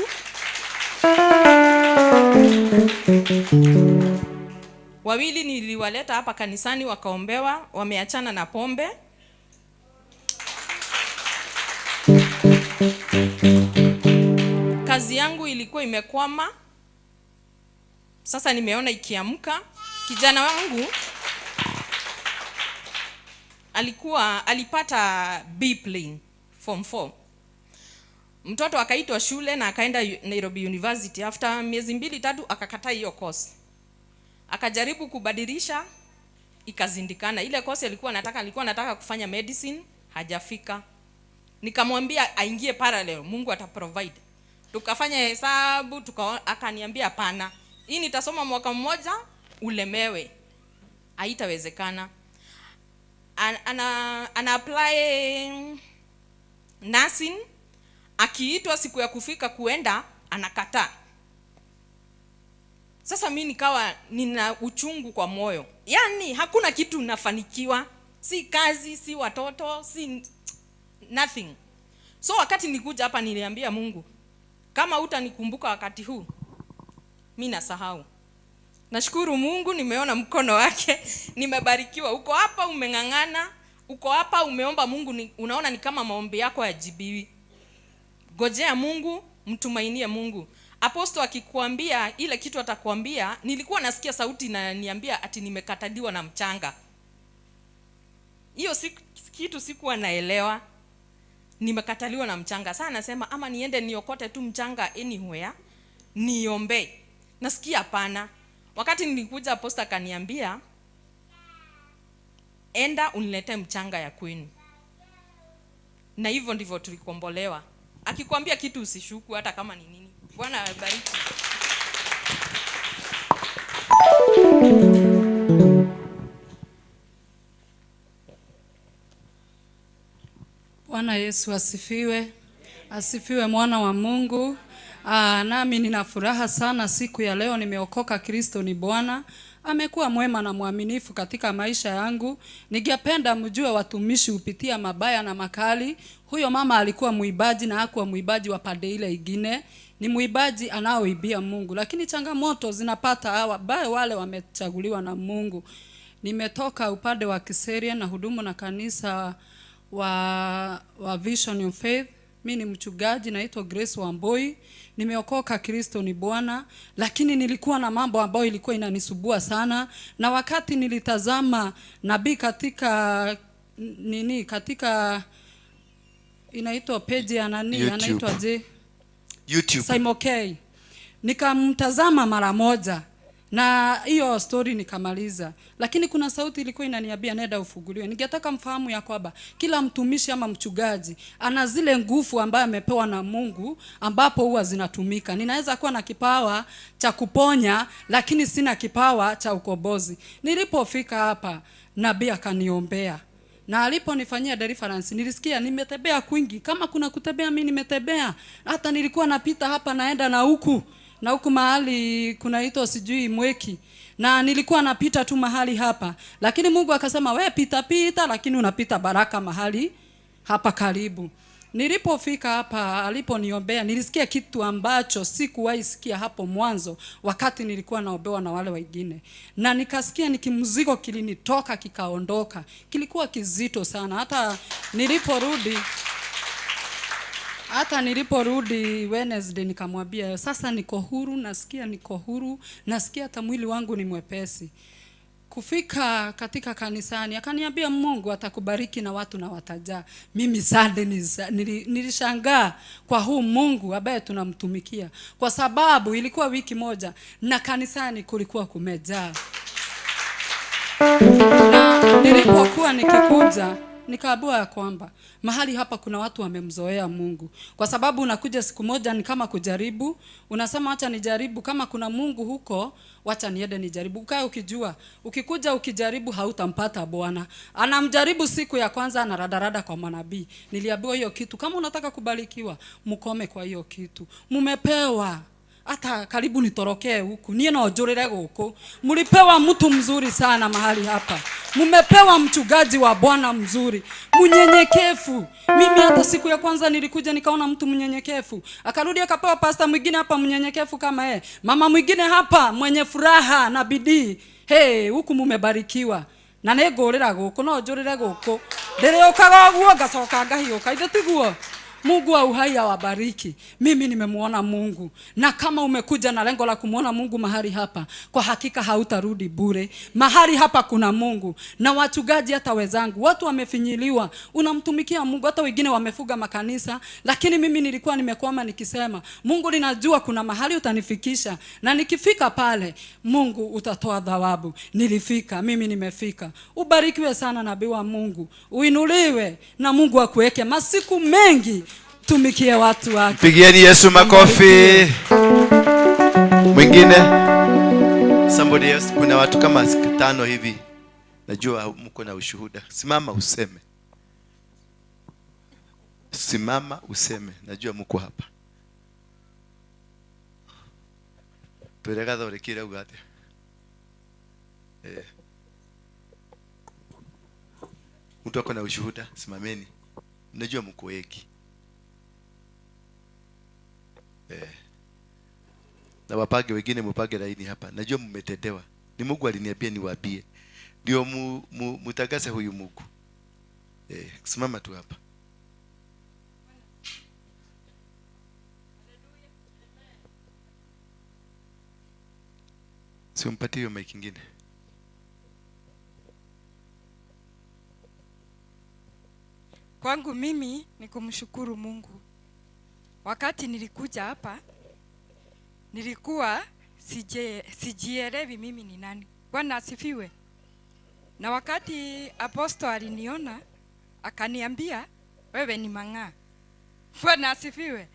Wawili niliwaleta hapa kanisani wakaombewa, wameachana na pombe. Kazi yangu ilikuwa imekwama. Sasa nimeona ikiamka. Kijana wangu alipata B plane form 4. Mtoto akaitwa shule na akaenda Nairobi University. After miezi 2-3 akakataa hiyo course. Akajaribu kubadilisha, ikazindikana. Ile course alikuwa anataka kufanya medicine, hajafika. Nikamwambia aingie parallel, Mungu ataprovide. Tukafanya hesabu, akaniambia hapana. Hii nitasoma mwaka mmoja ulemewe. Haitawezekana. Ana apply nursing, akiitwa siku ya kufika kuenda anakataa. Sasa mimi nikawa nina uchungu kwa moyo. Yaani hakuna kitu nafanikiwa, si kazi, si watoto, si nothing. So wakati nilikuja hapa niliambia Mungu, kama hutanikumbuka wakati huu, mimi nasahau. Nashukuru Mungu, nimeona mkono wake, nimebarikiwa. Uko hapa umeng'ang'ana, uko hapa umeomba Mungu, unaona ni kama maombi yako hayajibiwi. Ngojea Mungu, mtumainie Mungu. Apostle akikwambia ile kitu atakwambia, nilikuwa nasikia sauti inaniambia ati nimekataliwa na mchanga. Hiyo kitu sikuwa naelewa. Nimekataliwa na mchanga. Sasa nasema ama niende niokote tu mchanga anywhere, niombe. Nasikia hapana. Wakati nilikuja Apostle akaniambia, enda unilete mchanga ya kwenu. Na hivyo ndivyo tulikombolewa. Akikwambia kitu usishuku hata kama ni nini. Bwana abariki. Bwana Yesu asifiwe. Asifiwe mwana wa Mungu. Nami nina furaha sana siku ya leo, nimeokoka. Kristo ni Bwana. Amekuwa mwema na mwaminifu katika maisha yangu. Ningependa mjue watumishi hupitia mabaya na makali. Huyo mama alikuwa muibaji na hakuwa muibaji wa pande ile ingine. Ni muibaji anaoibia Mungu. Lakini changamoto zinapata wale wamechaguliwa na Mungu. Nimetoka upande wa Kiseria na hudumu na kanisa wa Vision of Faith. Mimi ni mchungaji, naitwa Grace Wamboi. Nimeokoka, Kristo ni Bwana. Lakini nilikuwa na mambo ambayo ilikuwa inanisubua sana. Na wakati nilitazama nabii katika inaitwa page ya anaitwa YouTube. Simon K. Nikamtazama mara moja. Na hiyo story nikamaliza. Lakini kuna sauti ilikuwa inaniambia nenda ufunguliwe. Ningetaka mfahamu ya kwamba kila mtumishi ama mchungaji ana zile nguvu ambaye amepewa na Mungu ambapo huwa zinatumika. Ninaweza kuwa na kipawa cha kuponya lakini sina kipawa cha ukombozi. Nilipofika hapa nabii akaniombea. Na aliponifanyia deliverance nilisikia nimetembea kwingi. Kama kuna kutembea mimi nimetembea. Hata nilikuwa napita hapa naenda na huku mahali kunaitwa sijui Mweki, na nilikuwa napita tu mahali hapa, lakini Mungu akasema wewe pita lakini unapita baraka mahali hapa karibu. Nilipofika hapa aliponiombea nilisikia kitu ambacho sikuwahi sikia hapo mwanzo wakati nilikuwa naombewa na wale wengine. Na nikasikia nikimzigo kilinitoka kikaondoka. Kilikuwa kizito sana. Hata niliporudi Wednesday nikamwambia sasa niko huru, nasikia niko huru, nasikia hata mwili wangu ni mwepesi. kufika katika kanisani akaniambia Mungu atakubariki na watu na watajaa. Mimi sande nilishangaa kwa huu Mungu ambaye tunamtumikia, kwa sababu ilikuwa wiki moja na kanisani kulikuwa kumejaa. Na nilipokuwa nikikuja nikaambiwa ya kwamba mahali hapa kuna watu wamemzoea Mungu, kwa sababu unakuja siku moja ni kama kujaribu, unasema acha nijaribu, kama kuna Mungu huko wacha niende nijaribu. Ukae ukijua ukikuja ukijaribu hautampata Bwana. Anamjaribu siku ya kwanza anaradarada kwa manabii. Niliambiwa hiyo kitu, kama unataka kubarikiwa mkome kwa hiyo kitu. Mumepewa hata karibu nitorokee huku niye na ojorere guku. Mlipewa mtu mzuri sana mahali hapa, mumepewa mchungaji wa Bwana mzuri, mnyenyekevu. Mimi hata siku ya kwanza nilikuja nikaona mtu mnyenyekevu, akarudi akapewa pastor mwingine hapa mnyenyekevu kama yeye, mama mwingine hapa mwenye furaha na bidii. Hey, huku mumebarikiwa na negorera guku no ojorere guku ndere okaga guo gacoka ngahiuka ithe tiguo. Mungu wa uhai awabariki. Mimi nimemuona Mungu, na kama umekuja na lengo la kumuona Mungu mahali hapa, kwa hakika hautarudi bure. Mahali hapa kuna Mungu, na wachungaji hata wenzangu watu wamefinyiliwa, unamtumikia Mungu. Hata wengine wamefuga makanisa, lakini mimi nilikuwa nimekwama nikisema Mungu, ninajua kuna mahali utanifikisha, na nikifika pale Mungu utatoa thawabu. Nilifika, mimi nimefika. Ubarikiwe sana nabii wa Mungu, uinuliwe na Mungu akuweke masiku mengi tumikie watu wake. Pigieni Yesu makofi. Mwingine? Somebody else? Kuna watu kama 5 hivi. Najua mko na ushuhuda. Simama useme. Simama useme. Najua mko hapa. Tueleka dore kile ugate. Mtu ako na ushuhuda, simameni. Najua mko wengi. Na wapage wengine mpage laini hapa. Najua mmetendewa. Ni Mungu aliniambia niwaambie. Ndio mutagase huyu Mungu. Simama tu hapa. Simpatie hiyo mic nyingine. Kwangu mimi ni kumshukuru Mungu. Wakati nilikuja hapa nilikuwa sijielewi mimi ni nani. Bwana asifiwe. Na wakati apostle aliniona akaniambia wewe ni mang'aa. Bwana asifiwe.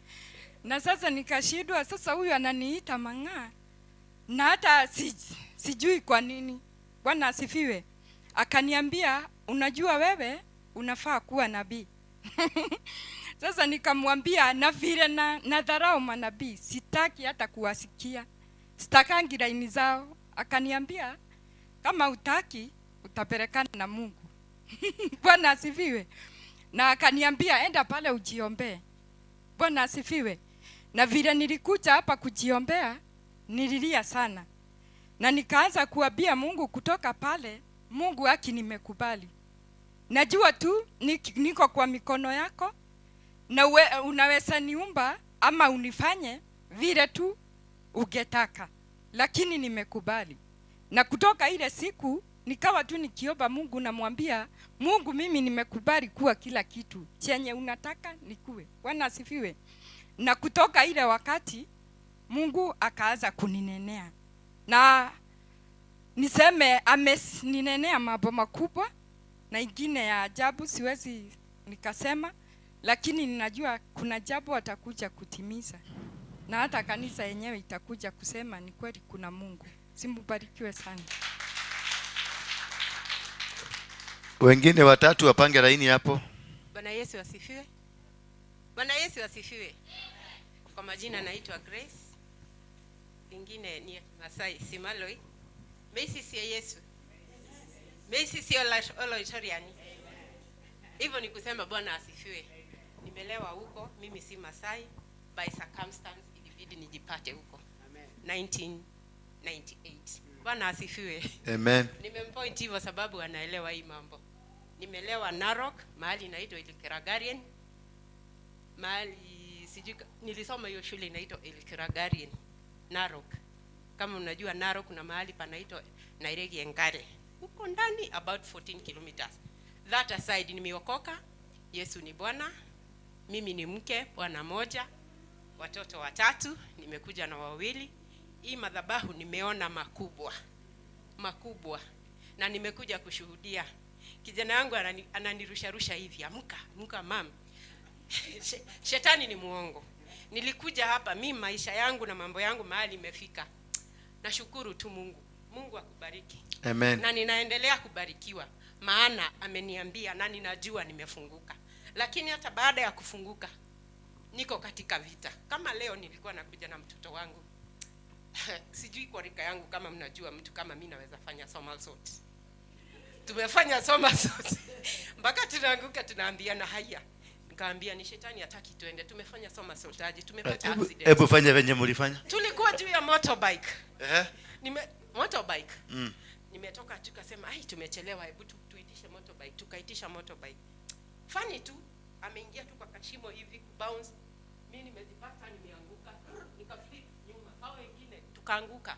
Na sasa nikashindwa, sasa huyu ananiita mang'aa na hata sijui kwa nini. Bwana asifiwe. Akaniambia unajua wewe unafaa kuwa nabii. Sasa nikamwambia na vile na dharau manabii, sitaki hata kuwasikia, sitakangi laini zao. Akaniambia kama utaki utapelekana na Mungu. Bwana asifiwe. Na akaniambia enda pale ujiombee. Bwana asifiwe. Na vile nilikuja hapa kujiombea nililia sana, na nikaanza kuambia Mungu kutoka pale, Mungu haki nimekubali, najua tu niko kwa mikono yako, na unaweza niumba ama unifanye vile tu ungetaka, lakini nimekubali. Na kutoka ile siku nikawa tu nikiomba Mungu, namwambia Mungu, mimi nimekubali kuwa kila kitu chenye unataka nikuwe. Bwana asifiwe. Na kutoka ile wakati Mungu akaanza kuninenea, na niseme ameninenea mambo makubwa na ingine ya ajabu, siwezi nikasema, lakini ninajua kuna jambo atakuja kutimiza, na hata kanisa yenyewe itakuja kusema ni kweli kuna Mungu. Simbarikiwe sana. Wengine 3 wapange laini hapo. Bwana Yesu asifiwe. Bwana Yesu asifiwe. Kwa majina naitwa Grace. Ingine ni Masai Simaloi. Meisi si Yesu. Meisi si Oloitoriani. Hivyo ni kusema Bwana asifiwe. Nimelewa huko, mimi si Masai, by circumstance ilibidi nijipate huko. Amen. 1998. Bwana asifiwe. Amen. Nimempoint hivyo sababu anaelewa hii mambo. Nimelewa Narok, mahali inaitwa Ilkiragarian. Mahali sijui nilisoma hiyo shule inaitwa Ilkiragarian, Narok. Kama unajua Narok kuna mahali panaitwa Nairegi Engare. huko ndani about 14 kilometers. That aside, nimeokoka. Yesu ni Bwana. Mimi ni mke, bwana moja, watoto 3, nimekuja na 2. Hii madhabahu nimeona makubwa na nimekuja kushuhudia. Kijana yangu ananirusha hivi, amka mam. Shetani ni muongo. Nilikuja hapa, mimi maisha yangu na mambo yangu mahali imefika. Nashukuru tu Mungu. Mungu akubariki. Amen. Na ninaendelea kubarikiwa, maana ameniambia na ninajua nimefunguka. Lakini hata baada ya kufunguka niko katika vita. Kama leo nilikuwa nakuja na mtoto wangu. Sijui kwa rika yangu kama mnajua mtu kama mimi naweza fanya somersault. Tumefanya somersault. Mpaka tunaanguka tunaambiana haya. Nikaambia ni shetani hataki tuende. Tumefanya somersault aje, tumepata accident. Hebu fanya venye mlifanya. Tulikuwa juu ya motorbike. Motorbike. Nimetoka tukasema tumechelewa, hebu tuitishe motorbike. Tukaitisha motorbike. Funny tu, ameingia tu kwa kashimo hivi bounce. Mimi nimejipata nimeanguka, nikaflip nyuma. Hao wengine tukaanguka.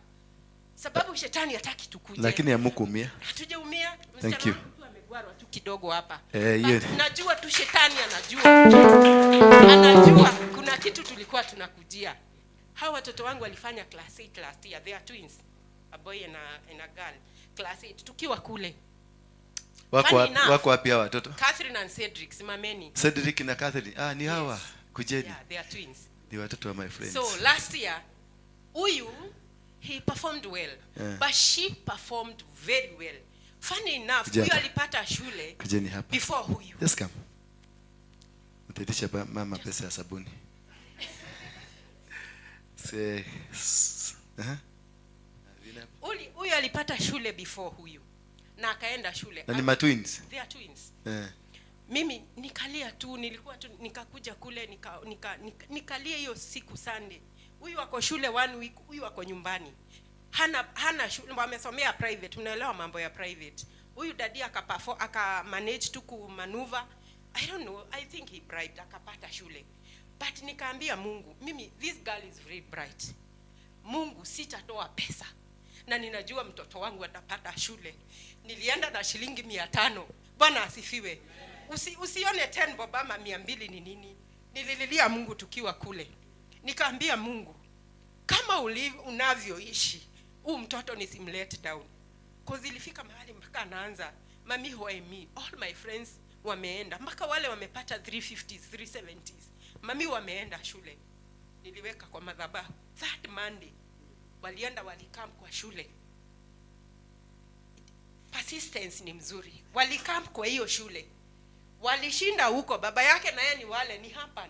Sababu shetani hataki tukuje. Lakini hamkuumia. Hatujaumia. Thank you. Mtu amegwarwa tu kidogo hapa. Najua tu shetani anajua kuna kitu tulikuwa tunakujia. Hao watoto wangu walifanya class 8 last year. They are twins. A boy and a girl. Class 8 tukiwa kule. Wako wapi hawa watoto? Catherine and Cedric, simameni. Cedric na Catherine. Ni hawa. Kujeni. Yeah, they are twins. Ni watoto wa my friends. So last year, huyu he performed well, but she performed very well. Funny enough, huyu alipata shule before huyu. Just come. Mtaitisha mama pesa ya sabuni. Huyu alipata shule before huyu. Na akaenda shule. Na ni ma twins. They are twins. Mimi nikalia tu, nilikuwa tu nikakuja kule nikalia hiyo siku Sunday. Huyu wako shule 1 week, huyu wako nyumbani. Hana shule, wamesomea private, unaelewa mambo ya private. Huyu dadi aka manage tu ku maneuver. I don't know, I think he bribed akapata shule. But nikaambia Mungu, mimi this girl is very bright. Mungu sitatoa pesa. Na ninajua mtoto wangu atapata shule. Nilienda na shilingi 500. Bwana asifiwe. Usione 10 bobama 200 ni nini. Nilililia Mungu tukiwa kule. Nikaambia Mungu, kama unavyoishi, mtoto nisimlete down. Cause ilifika mahali mpaka anaanza, mami who I me, all my friends wameenda. Mpaka wale wamepata 350s, 370s. Mami wameenda shule. Niliweka kwa madhabahu. That Monday, walikam kwa shule. Persistence ni mzuri. Walikam kwa hiyo shule. Walishinda huko, baba yake na yeye ni hapa.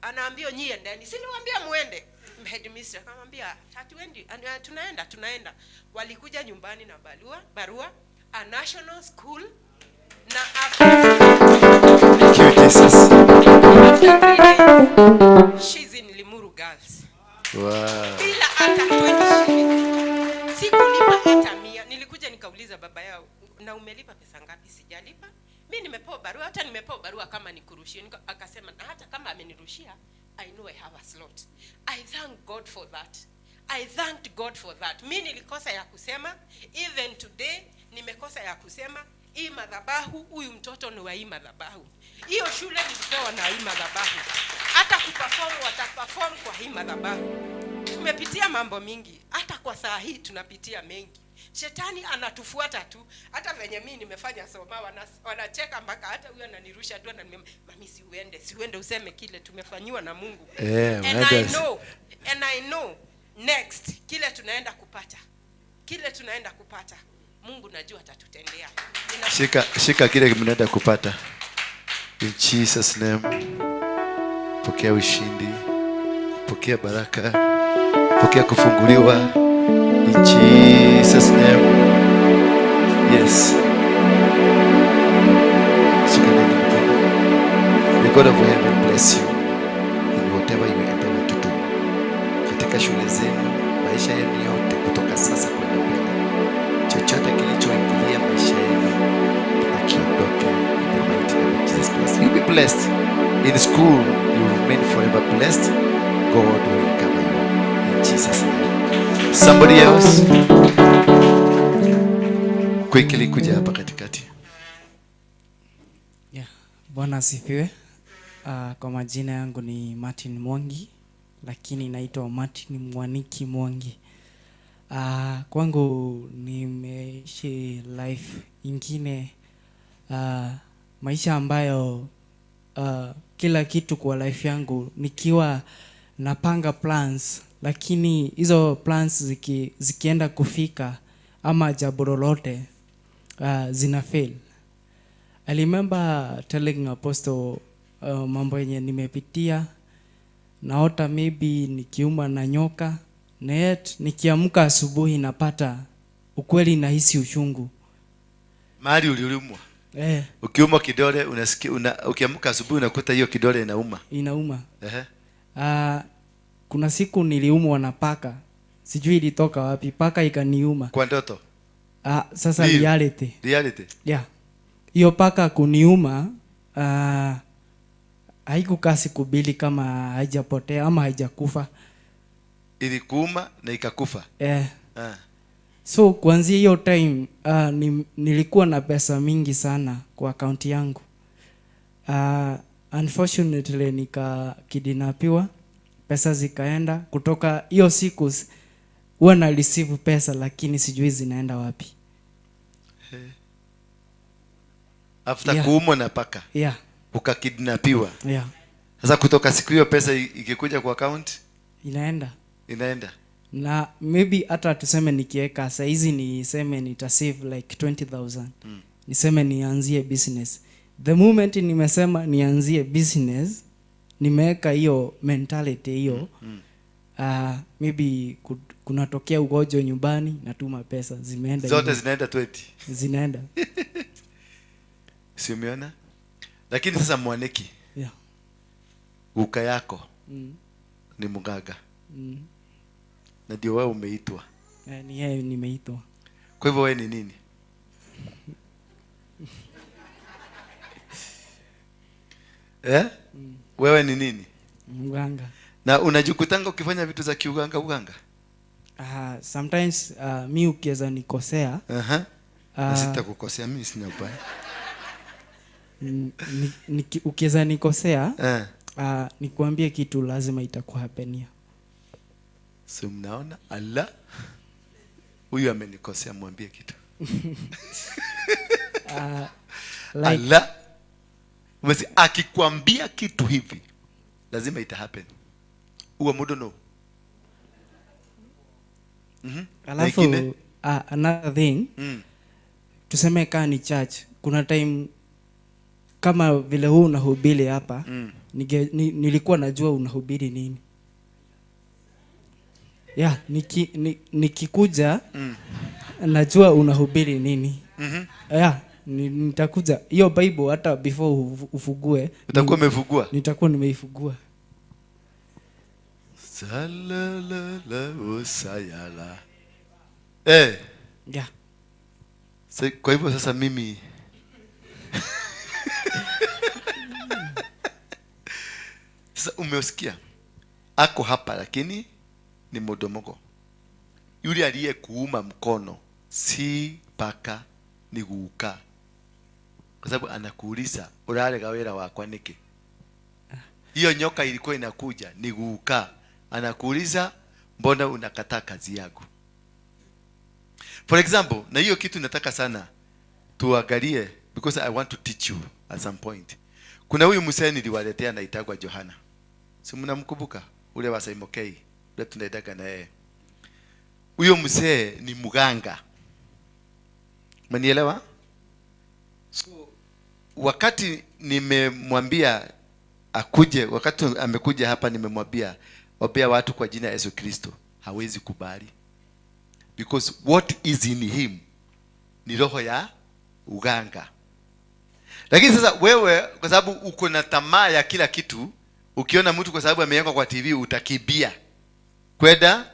Anaambia nyie ndani. Si niwaambia muende. Headmistress akamwambia hatuendi, tunaenda. Walikuja nyumbani na barua a national school na she's in Limuru Girls. Wow. Bila hata 20 shillings. Sikulipa hata 100. Nilikuja nikauliza baba yao, na umelipa pesa ngapi? Sijalipa. Mimi nimepewa barua kama nikurushie. Akasema na hata kama amenirushia, I know I have a slot. I thank God for that. Mimi nilikosa ya kusema, even today nimekosa ya kusema, hii madhabahu, huyu mtoto ni wa hii madhabahu. Hiyo shule nilipewa na hii madhabahu. Hata kuperform wataperform kwa hii madhabahu. Tumepitia mambo mingi, hata kwa saa hii tunapitia mengi. Shetani anatufuata tu. Hata venye mimi nimefanya soma wanacheka mpaka hata huyo ananirusha tu mami siuende useme kile tumefanywa na Mungu. And I know next kile tunaenda kupata. Mungu najua atatutendea. Shika kile mnaenda kupata. In Jesus name. Pokea ushindi. Pokea baraka. Pokea kufunguliwa. In Jesus name. Yes. May God of heaven bless you in whatever you endeavor to do. Katika shule zenu, maisha yenu yote kutoka sasa kwenda mbele. Chochote kilichoingilia maisha yenu na kiondoke in the mighty name of Jesus Christ. You'll be blessed. In school, you remain forever blessed. God will cover you in Jesus name. Somebody else. quickly kuja hapa katikati. Yeah. Bwana asifiwe. Kwa majina yangu ni Martin Mwangi, lakini naitwa Martin Mwaniki Mwangi. Kwangu nimeishi life ingine, maisha ambayo kila kitu kwa life yangu nikiwa napanga plans, lakini hizo plans zikienda kufika ama jambo lolote zina fail. I remember telling Apostle mambo yenye nimepitia, naota maybe nikiuma na nyoka, na yet nikiamka asubuhi napata ukweli nahisi uchungu. Mahali uliumwa. Ukiuma kidole unasikia ukiamka asubuhi unakuta hiyo kidole inauma. Inauma. Kuna siku niliumwa na paka. Sijui ilitoka wapi, paka ikaniuma. Kwa ndoto? Sasa reality. Reality? Yeah. Hiyo paka kuniuma, haikukaa siku mbili kama haijapotea ama haijakufa. Ilikuuma na ikakufa? So kuanzia hiyo time nilikuwa na pesa mingi sana kwa account yangu. Unfortunately nikakidnapiwa, pesa zikaenda. Kutoka hiyo siku huwa na receive pesa lakini sijui zinaenda wapi. After kuumwa na paka? Yeah. Ukakidnapiwa? Yeah. Sasa kutoka siku hiyo pesa ikikuja kwa account? Inaenda. Inaenda. Na maybe hata tuseme nikiweka saa hizi niseme nita save like 20,000. Niseme nianzie business. The moment nimesema nianzie business, nimeweka hiyo mentality hiyo. Maybe kunatokea ugonjwa nyumbani, natuma pesa zimeenda. Zote zinaenda 20. Zinaenda. Si umeona? Lakini sasa Mwaniki. Yeah. Uka yako ni mganga. Na ndio wewe umeitwa. Ni yeye nimeitwa. Kwa hivyo wewe ni nini? Wewe ni nini? Mganga. Na unajikutanga ukifanya vitu za kiuganga? Sometimes mi ukiweza nikosea. Sitakukosea, mimi sina ubaya. Ukiweza nikosea, nikuambie kitu lazima itakuhapenia. So mnaona, Allah huyu amenikosea, mwambie kitu. Allah umesi akikwambia kitu hivi lazima ita happen. Uwa mudo no. Alafu another thing, tuseme kaa ni church, kuna time kama vile huu unahubiri hapa, nilikuwa najua unahubiri nini. Yeah, nikikuja najua unahubiri nini. Yeah, nitakuja. Hiyo Bible hata before ufugue. Utakuwa umefugua? Nitakuwa nimeifugua. Salala usayala. Yeah. Kwa hivyo sasa mimi sasa umeusikia? Ako hapa lakini ni modomogo. Yule aliye kuuma mkono si paka, ni guka. Kwa sababu anakuuliza uralega wera wakwa niki. Hiyo nyoka ilikuwa inakuja ni guka. Anakuuliza mbona unakataa kazi yako. For example, na hiyo kitu nataka sana tuangalie because I want to teach you at some point. Kuna huyu msee niliwaletea anaitwa Johana. Si mnamkumbuka? Ule wa Saimokei. Ule tunaendaga na yeye. Huyo msee ni mganga. Umenielewa? So wakati nimemwambia akuje, wakati amekuja hapa nimemwambia ombea watu kwa jina la Yesu Kristo, hawezi kubali. Because what is in him ni roho ya uganga. Lakini sasa wewe kwa sababu uko na tamaa ya kila kitu, ukiona mtu kwa sababu amewekwa kwa TV utakibia kwenda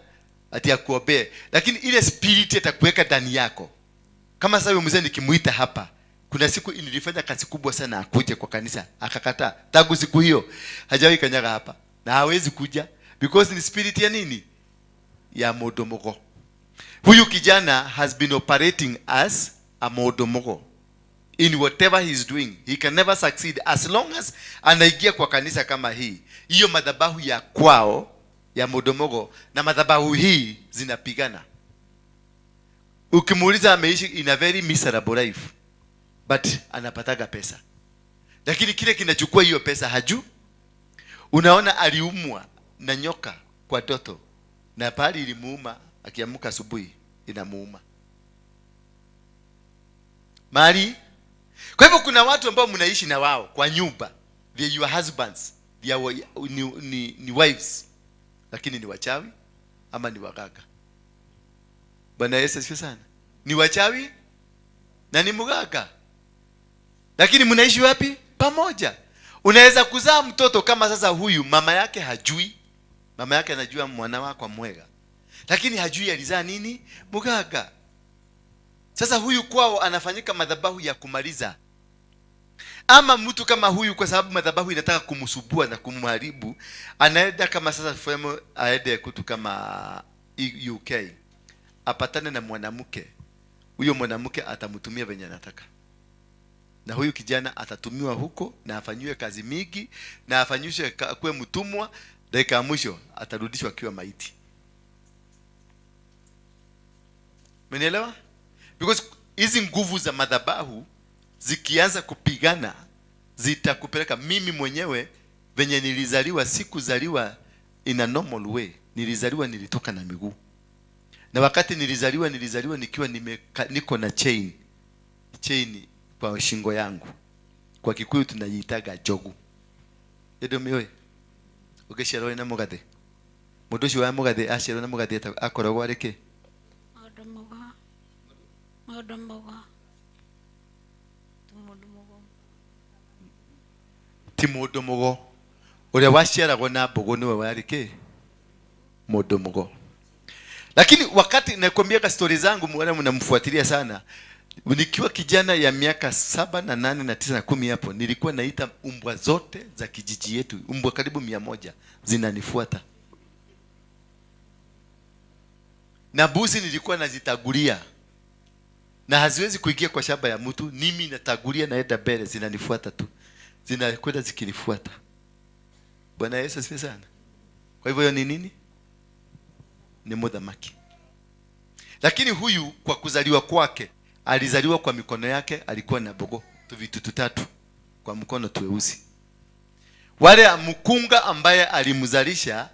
ati akuombee. Lakini ile spirit itakuweka ndani yako. Kama sasa huyo mzee nikimuita hapa, kuna siku nilifanya kazi kubwa sana akuje kwa kanisa, akakataa. Tangu siku hiyo hajawahi kanyaga hapa. Na hawezi kuja because ni spirit ya nini? Ya modomogo. Huyu kijana has been operating as amodomogo in whatever he's doing. He can never succeed as long as anaingia kwa kanisa kama hii. Hiyo madhabahu ya kwao ya modomogo na madhabahu hii zinapigana. Ukimuuliza ameishi in a very miserable life, but anapataga pesa. Lakini kile kinachukua hiyo pesa haju. Unaona aliumwa na nyoka kwa ndoto, na pale ilimuuma, akiamka asubuhi inamuuma mali. Kwa hivyo kuna watu ambao mnaishi na wao kwa nyumba, they are your husbands, they are ni wives, lakini ni wachawi ama ni waganga. Bwana Yesu asifiwe sana. Ni wachawi na ni mganga, lakini mnaishi wapi? Pamoja. Unaweza kuzaa mtoto kama sasa huyu, mama yake hajui. Mama yake anajua mwana wako mwega, lakini hajui alizaa nini? Mganga. Sasa huyu kwao anafanyika madhabahu ya kumaliza. Ama mtu kama huyu, kwa sababu madhabahu inataka kumsubua na kumharibu, anaenda kama sasa femo, aende kutu kama UK, apatane na mwanamke. Huyo mwanamke atamtumia venye anataka, na huyu kijana atatumiwa huko na afanyiwe kazi mingi na afanyishwe kuwe mtumwa. Dakika ya mwisho atarudishwa akiwa maiti. Mmenielewa? Because hizi nguvu za madhabahu zikianza kupigana zitakupeleka. Mimi mwenyewe venye nilizaliwa, sikuzaliwa in a normal way. Nilitoka na miguu. Na wakati nilizaliwa nikiwa niko na chain kwa shingo yangu. Kwa Kikuyu tunajiitaga jogu. Edo miwe. Ukishero na mugade. Mudoshi wa mugade ashero na mugade akorogwa reke. Timodomogo. Ule washiaragwo na mbogo niwe warike modomogo. Lakini wakati nakwambia story zangu, mwana mnamfuatilia sana, nikiwa kijana ya miaka 7 na 8 na 9 na 10 hapo, nilikuwa naita umbwa zote za kijiji yetu, umbwa karibu 100 zinanifuata. Na buzi nilikuwa nazitagulia, na haziwezi kuingia kwa shamba ya mtu. Mimi natagulia naenda mbele, zinanifuata tu, zinakwenda zikinifuata. Bwana Yesu asifiwe sana. Kwa hivyo hiyo ni nini? Ni mudhamaki. Lakini huyu kwa kuzaliwa kwake, alizaliwa kwa mikono yake, alikuwa na bogo vitu tutatu kwa mkono tuweusi. Wale mkunga ambaye alimzalisha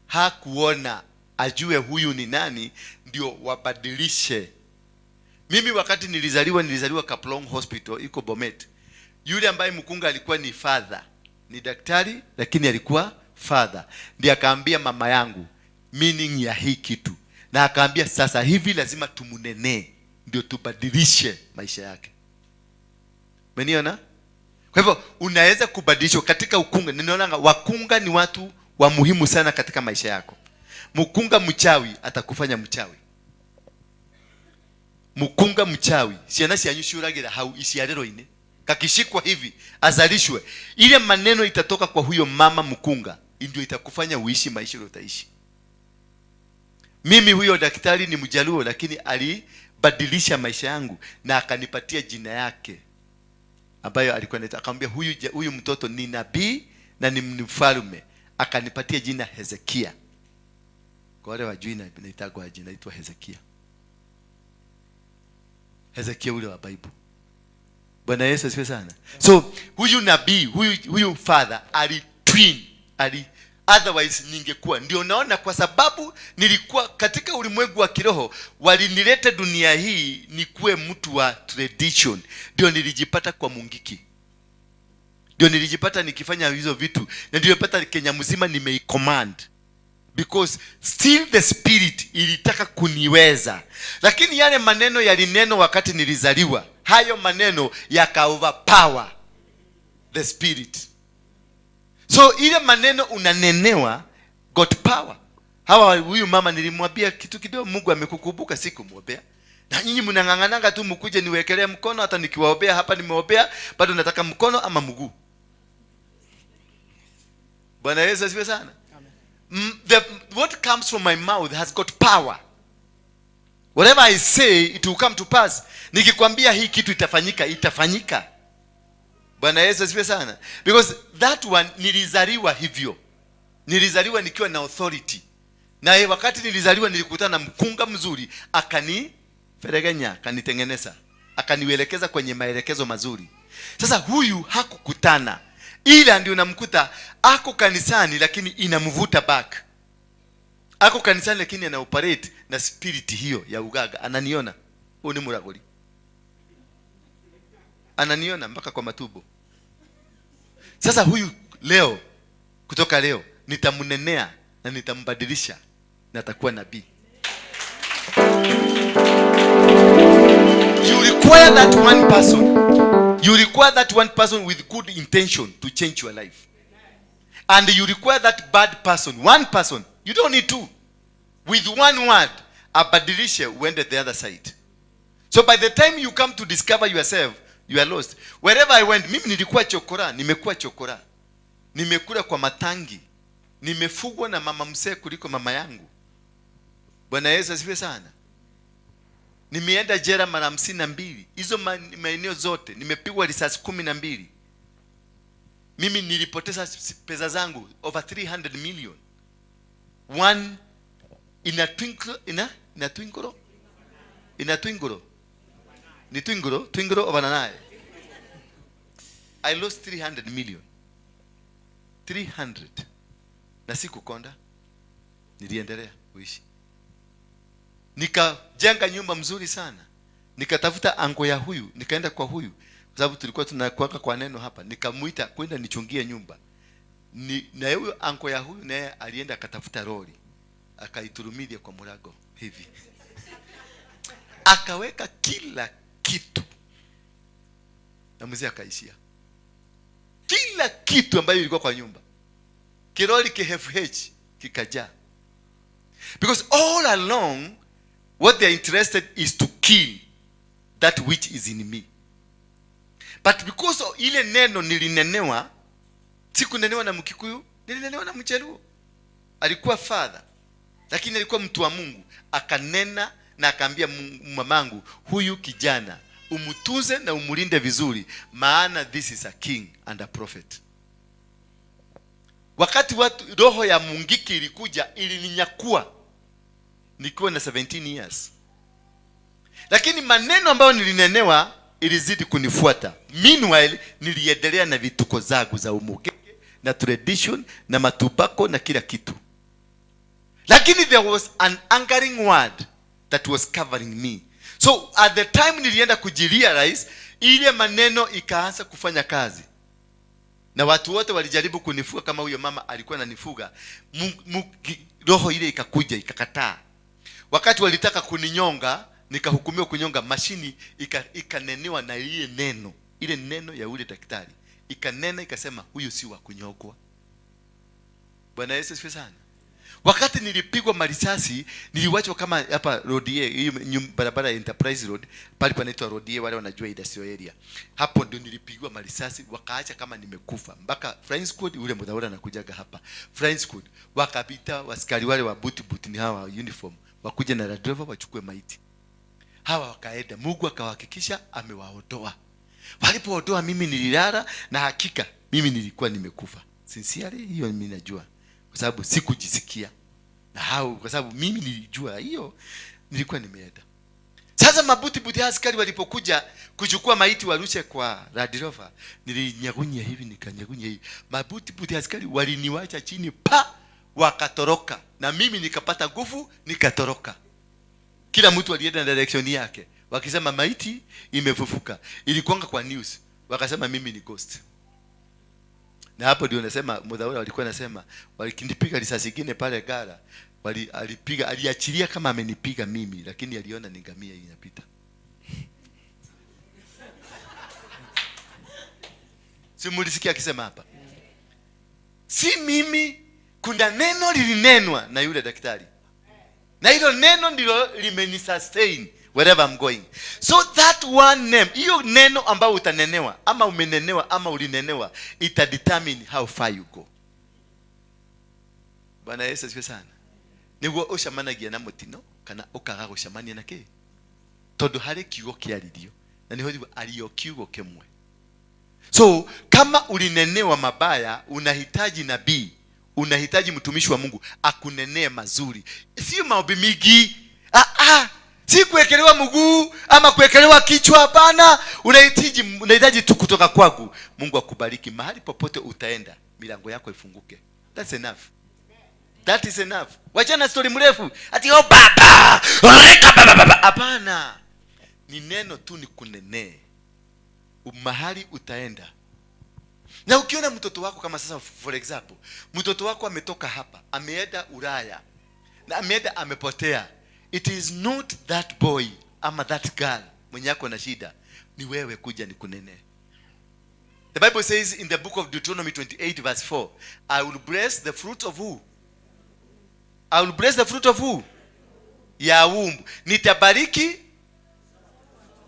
hakuona ajue huyu ni nani, ndio wabadilishe. Mimi wakati nilizaliwa Kaplong Hospital iko Bomet. Yule ambaye mkunga alikuwa ni father, ni daktari lakini alikuwa father. Ndiye akaambia mama yangu meaning ya hii kitu, na akaambia sasa hivi lazima tumunene ndio tubadilishe maisha yake. Umeniona? Kwa hivyo unaweza kubadilishwa katika ukunga. Ninaona wakunga ni watu wa muhimu sana katika maisha yako. Mkunga mchawi atakufanya mchawi. Mkunga mchawi siana sianyushuragira hau isiarero ine kakishikwa hivi azalishwe, ile maneno itatoka kwa huyo mama mkunga ndio itakufanya uishi maisha utaishi. Mimi huyo daktari ni Mjaluo, lakini alibadilisha maisha yangu na akanipatia jina yake ambayo alikuwa anaita. Akamwambia huyu mtoto ni nabii na ni mfalme, akanipatia jina Hezekia. Kwa wale wajui na inaitagwa jina inaitwa Hezekia. Hezekia ule wa Bible. Bwana Yesu asifiwe sana. So huyu nabii, huyu father alitwin, otherwise ningekuwa. Ndio naona kwa sababu nilikuwa katika ulimwengu wa kiroho, walinileta dunia hii nikuwe mtu wa tradition. Ndio nilijipata kwa Mungiki. Ndio nilijipata nikifanya hizo vitu, na ndio nilipata Kenya mzima nimeicommand. Because still the spirit ilitaka kuniweza. Lakini yale maneno yalineno wakati nilizaliwa, hayo maneno yaka overpower the spirit. So ile maneno unanenewa got power. Huyu mama nilimwambia kitu kidogo, Mungu amekukumbuka, sikumwombea. Na nyinyi mnang'ang'ananga tu mkuje niwekelee mkono, hata nikiwaombea hapa nimeombea, bado nataka mkono ama mguu. Bwana Yesu asifiwe sana. What comes from my mouth has got power. Whatever I say, it will come to pass. Nikikwambia hii kitu itafanyika, itafanyika. Bwana Yesu asifiwe sana. Because that one nilizaliwa hivyo. Nilizaliwa nikiwa na authority. Na wakati nilizaliwa nilikutana na mkunga mzuri, akaniferegenya, akanitengeneza, akanielekeza kwenye maelekezo mazuri. Sasa huyu hakukutana. Ila ndio namkuta ako kanisani lakini inamvuta back. Ako kanisani lakini ana operate na spirit hiyo ya ugaga. Ananiona. Huyu ni muragoli. Ananiona mpaka kwa matubo. Sasa huyu leo, kutoka leo nitamnenea na nitambadilisha na atakuwa nabii. You require that one person. You require that one person with good intention to change your life. And you require that bad person, one person. You don't need two. With one word, abadilishe uende the other side. So by the time you come to discover yourself, you are lost. Wherever I went, mimi nilikuwa chokora, nimekuwa chokora. Nimekula kwa matangi. Nimefugwa na mama mzee kuliko mama yangu. Bwana Yesu asifiwe sana. Nimeenda jela mara 52. Hizo maeneo zote nimepigwa risasi 12. Mimi nilipoteza pesa zangu over 300 million. One in a twinkle, twinkle of an eye. I lost 300 million. 300. Na sikukonda. Niliendelea kuishi. Nikajenga nyumba mzuri sana. Nikatafuta ango ya huyu, nikaenda kwa huyu. Kwa sababu tulikuwa tunakuanga kwa neno hapa. Nikamuita kwenda nichungie nyumba. Na huyo ango ya huyu naye alienda akatafuta lori. Akaiturumidia kwa murago hivi. Akaweka kila kitu. Na mzee akaishia. Kila kitu ambayo ilikuwa kwa nyumba. Kiroli KFH kikajaa. Because all along what they are interested is to kill that which is in me. But because of ile neno nilinenewa, sikunenewa na Mkikuyu, nilinenewa na Mjaluo. Alikuwa father, lakini alikuwa mtu wa Mungu. Akanena na akaambia mamangu, huyu kijana umutunze na umulinde vizuri, maana this is a king and a prophet. Wakati roho ya Mungiki ilikuja, ilininyakua nikiwa na 17 years. Lakini maneno ambayo nilinenewa ilizidi kunifuata. Meanwhile niliendelea na vituko zangu za umugeke na tradition na matubako na kila kitu. Lakini there was an angering word that was covering me. So at the time nilienda kujirealize, ile maneno ikaanza kufanya kazi. Na watu wote walijaribu kunifuga kama huyo mama alikuwa ananifuga. Roho ile ikakuja ikakataa. Wakati walitaka kuninyonga, nikahukumiwa kunyonga, mashini ikanenewa na ile neno ya ule daktari. Ikanena ikasema huyu si wa kunyogwa. Bwana Yesu asifiwe sana. Wakati nilipigwa marisasi, niliwachwa kama hapa road hiyo barabara ya Enterprise Road, pale panaitwa road wale wanajua industry area. Hapo ndio nilipigwa marisasi, wakaacha kama nimekufa. Mpaka flying squad ule mdawara anakujaga hapa. Flying squad wakapita, askari wale wa boot ni hawa uniform, wakuja na driver wachukue maiti. Hawa wakaenda, Mungu akawahakikisha amewaondoa. Walipoodoa mimi nililala na hakika mimi nilikuwa nimekufa. Sincerely hiyo mimi najua. Kwa sababu sikujisikia. Na hao kwa sababu mimi nilijua hiyo nilikuwa nimeenda. Sasa mabuti askari walipokuja kuchukua maiti warushe kwa Land Rover, nilinyagunya hivi nikanyagunya hivi. Mabuti askari waliniwacha chini wakatoroka. Na mimi nikapata nguvu nikatoroka. Kila mtu alienda na direction yake. Wakisema maiti imefufuka. Ilikuanga kwa news. Wakasema mimi ni ghost. Na hapo ndio nasema mdhaura walikuwa nasema walikinipiga risasi nyingine pale gara, aliachilia kama amenipiga mimi, lakini aliona ni ngamia inapita. Simulisikia akisema hapa. Si mimi, kuna neno lilinenwa na yule daktari. Na hilo neno ndilo limenisustain wherever I'm going. So that one name, hiyo neno ambao utanenewa, ama umenenewa, ama ulinenewa, ita determine how far you go. Bwana Yesu asifiwe sana. Niguo ushamanagia na mutino, kana ukaga gucemania na ki tondu hari kiugo kiaririo na niho ario kiugo kimwe. So kama ulinenewa mabaya, unahitaji nabii, unahitaji mtumishi wa Mungu akunenee mazuri. Sio maombi mingi. Si kuwekelewa mguu ama kuwekelewa kichwa, hapana. Unahitaji tu kutoka kwangu. Mungu akubariki mahali popote utaenda, milango yako ifunguke. That's enough. That is enough. Wachana story mrefu. Ati baba, reka baba. Hapana. Ni neno tu ni kunenee. Mahali utaenda. Na ukiona mtoto wako kama sasa, for example, mtoto wako ametoka hapa, ameenda Ulaya, na ameenda amepotea. It is not that boy ama that girl mwenye yako na shida, ni wewe kuja ni kunene. The Bible says in the book of Deuteronomy 28 verse 4, I will bless the fruit of who? I will bless the fruit of who? Ya womb. Nitabariki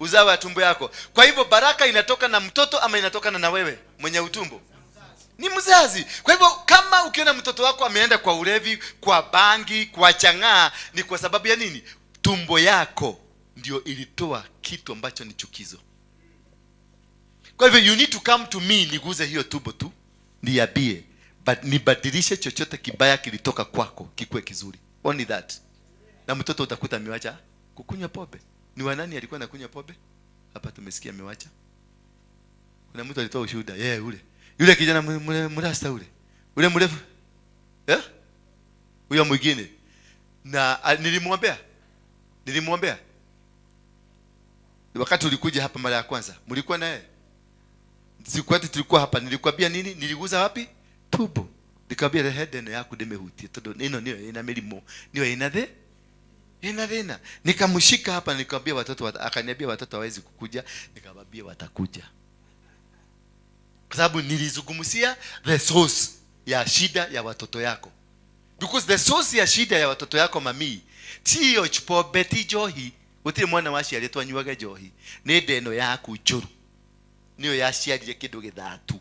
uzao wa tumbo yako. Kwa hivyo baraka inatoka na mtoto ama inatoka na wewe mwenye utumbo? Ni mzazi. Kwa hivyo kama ukiona mtoto wako ameenda kwa ulevi, kwa bangi, kwa chang'aa, ni kwa sababu ya nini? Tumbo yako ndio ilitoa kitu ambacho ni chukizo. Kwa hivyo you need to come to me, niguze hiyo tumbo tu, niambie, but nibadilishe chochote kibaya kilitoka kwako kikuwe kizuri. Only that. Na mtoto utakuta amewacha kukunywa pombe. Ni wanani alikuwa anakunywa pombe? Hapa tumesikia amewacha. Kuna mtu alitoa ushuhuda, yule kijana mrasta ule mrefu. Huyo mwingine. Na nilimwombea. Wakati ulikuja hapa mara ya kwanza, mlikuwa na yeye? Siku ati tulikuwa hapa, nilikwambia nini? Niliguza wapi? Tubo. Nikamwambia the head eno yako demehutie. Todo neno niyo ina milimo. Niyo ina thina. Nikamshika hapa nikamwambia watoto akaniambia watoto hawezi kukuja, nikamwambia watakuja. Kwa sababu nilizungumzia the source ya shida ya watoto yako. Because the source ya shida ya watoto yako mami, tiyo chipobe ti johi, utire mwana washi aletwa nyuaga johi. Ni deno yaku njuru. Niyo yaciarire kindu githatu.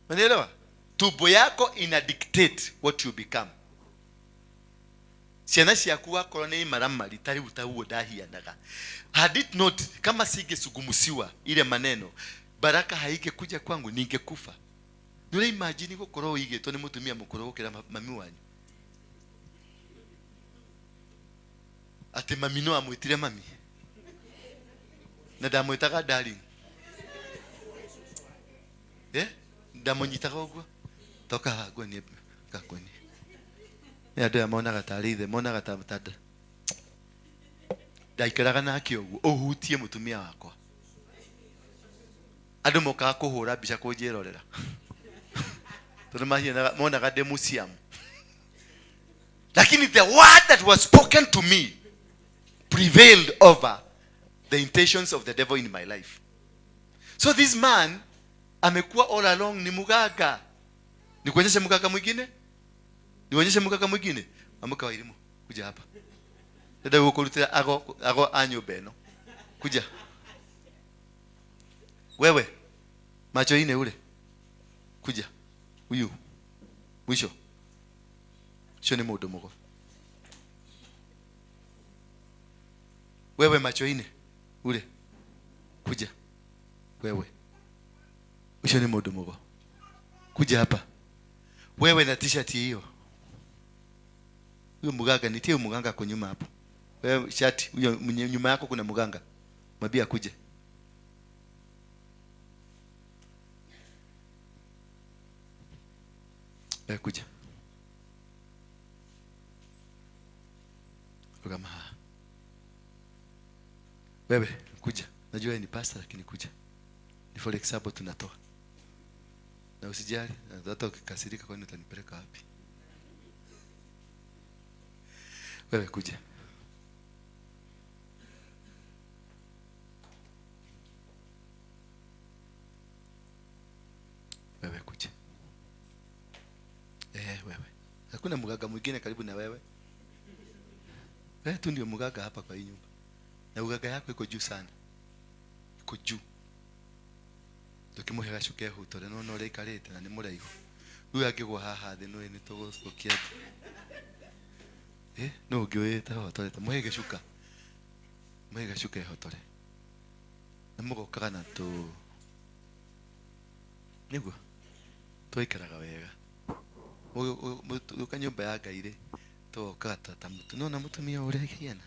Unaelewa? Tumbo yako ina dictate what you become. Ciana ciaku wakorwo ni maramari tari utahuo ndahianaga. Had it not, kama singesugumusiwa ile maneno, baraka haike kuja kwangu, ningekufa. Nure imagine gukorwo igetwo ni mutumia mukuru gukira mami wanyu. Ati mami no amwitire mami. Na ndamwitaga darling. Ndamonyitaga uguo. Toka hago ni gakoni. Ya ndio mona gatariithe, mona gatamutada. Ndaikaraga nake uguo, uhutie mutumia wakwa. Andu moka kuhura bica kunjirorera. Tondu mahia mona ga demusiam. Lakini the word that was spoken to me prevailed over the intentions of the devil in my life. So this man amekuwa all along ni muganga. Nikuonyeshe muganga mwingine? Nionyeshe muganga mwingine? Amka wa elimu, kuja hapa. Dada uko kulitira ago anyo beno. Kuja. Wewe macho ine ule. Kuja. Huyu. Mwisho. Shone mudomo. Wewe macho ine ule. Kuja. Wewe. Mwisho ni mudomo. Kuja hapa. Wewe na t-shirt hiyo. Huyo muganga nitie muganga kwa nyuma hapo. Wewe shati huyo nyuma yako kuna muganga. Mwambie akuje. Kuja. Kama wewe kuja. Najua ni pastor lakini kuja. Ni for example tunatoa. Na usijali, hata ukikasirika kwani utanipeleka wapi? Wewe kuja. Wewe kuja. Wewe. Hakuna mganga mwingine karibu na wewe. Wewe tu ndio mganga hapa kwa hii nyumba. Na mganga yako iko juu sana. Iko juu. Tukimuhera shuke hutore no reikarete na ni muraihu. Huyu akigwa haha thĩ no ni tũgũcokia no ngĩwĩte hotore ta mwege shuka hotore na mũgokaga na niguo twaikaraga wega ukanyumba ya Ngai rĩ tũgokaga ta mũtu no na mũtumia ũrĩa hiana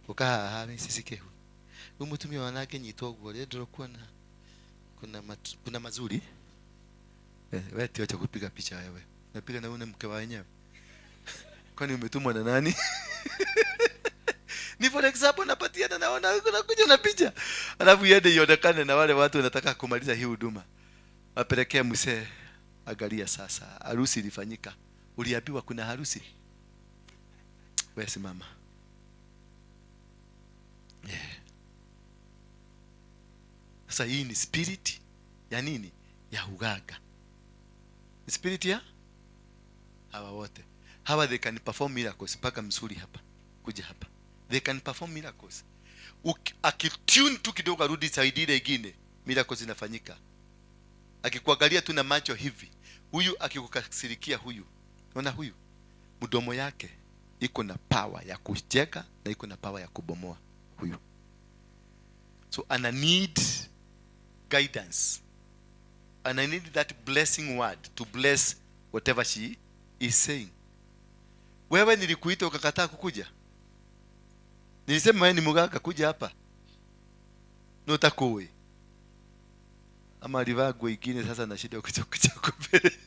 ukahaha mĩcici kĩhu huyu mũtumia wanake nyitwo ũguo rĩ ndĩrokuona kuna mazuri wewe acha kupiga picha wewe napiga na une mke wa wenyewe kwani umetumwa na nani? Ni for example napatiana naona unakuja na picha alafu yende ionekane na wale watu wanataka kumaliza hii huduma wapelekea mzee. Angalia sasa, harusi ilifanyika, uliambiwa kuna harusi, wewe simama. Sasa hii ni spirit ya nini? Ya ugaga. Spirit ya hawa wote hawa, they can perform miracles. Paka msuri hapa, kuja hapa, they can perform miracles. Akitune tu kidogo arudi side ile nyingine, miracles zinafanyika. Akikuangalia tu na macho hivi, huyu akikukasirikia huyu, unaona huyu mdomo yake iko na power ya kucheka na iko na power ya kubomoa huyu. So ana need guidance, and I need that blessing word to bless whatever she is saying. Wewe nilikuita ukakataa kukuja, nilisema wewe ni mganga kuja hapa, no takowe ama alivaa nguo nyingine. Sasa na shida kutoka mbele.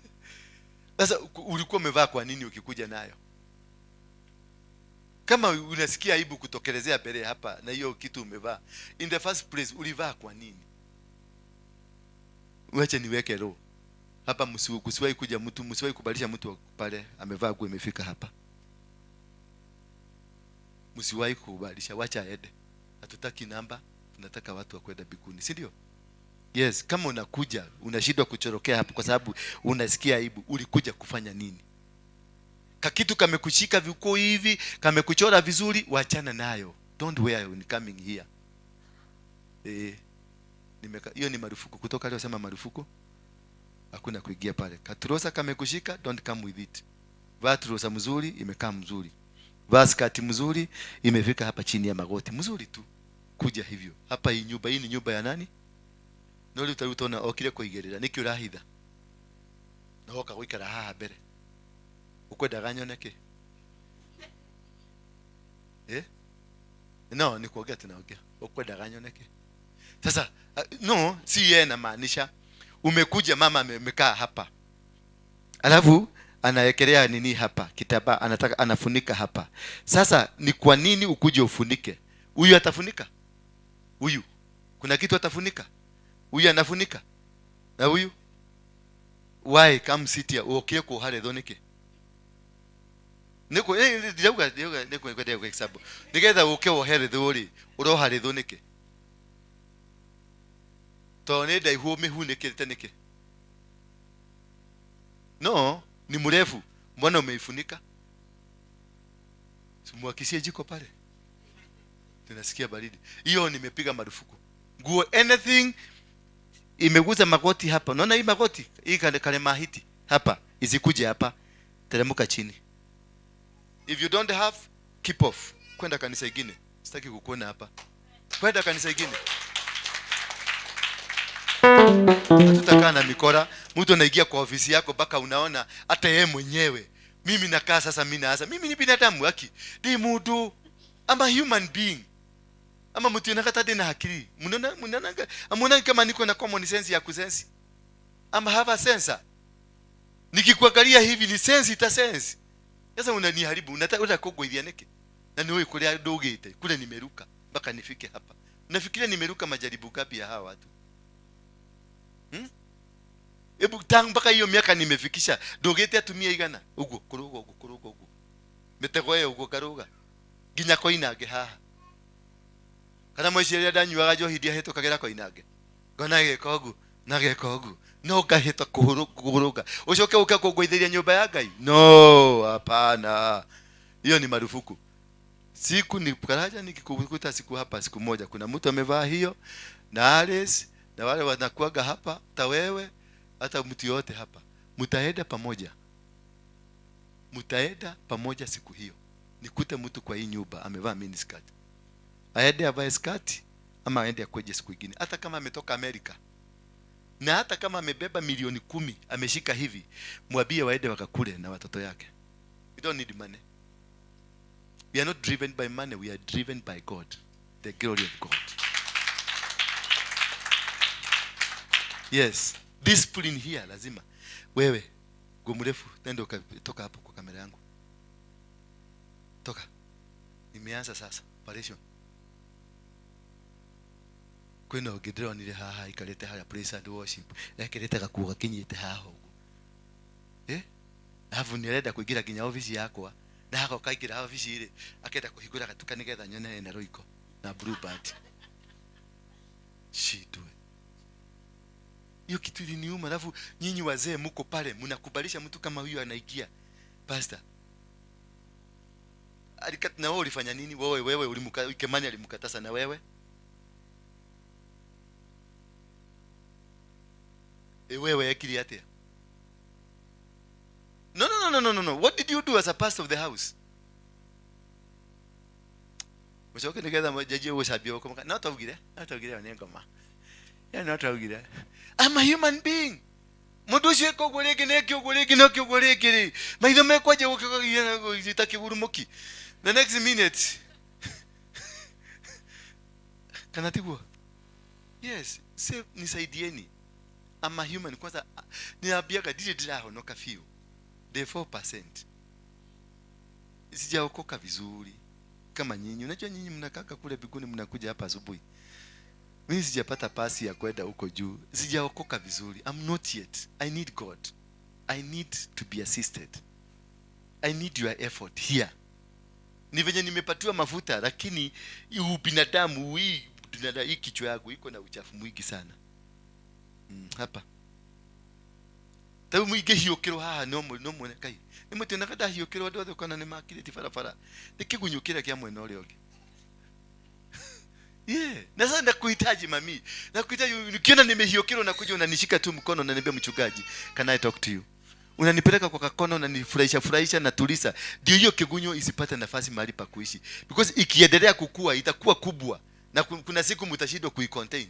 Sasa ulikuwa umevaa kwa nini ukikuja nayo? Kama unasikia aibu kutokelezea mbele hapa na hiyo kitu umevaa, in the first place ulivaa kwa nini? Uache niweke roho hapa, msiwahi kuja mtu, msiwahi kubadilisha mtu pale amevaa nguo imefika hapa. Msiwahi kubadilisha, wacha aende. Hatutaki namba, tunataka watu wa kwenda mbinguni, si ndio? Yes, kama unakuja unashindwa kuchorokea hapo kwa sababu unasikia aibu, ulikuja kufanya nini? Kakitu kamekushika viko hivi, kamekuchora vizuri, wachana nayo. Don't wear when coming here. Hiyo ni marufuku. Kutoka leo sema marufuku. Hakuna kuingia pale. Katrosa kamekushika, don't come with it. Vaa trosa mzuri, imekaa mzuri. Vaa skati mzuri, imefika hapa chini ya magoti. Mzuri tu. Kuja hivyo. Hapa hii ni nyumba ya nani? Noli utaona okire kuigerera niki urahitha. Na hoka guikara haha mbere. Ukwenda ganyoneke. No, ni kuongea tunaongea. Ukwenda ganyoneke. Sasa no, si yeye na maanisha umekuja mama amekaa hapa. Alafu anaekelea nini hapa? Kitambaa anataka anafunika hapa. Sasa ni kwa nini ukuje ufunike? Huyu atafunika? Huyu kuna kitu atafunika? Huyu anafunika? Na huyu? Why come sit here? Uokie ko hale dhoneke. Niko niko kwa example. Nigetha uke wo hele dhori, uro hale dhoneke. To ne dai hu mehuneke teneke. No, ni mrefu. Mbona umeifunika? Simwakisie jiko pale. Tunasikia baridi. Hiyo nimepiga marufuku. Nguo anything imeguza magoti hapa. Unaona hii magoti? Hii kale mahiti hapa. Isikuje hapa. Teremka chini. If you don't have, keep off. Kwenda kanisa ingine. Sitaki kukuona hapa. Kwenda kanisa ingine. Hatutakaa na mikora. Mtu anaingia kwa ofisi yako baka unaona hata yeye mwenyewe. Mimi nakaa sasa mimi naanza. Mimi ni binadamu haki. Ni mtu. I'm a human being. Ama mtu anakata tena akili. Mnaona kama niko na common sense ya kusense. Ama have a sense. Nikikuangalia hivi ni sense ita sense. Sasa unaniharibu, unataka kugoithia neke. Na niwe kule dogete, kule nimeruka mpaka nifike hapa. Unafikiria nimeruka majaribu gapi ya hawa watu? Ebu tangu mpaka hiyo miaka nimefikisha, dogete atumia igana. Ugo kurugo. Metegoe ugo karuga. Ginya koinage haha. Kana mweciria ndanyuaga njohi ndiahĩtũka kagera koinange. Ngona gĩkogu, na gĩkogu. No ngahĩtũka kuhuruka. Ucoke uke kũngũithĩria nyũmba ya Ngai? No, hapana. Hiyo ni marufuku. Siku ni karaja nikikukuta siku hapa siku moja kuna mtu amevaa hiyo na Alice na wale wanakuaga hapa hata wewe hata mtu yote hapa. Mtaenda pamoja. Mtaenda pamoja siku hiyo. Nikute mtu kwa hii nyumba amevaa mini skirt. Aende avae skirt ama aende akweje siku nyingine. Hata kama ametoka Amerika. Na hata kama amebeba milioni 10 ameshika hivi, mwambie waende wakakule na watoto yake. We don't need money. We are not driven by money, we are driven by God. The glory of God. Yes. Discipline here lazima. Wewe gomrefu nenda ukatoka hapo kwa kamera yangu. Toka. Nimeanza sasa operation. Kwena ogedero nile haha ikaleta haya praise and worship. Yakeleta gakuga kinyite haho. Hafu nirenda kuingira kinya office yako. Na hako kaikira office ile akenda kuhigura gatuka nigetha nyone na roiko na blue band. Shitwe. Hiyo kitu iliniuma. Alafu nyinyi wazee mko pale mnakubalisha mtu kama huyo anaingia. Pastor. Alikata na wewe ulifanya nini? Wewe ulimkata Kemani alimkatasa na wewe? Wewe yakili yate. No. What did you do as a pastor of the house? Mshoke nigeza majaji wewe sabio kama not awugire wanengoma. Ya not awugire. I'm a human being. Mudushe ko gorege nekyo gorege. Maitho mekwaje ukitaki urumuki. The next minute. Kanatigwa. Yes, say nisaidieni. I'm a human. Kwanza niambiaga dile honoka few. The 4%. Sijaokoka vizuri kama nyinyi. Unajua nyinyi mnakaka kule biguni mnakuja hapa asubuhi. Mimi sijapata pasi ya kwenda huko juu. Sijaokoka vizuri. I'm not yet. I need God. I need to be assisted. I need your effort here. Ni venye nimepatiwa mafuta lakini binadamu hii kichwa yangu iko na uchafu mwingi sana. Hapa. Tabu mwige hiyo kiro haha no mwene kai. Nimuti nakada hiyo kiro ndo kana ne makire tifarafara. Nikigunyukira kia mwene ole oge. Yeah, na sasa nakuhitaji mami. Nakuhitaji ukiona nimehiokero na kuja unanishika tu mkono na niambia mchungaji, can I talk to you? Unanipeleka kwa kakono na nifurahisha na tulisa. Ndio hiyo kigunyo isipate nafasi mahali pa kuishi. Because ikiendelea kukua itakuwa kubwa na kuna siku mtashindwa kuicontain.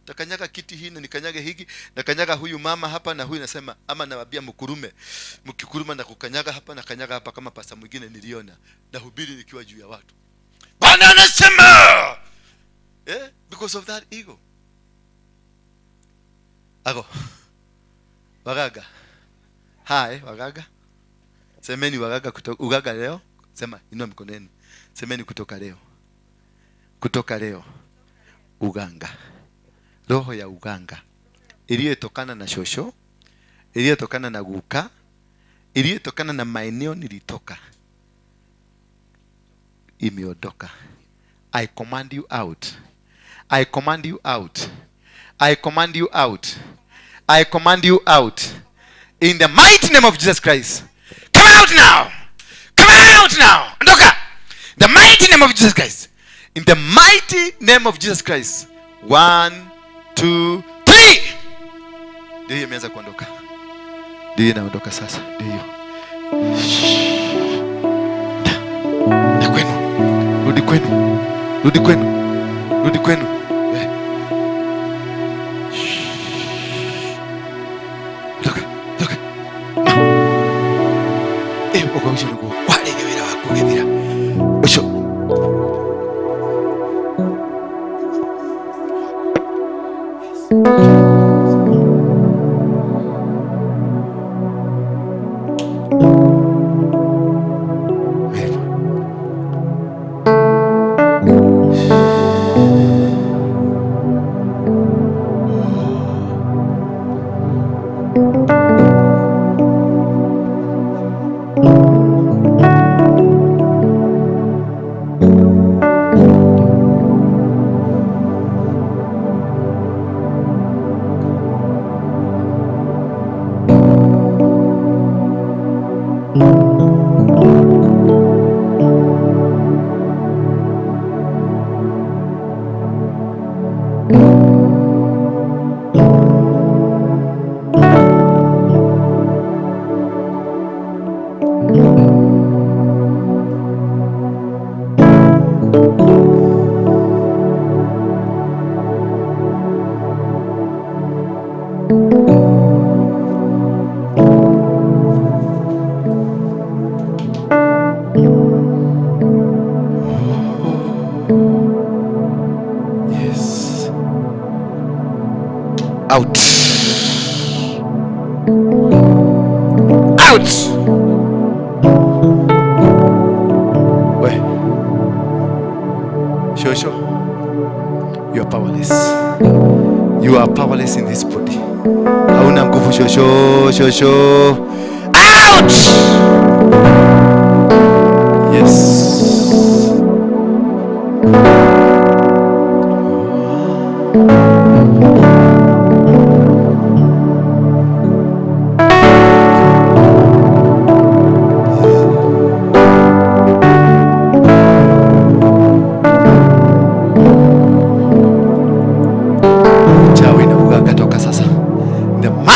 Takanyaga kiti hii na nikanyage hiki na kanyaga huyu mama hapa na huyu nasema ama nawaambia mkikuruma na kukanyaga hapa na kanyaga hapa kama pasta mwingine niliona na hubiri nikiwa juu ya watu. Bwana anasema because of that ego. Ago. Wagaga. Hai, wagaga. Semeni wagaga kutoka ugaga leo. Sema inua mikono yenu. Semeni kutoka leo. Kutoka leo. Uganga. Roho ya uganga. Iliyotokana na shosho, iliyotokana na guka, iliyotokana na maeneo nilitoka. Imeondoka. I command you out. I command you out. I command you out. I command you out. In the mighty name of Jesus Christ. Come out now. Come out now. Ondoka. The mighty name of Jesus Christ. In the mighty name of Jesus Christ. 1, 2, 3. Ndio hiyo imeanza kuondoka. Ndio inaondoka sasa. Ndio hiyo. Na kwenu. Rudi kwenu. Rudi kwenu. Rudi kwenu. Toka. Toka. Uko ushirugo. Wale gewira wako gewira. Osho. Out. Out. Wait. Shosho, you are powerless. You are powerless in this body. Hauna nguvu shosho. Out. Yes.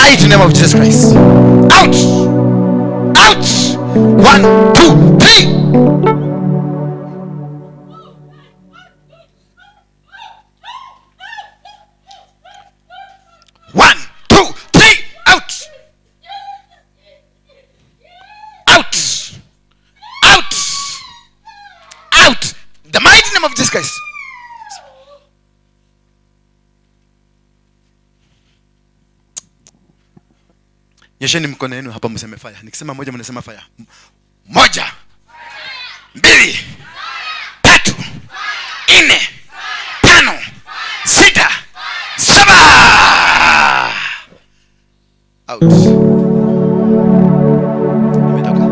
In the name of Jesus Christ. Out! Out! 1, 2, 3. One, two, three. Out! Out! Out! Out! The mighty name of Jesus Christ. Nyesheni mkono yenu hapa mseme fire. Nikisema moja mnasema fire. 1, 2, 3, 4, 5, 6, 7. Out. Nimetoka.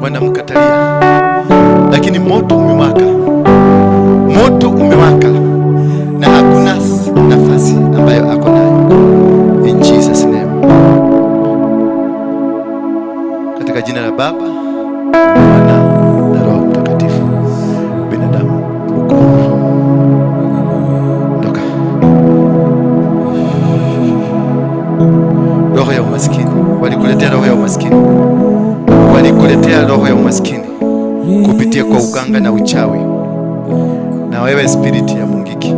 Wanamkatalia, lakini moto umewaka na hakuna nafasi ambayo ako nayo. In Jesus name, katika jina la Baba, Mwana na Roho Mtakatifu. Binadamu uko ndoka. Roho ya umaskini, walikuletea roho ya umaskini, walikuletea roho ya umaskini kupitia kwa uganga na uchawi. Na wewe spirit ya Mungiki,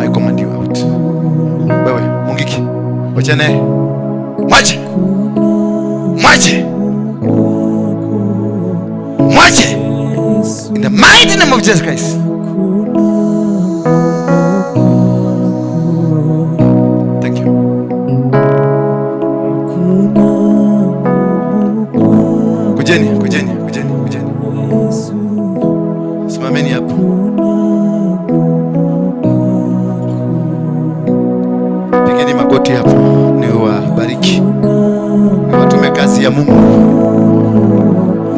I command you out. Wewe Mungiki, wacha naye, mwache in the mighty name of Jesus Christ. Thank you. Kujeni. Simameni hapo. Pigeni magoti hapo. Niwabariki. Niwatume kazi ya Mungu.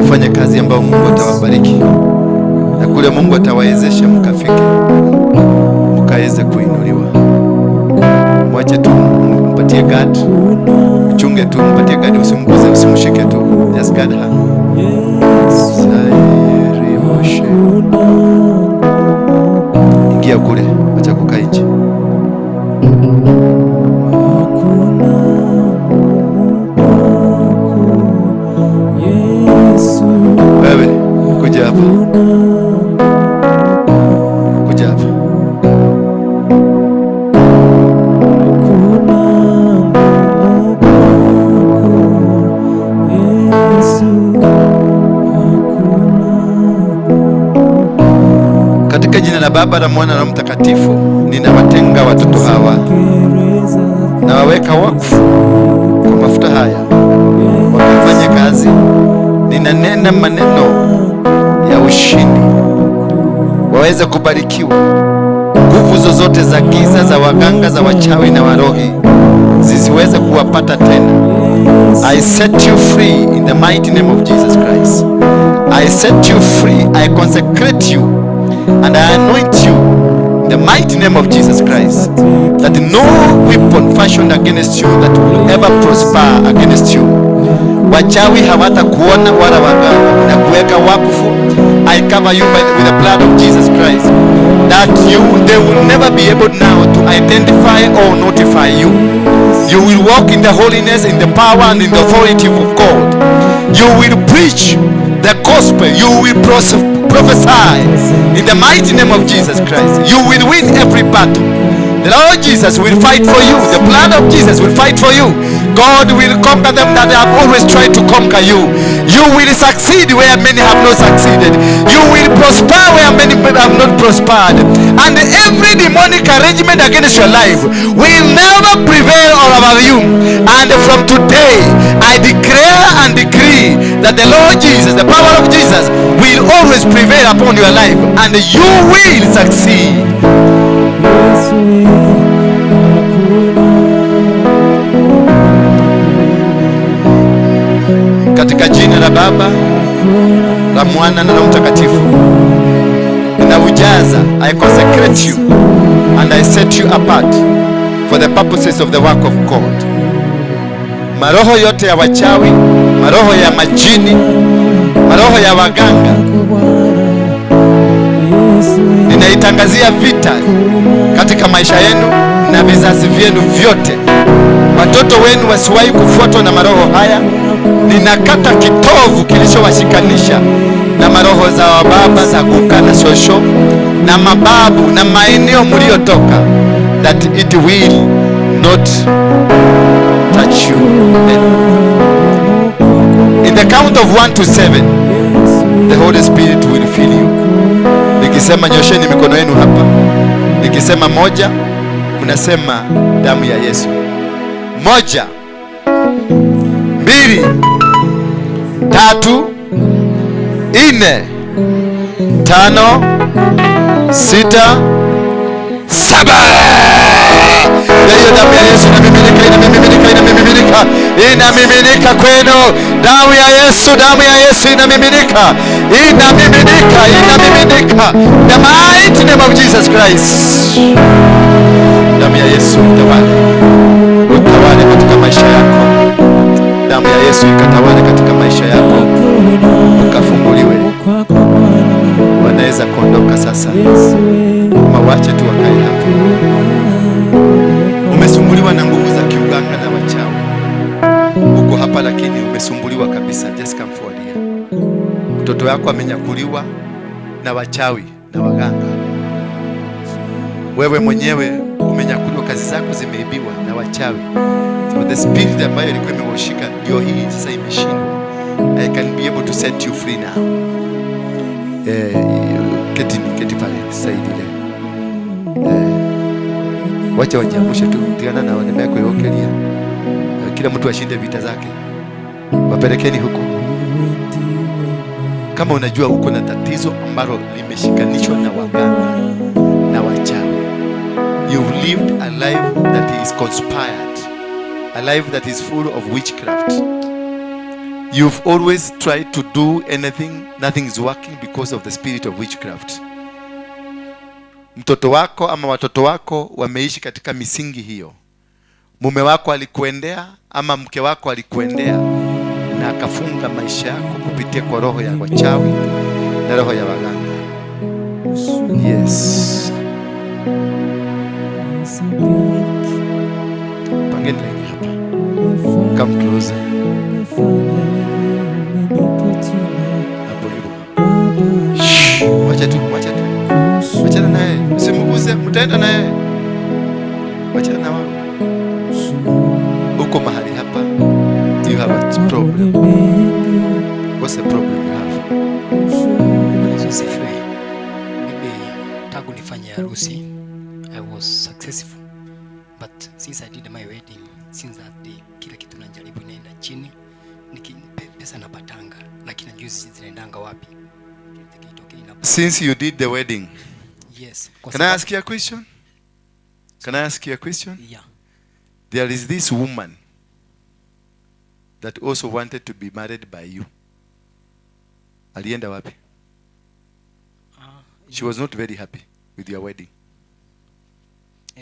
Mfanye kazi ambayo Mungu atawabariki. Na kule Mungu atawawezesha mkafike. Mkaweze kuinuliwa. Mwache tu, mpatie guard. Mchunge tu, mpatie guard, usimguze, usimshike tu. Just guard her. Ingia kule, acha kukaa nje. Wewe kuja hapa. Katika jina la Baba na Mwana na Mtakatifu, ninawatenga watoto hawa na waweka wakfu kwa mafuta haya, wakafanya kazi. Ninanena maneno ya ushindi, waweze kubarikiwa. Nguvu zozote za giza, za waganga, za wachawi na warohi zisiweze kuwapata tena. I set you free in the mighty name of Jesus Christ. I set you free. I consecrate you and I anoint you in the mighty name of Jesus Christ, that no weapon fashioned against you that will ever prosper against you. Wachawi hawata kuona wala waganga, na kuweka wakfu. I cover you with the blood of Jesus Christ, that they will never be able now to identify or notify you. You will walk in the holiness, in the power and in the authority of God. You will preach the gospel. You will prophesy in the mighty name of Jesus Christ. You will win every battle. The Lord Jesus will fight for you. The blood of Jesus will fight for you. God will conquer them that have always tried to conquer you. You will succeed where many have not succeeded. You will prosper where many have not prospered. And every demonic arrangement against your life will never prevail over you. And from today, I declare and decree that the Lord Jesus, the power of Jesus, will always prevail upon your life. And you will succeed. Katika jina la Baba, la Mwana na la Mtakatifu, ninaujaza, I consecrate you and I set you apart for the purposes of the work of God. Maroho yote ya wachawi, maroho ya majini, maroho ya waganga, ninaitangazia vita katika maisha yenu na vizazi vyenu vyote. Watoto wenu wasiwahi kufuatwa na maroho haya. Ninakata kitovu kilichowashikanisha na maroho za wababa, za kuka na shosho na mababu na maeneo mliotoka, that it will not touch you. In the count of 1 to 7, the Holy Spirit will fill you. Nikisema nyosheni mikono yenu hapa. Nikisema 1, mnasema damu ya Yesu. 1, 2, 3, 4, 5, 6, 7. Hiyo damu ya Yesu inamiminika, inamiminika, inamiminika, inamiminika kwenu. Damu ya Yesu, damu ya Yesu inamiminika, inamiminika, inamiminika. The mighty name of Jesus Christ. Damu ya Yesu utawale, utawale katika maisha yako. Damu ya Yesu ikatawale katika maisha yako, ukafunguliwe. Wanaweza kuondoka sasa, mawache tu wakae hapo. Umesumbuliwa na nguvu za kiuganga na wachawi, uko hapa lakini umesumbuliwa kabisa. Just come forward here. Mtoto wako amenyakuliwa na wachawi na waganga. Wewe mwenyewe umenyakuliwa, kazi zako zimeibiwa na wachawi. So the spirit ambayo ilikuwa imewashika ndio hii sasa imeshindwa. I can be able to set you free now. Keti pale saidi ile. Wacha wajiamushe tu, tigana na waneme yako yokelia. Kila mtu ashinde vita zake. Wapelekeni huko. Kama unajua uko na tatizo ambalo limeshikanishwa na waganga na wachawi. You've lived a life that is conspired. A life that is full of witchcraft. You've always tried to do anything, nothing is working because of the spirit of witchcraft. Mtoto wako ama watoto wako wameishi katika misingi hiyo. Mume wako alikuendea ama mke wako alikuendea na akafunga maisha yako kupitia kwa roho ya wachawi na roho ya waganga. Yes. Pangeni laini hapa. Come closer. Hapo hivyo. Wacha tu, wacha tu. Wacha naye, usimguze, mtaenda naye. Wacha na wao. Uko mahali hapa. You have a problem. What's the problem you have? Mimi tangu nifanye harusi, I was successful. But since I did my wedding, since that day, kila kitu najaribu inaenda chini. Pesa napatanga, lakini najua zinaendanga wapi. Since you did the wedding. Yes. Can I ask you a question? Can I ask you a question? Yeah. There is this woman that also wanted to be married by you. Alienda wapi? She was not very happy with your wedding.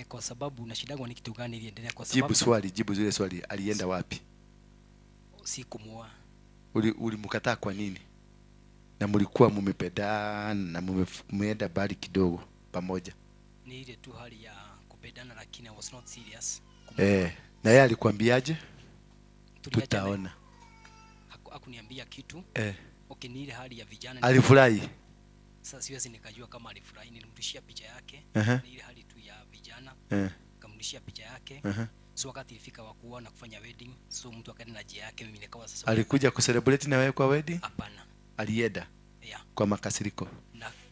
Kwa sababu na shida gani kitu gani iliendelea kwa sababu? Jibu zile swali. Alienda wapi? Sikumuoa. Ulimkataa kwa nini? Na mlikuwa mmependana na mmeenda bali kidogo pamoja. Ni ile tu hali ya kupendana lakini I was not serious. Na yeye alikwambiaje? Tutaona. hakuniambia kitu. Okay, ni ile hali ya vijana. Alifurahi. Sasa siwezi nikajua kama alifurahi. Nilimrudishia picha yake. Ni ile hali tu ya vijana. Nikamrudishia picha yake. So wakati ilifika wa kuona kufanya wedding, so mtu akaenda na njia yake, mimi nikawa sasa. Alikuja kucelebrate na wewe kwa wedding? Hapana. Alienda. Kwa makasiriko.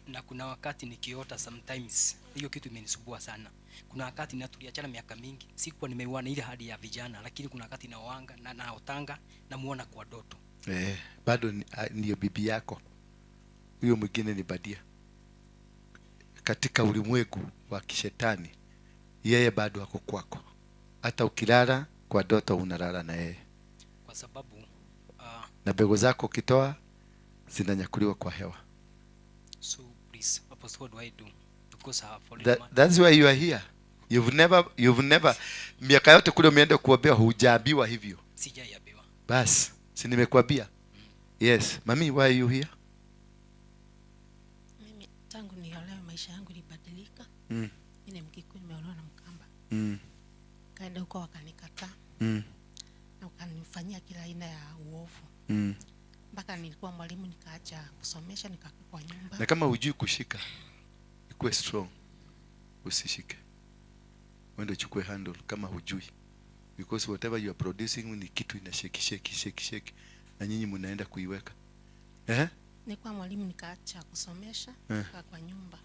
Na kuna wakati nikiota sometimes, hiyo kitu imenisumbua sana. Kuna wakati tuliachana miaka mingi, sikuwa nimeuana ile hali ya vijana, lakini kuna wakati naoanga na naotanga na muona kwa ndoto. Bado ndio bibi yako. Huyo mwingine ni badia. Katika ulimwengu wa kishetani, yeye bado ako kwako. Hata ukilala kwa ndoto unalala na yeye. Kwa sababu na mbegu zako ukitoa zinanyakuliwa kwa hewa. So please, what do I do? Because I have fallen. That's why you are here. You've never miaka yote kule umeenda kuombea hujaambiwa hivyo. Sijaambiwa. Bas, si nimekuambia. Yes, mami, why are you here? Mimi tangu niolewe maisha yangu ilibadilika. Mimi Mkikuyu, nimeolewa na Mkamba. Kaenda huko wakanikataa. Na wakanifanyia kila aina ya uovu. Mpaka nilikuwa mwalimu nikaacha kusomesha nikakaa kwa nyumba. Na kama hujui kushika, ikuwe strong. Usishike. Wende uchukue handle kama hujui. Because whatever you are producing ni kitu ina shake. Na nyinyi mnaenda kuiweka. Nilikuwa mwalimu nikaacha kusomesha nikakaa kwa nyumba.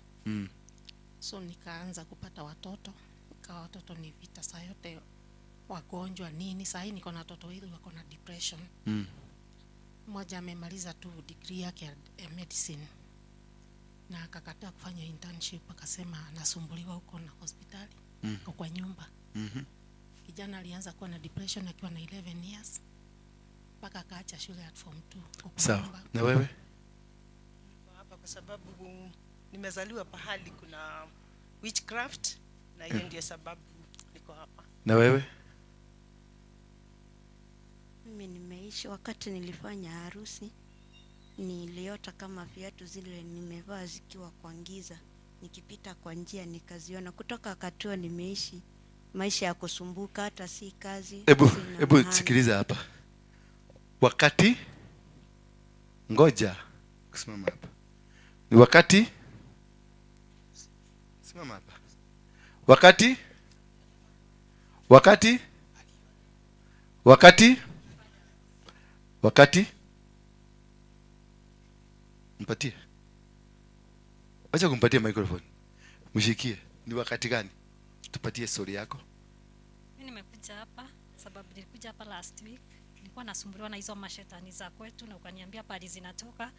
So nikaanza kupata watoto. Ikawa watoto ni vita saa yote, wagonjwa nini. Saa hii niko na watoto wawili wako na depression. Mmoja amemaliza tu degree yake ya medicine na akakataa kufanya internship, akasema anasumbuliwa huko na hospitali kwa nyumba. Kijana alianza kuwa na depression akiwa na 11 years mpaka akaacha shule at form 2. Sawa. Na wewe? Niko hapa kwa sababu nimezaliwa pahali kuna witchcraft na hiyo ndio sababu niko hapa. Na wewe? Mimi nimeishi wakati nilifanya harusi, niliota kama viatu zile nimevaa zikiwa kwa giza, nikipita kwa njia nikaziona. Kutoka wakati huo nimeishi maisha ya kusumbuka, hata si kazi. Hebu sikiliza hapa. Wakati ngoja kusimama hapa. Ni wakati simama hapa. Wakati mpatie. Acha kumpatia microphone. Mshikie. Ni wakati gani? Tupatie story yako. Mimi nimekuja hapa sababu nilikuja hapa last week. Nilikuwa nasumbuliwa na hizo mashetani za kwetu na ukaniambia pale zinatoka.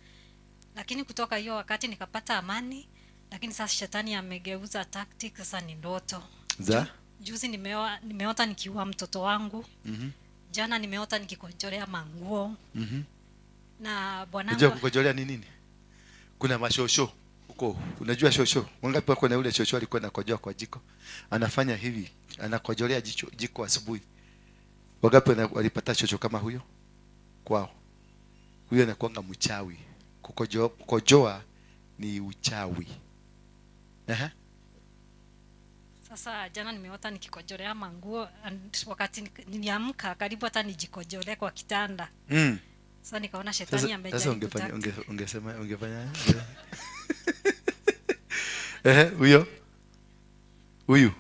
Lakini kutoka hiyo wakati nikapata amani, lakini sasa shetani amegeuza tactics, sasa ni ndoto. Juzi nimeota nikiua mtoto wangu. Jana nimeota nikikojolea manguo. Na bwanangu. Unajua kukojolea ni nini? Kuna mashosho huko. Unajua shosho? Wangapi wako na ule shosho alikuwa anakojoa kwa jiko? Anafanya hivi, anakojolea jiko asubuhi. Wangapi walipata shosho kama huyo? Kwao. Huyo anakuanga mchawi. Kukojoa ni uchawi. Sasa jana nimeota nikikojolea manguo, wakati niliamka karibu hata nijikojolee kwa kitanda. Sasa nikaona shetani amejaribu. Sasa ungefanya huyu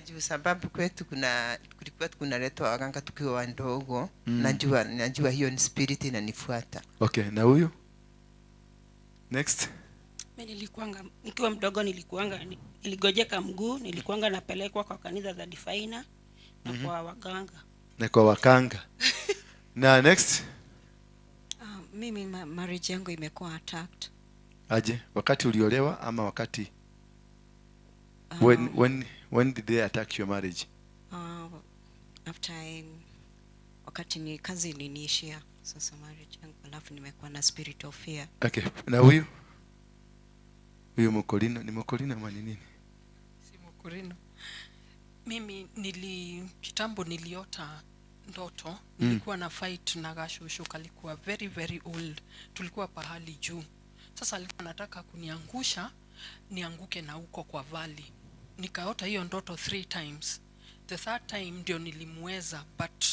juu sababu kwetu kulikuwa kunaletwa waganga tukiwa wandogo. Najua hiyo ni spirit inanifuata. Okay, na huyu next. Mimi nikiwa mdogo niligojeka mguu, nilikuanga napelekwa kwa kanisa za Difaina na kwa waganga. Na kwa wakanga. Na next. Mimi marriage yangu imekuwa attacked. Aje, wakati uliolewa ama wakati when did they attack your marriage? After wakati ni kazi iliniishia, sasa marriage yangu, alafu nimekuwa na spirit of fear. Okay, na huyu mkolino, ni mkolino ama ni nini? Si mkolino. Mimi kitambo niliota ndoto, nilikuwa na fight na gashushu, kalikuwa very very old. Tulikuwa pahali juu. Sasa alikuwa anataka kuniangusha, nianguke na huko kwa valley. Nikaota hiyo ndoto 3 times. The third time ndio nilimweza, but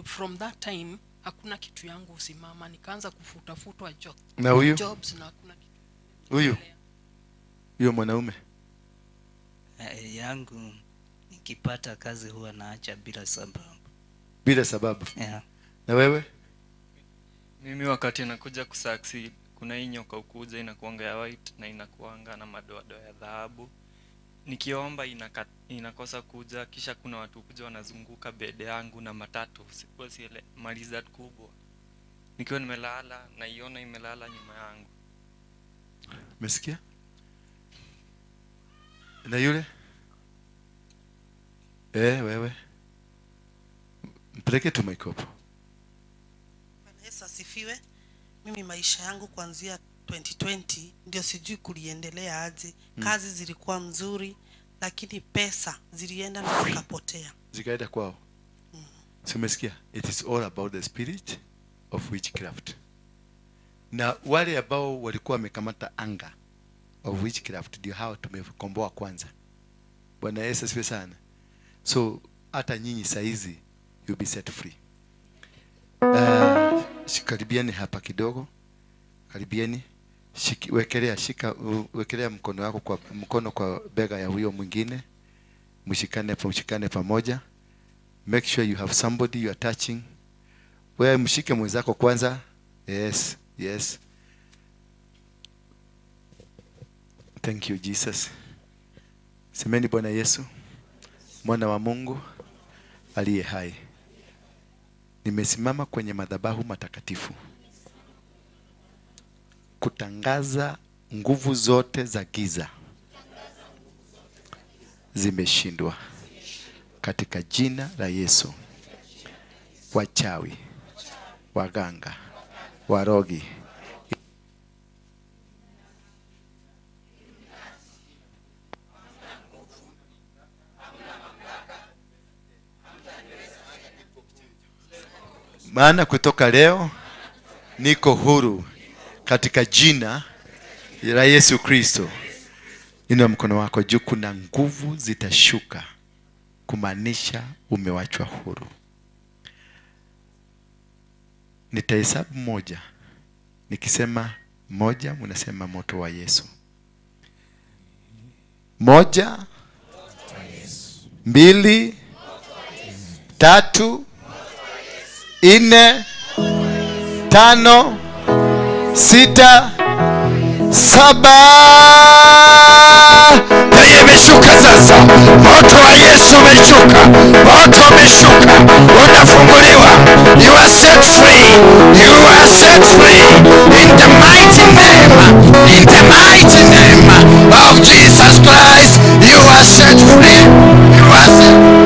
from that time hakuna kitu yangu usimama, nikaanza kufutafutwa Na huyu? jobs na hakuna kitu. Huyo mwanaume yangu nikipata kazi huwa naacha bila sababu. Bila sababu? Yeah. Na wewe? Mimi wakati nakuja kusucceed, kuna hii nyoka ukuja inakuanga ya white na inakuanga na madoadoa ya dhahabu. Nikiomba inakosa kuja, kisha kuna watu kuja wanazunguka bed yangu na matatu. Sikuwa siele maliza kubwa. Nikiwa nimelala naiona imelala nyuma yangu. Umesikia? Na yule? Wewe. Mpeleke tu mikopo. Bwana Yesu asifiwe. Mimi maisha yangu kuanzia 2020 ndio sijui kuliendelea aje. Kazi zilikuwa mzuri lakini pesa zilienda na zikapotea. Zikaenda kwao. Si umesikia? It is all about the spirit of witchcraft. Na wale ambao walikuwa wamekamata anga of witchcraft ndio hao tumekomboa kwanza. Bwana Yesu asifiwe sana. So hata nyinyi saizi you'll be set free. Karibieni hapa kidogo. Karibieni. Wekelea mkono wako kwa bega ya huyo mwingine. Mshikane pamoja. Make sure you have somebody you are touching. Wewe mshike mwenzako kwanza. Yes. Thank you Jesus. Semeni Bwana Yesu, mwana wa Mungu aliye hai. Nimesimama kwenye madhabahu matakatifu kutangaza nguvu zote za giza zimeshindwa katika jina la Yesu. Wachawi, waganga, warogi, maana kutoka leo niko huru katika jina la Yesu Kristo. Inua mkono wako juu, kuna nguvu zitashuka kumaanisha umewachwa huru. Nitahesabu 1. Nikisema 1, mnasema moto wa Yesu. 1, 2, 3, 4, 5, 6, 7. Na imeshuka sasa. Moto wa Yesu umeshuka. Moto umeshuka. Unafunguliwa. You are set free. You are set free. In the mighty name of Jesus Christ. You are set free. You are set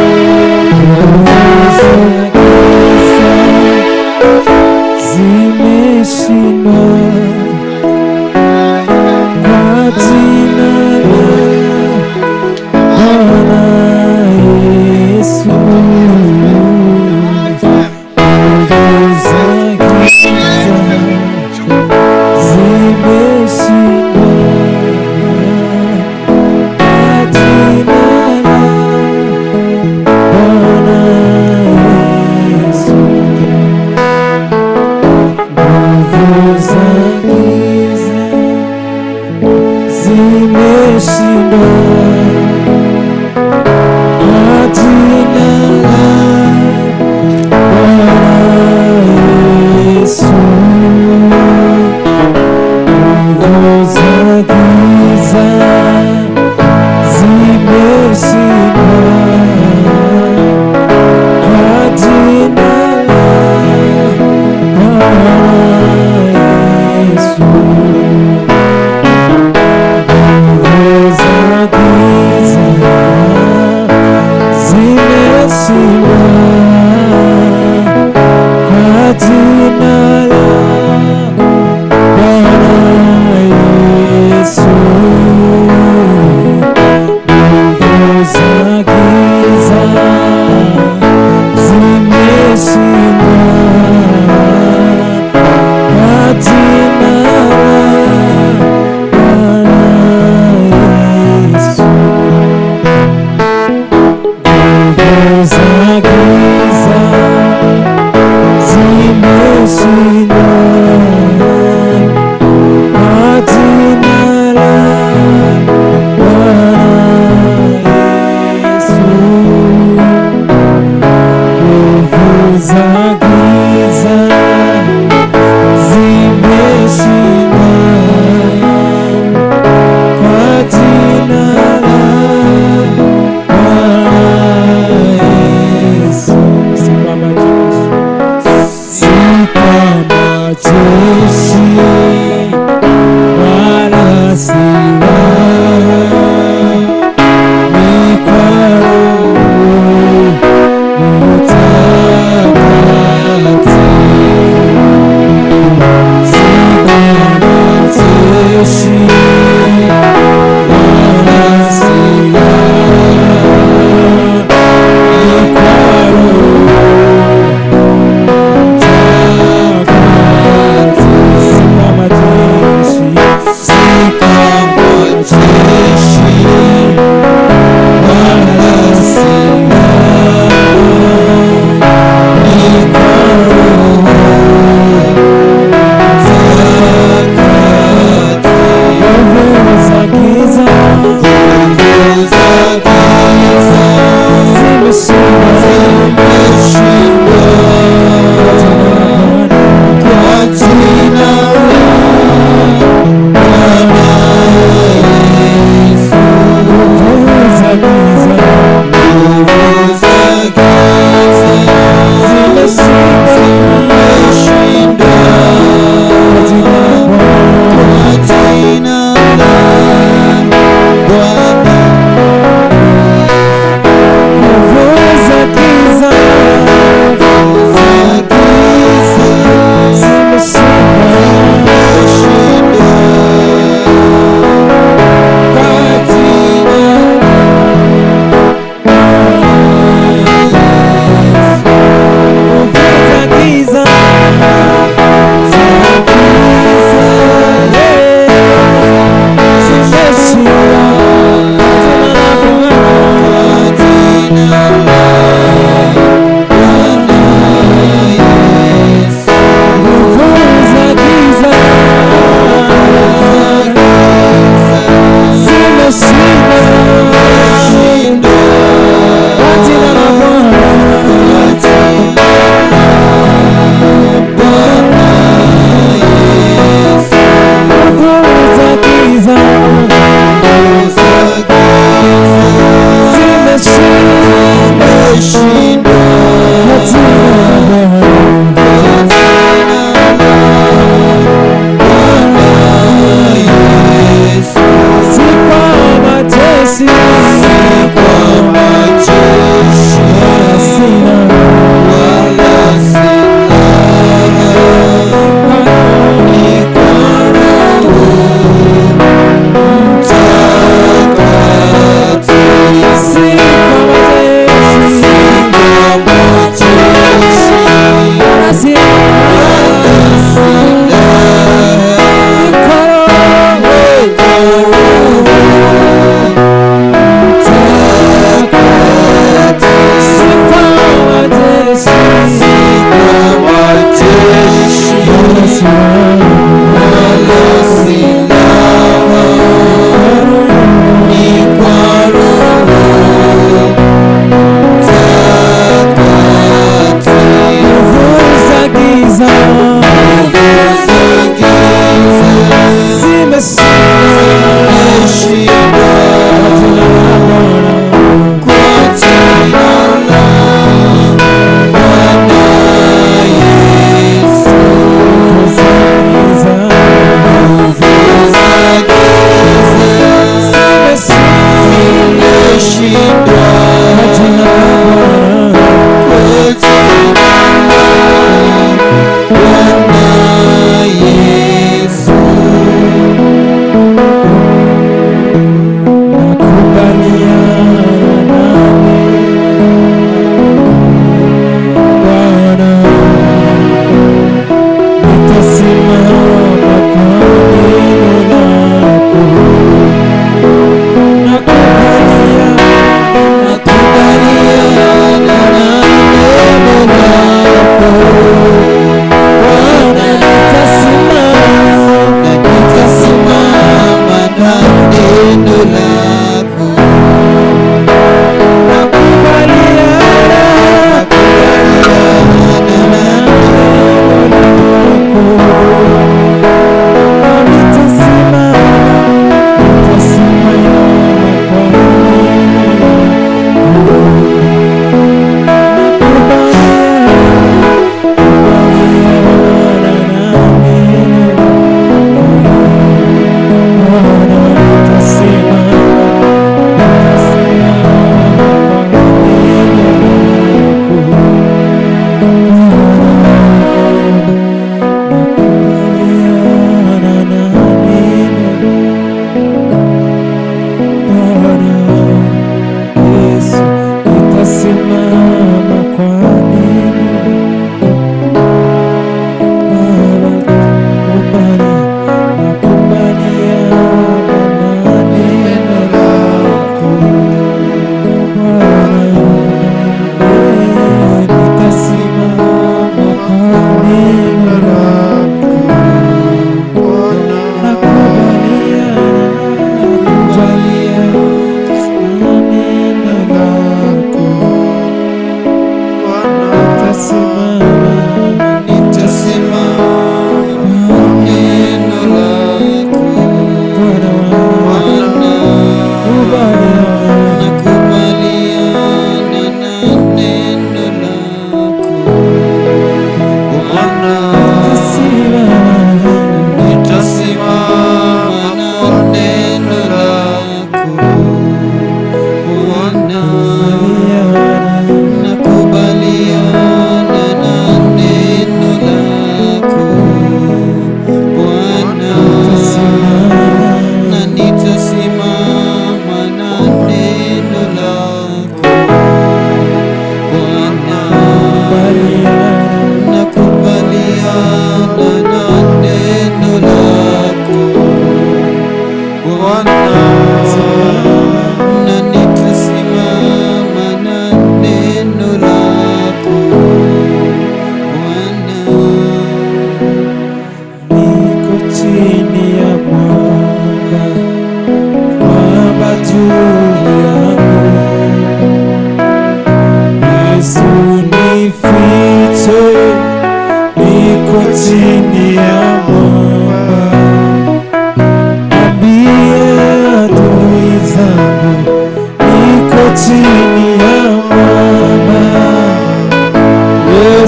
chini ya mwamba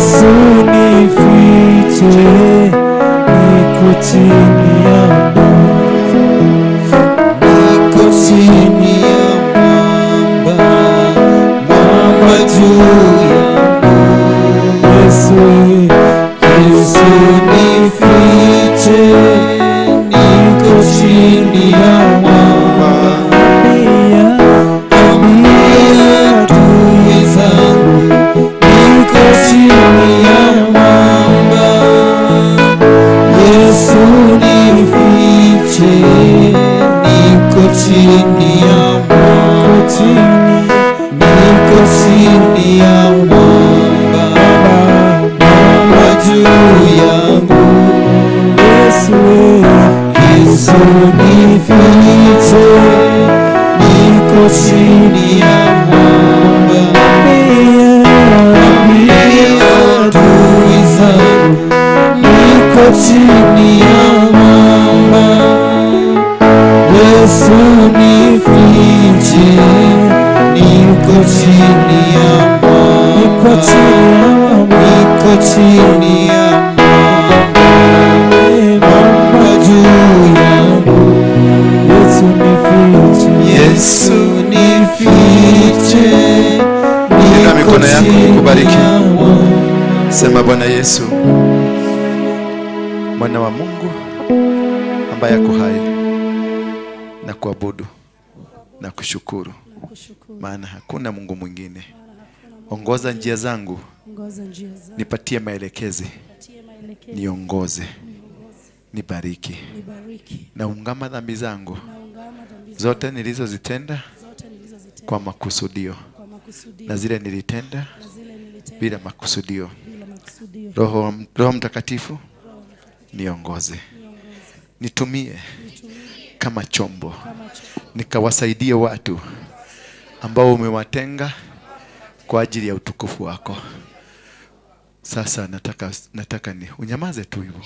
Yesu nifiche, niko chini ya niko chini ya mwamba juu yangu. Yesu nifiche, niko chini ya mwamba. Ambia adui zangu, niko chini ya mwamba. Yesu nifiche, niko chini ya mwamba. Niko chini ya mwamba, mwamba juu yangu. Yesu nifiche, niko chini ya mwamba. Ambia adui zangu, niko chini ya mwamba. Yesu nifiche, niko chini ya mwamba. Niko chini ya mwamba, mwamba juu yangu. Yesu nifiche, Inua mikono yako nikubariki. Sema Bwana Yesu, mwana wa Mungu ambaye ako hai, na kuabudu na kushukuru, maana hakuna Mungu mwingine. Ongoza njia zangu, nipatie maelekezi, niongoze, nibariki, na ungama dhambi zangu zote nilizozitenda kwa makusudio na zile nilitenda bila makusudio. Roho Mtakatifu niongoze, nitumie kama chombo, nikawasaidie watu ambao umewatenga kwa ajili ya utukufu wako. Sasa nataka ni unyamaze tu hivyo.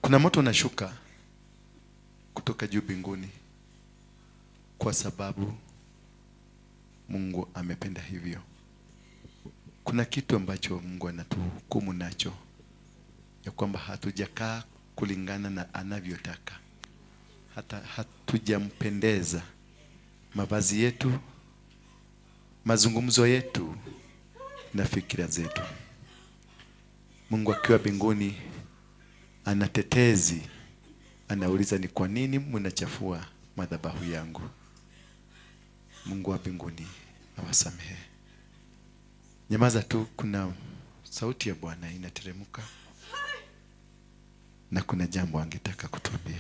Kuna moto unashuka kutoka juu mbinguni kwa sababu Mungu amependa hivyo. Kuna kitu ambacho Mungu anatuhukumu nacho, ya kwamba hatujakaa kulingana na anavyotaka, hata hatujampendeza. Mavazi yetu, mazungumzo yetu na fikira zetu. Mungu akiwa mbinguni anatetezi, anauliza ni kwa nini mnachafua madhabahu yangu? Mungu wa mbinguni awasamehe. Nyamaza tu, kuna sauti ya Bwana inateremka na kuna jambo angetaka kutuambia.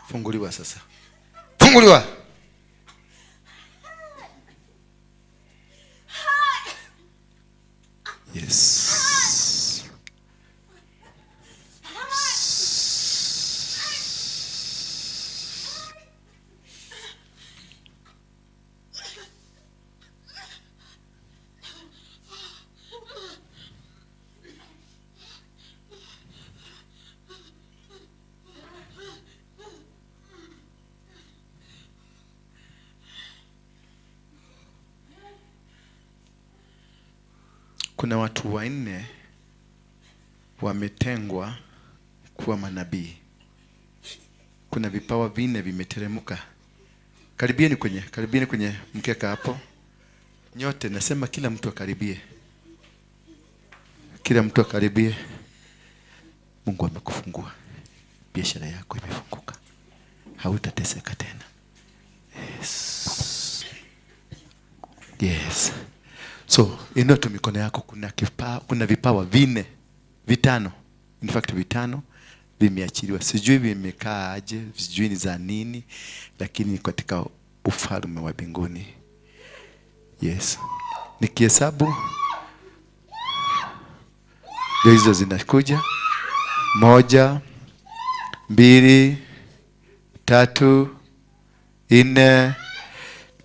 Funguliwa sasa. Funguliwa. Yes. Kuna watu wanne wametengwa kuwa manabii. Kuna vipawa vinne vimeteremka. Karibieni kwenye mkeka hapo. Nyote nasema kila mtu akaribie. Kila mtu akaribie. Mungu amekufungua. Biashara yako imefunguka. Hautateseka tena. Yes. Yes. So inua tu mikono yako. Kuna vipawa vinne, vitano, in fact vitano vimeachiliwa. Sijui vimekaa aje, sijui ni za nini, lakini katika ufalme wa mbinguni. Yes. Nikihesabu ndio hizo zinakuja. 1, 2, 3, 4,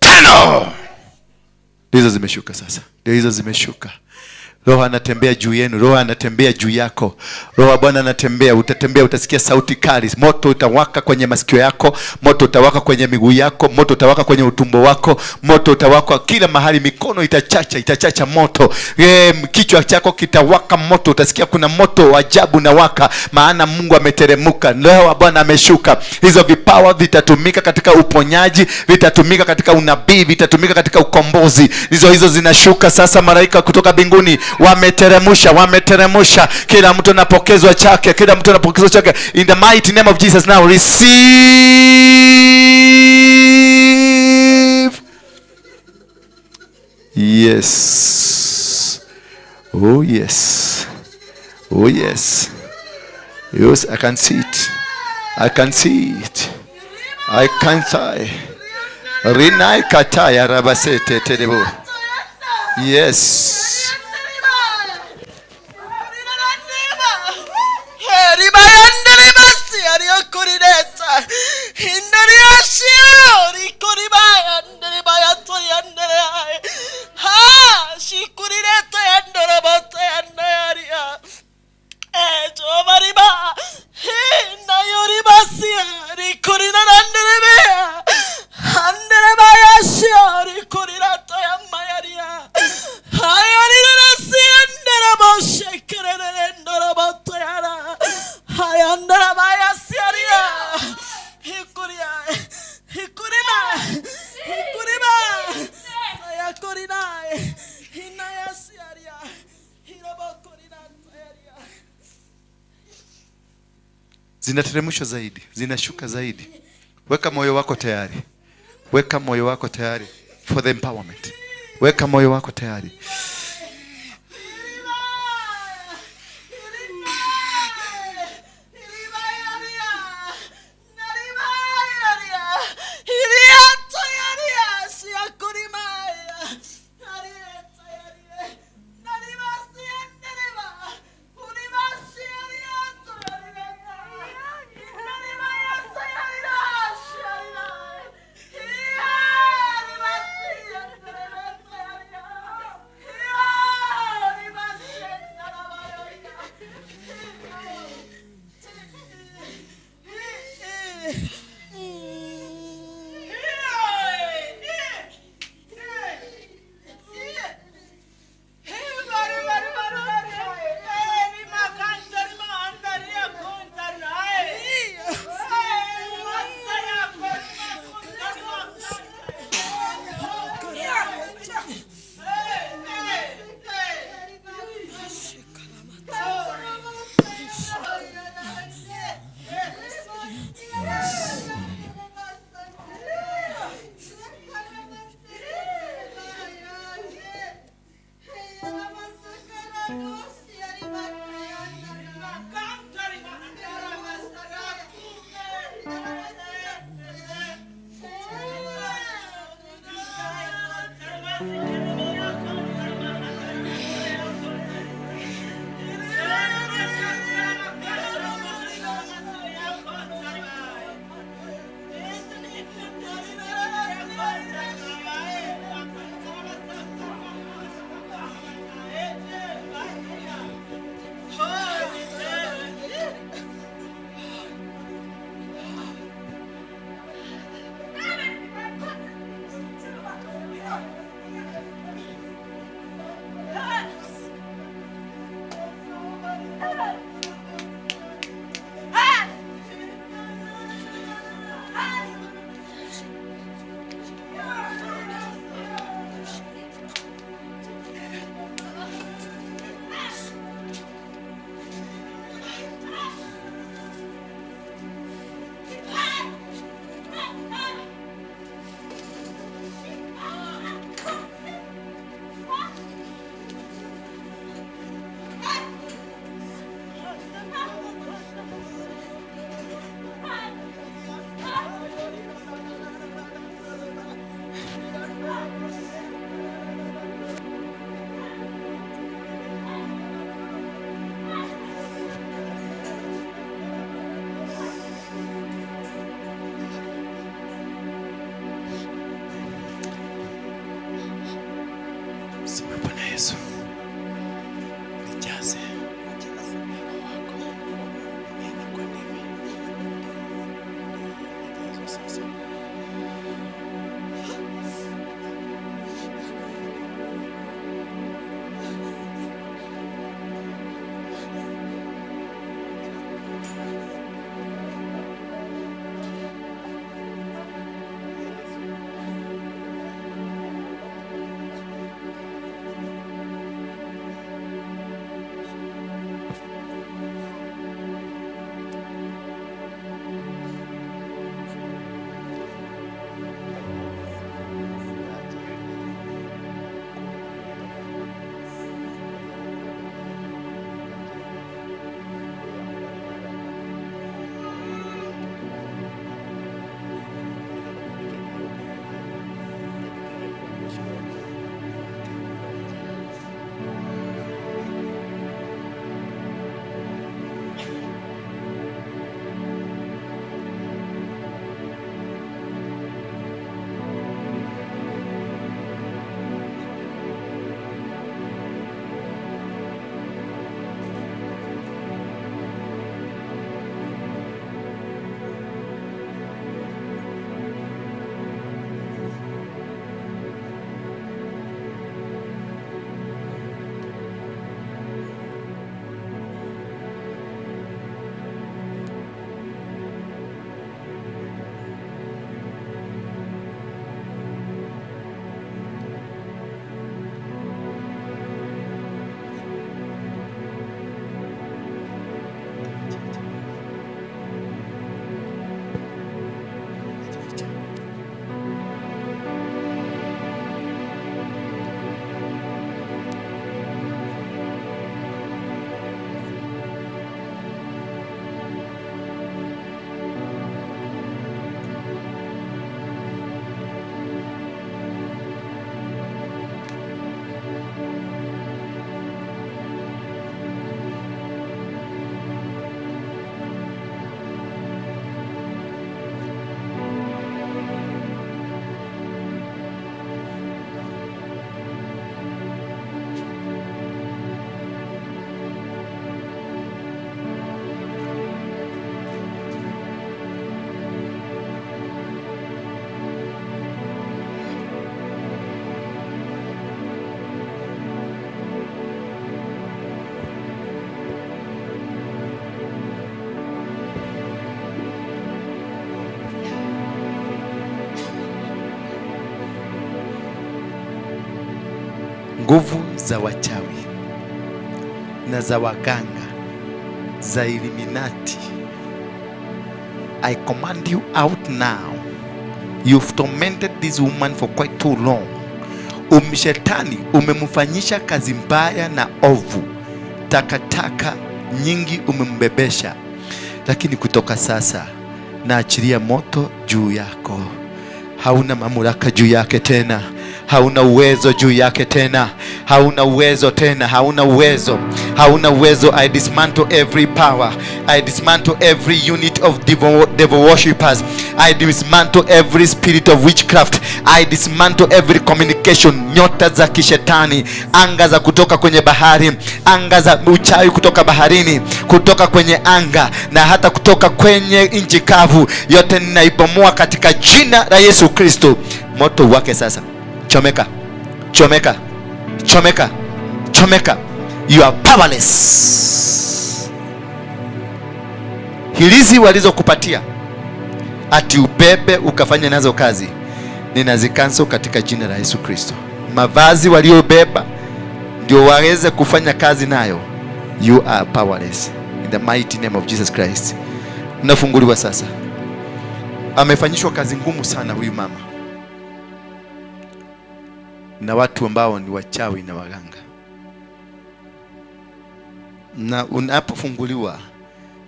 5. Hizo zimeshuka sasa. Ndio hizo zimeshuka. Roho anatembea juu yenu, Roho anatembea juu yako. Roho wa Bwana anatembea, utatembea, utasikia sauti kali. Moto utawaka kwenye masikio yako, moto utawaka kwenye miguu yako, moto utawaka kwenye utumbo wako, moto utawaka kila mahali, mikono itachacha moto. Kichwa chako kitawaka moto, utasikia kuna moto wa ajabu na waka, maana Mungu ameteremuka. Roho wa Bwana ameshuka. Hizo vipawa vitatumika katika uponyaji, vitatumika katika unabii, vitatumika katika ukombozi. Hizo zinashuka sasa. Malaika kutoka mbinguni wameteremusha. Kila mtu anapokezwa chake, in the mighty name of Jesus. Now receive. Yes. Oh yes. Yes, I can see it. Rinai kataya rabasete terebo. Yes. Zinateremshwa zaidi, zinashuka zaidi. Weka moyo wako tayari for the empowerment. Weka moyo wako tayari. Yesu. Nijaze. Nguvu za wachawi na za waganga za Illuminati, I command you out now. You've tormented this woman for quite too long. Shetani umemfanyisha kazi mbaya na ovu, takataka nyingi umembebesha, lakini kutoka sasa naachilia moto juu yako. Hauna mamlaka juu yake tena, hauna uwezo juu yake tena, hauna uwezo tena, hauna uwezo, hauna uwezo. I dismantle every power, I dismantle every unit of devil worshippers, I dismantle every spirit of witchcraft, I dismantle every communication, nyota za kishetani, anga za kutoka kwenye bahari, anga za uchawi kutoka baharini, kutoka kwenye anga na hata kutoka kwenye nchi kavu, yote ninaibomoa katika jina la Yesu Kristo. Moto wake sasa chomeka, chomeka, chomeka, chomeka. You are powerless. Hilizi walizokupatia ati ubebe ukafanya nazo kazi, ninazikanso katika jina la Yesu Kristo. Mavazi waliobeba ndio waweze kufanya kazi nayo, you are powerless in the mighty name of Jesus Christ. Unafunguliwa sasa. Amefanyishwa kazi ngumu sana huyu mama na watu ambao ni wachawi na waganga, na unapofunguliwa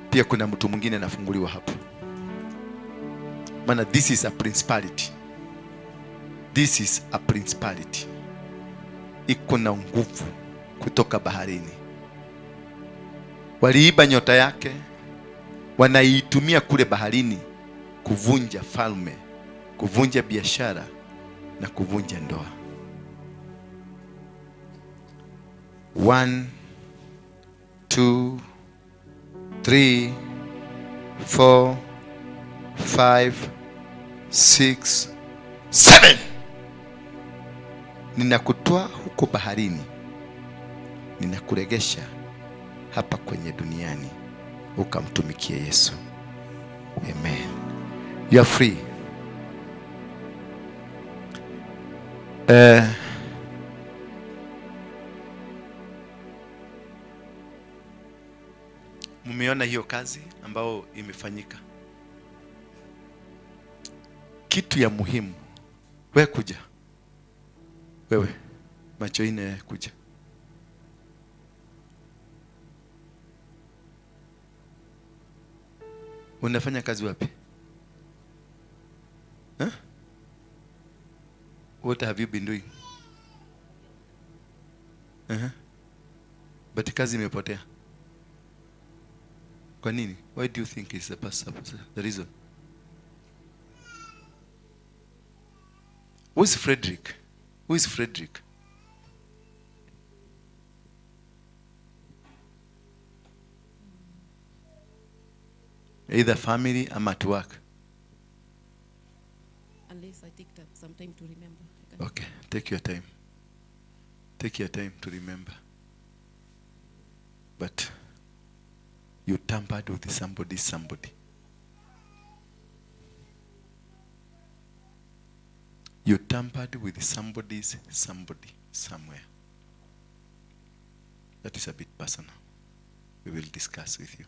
pia kuna mtu mwingine anafunguliwa hapo, maana this is a principality, this is a principality. Iko na nguvu kutoka baharini. Waliiba nyota yake, wanaitumia kule baharini kuvunja falme, kuvunja biashara na kuvunja ndoa. 1, 2, 3, 4, 5, 6, 7. Ninakutoa huko baharini, ninakuregesha hapa kwenye duniani ukamtumikie Yesu. Amen. You are free. Mumeona hiyo kazi ambao imefanyika. Kitu ya muhimu, wewe kuja, wewe macho ine kuja. Unafanya kazi wapi? Huh? What have you been doing? But kazi imepotea. Kwa nini? Why do you think is the reason? Who is Frederick? Who is Frederick? Either family or at work. Unless I take some time to remember. Okay, take your time. Take your time to remember. But you tampered with somebody. You tampered with somebody somewhere. That is a bit personal. We will discuss with you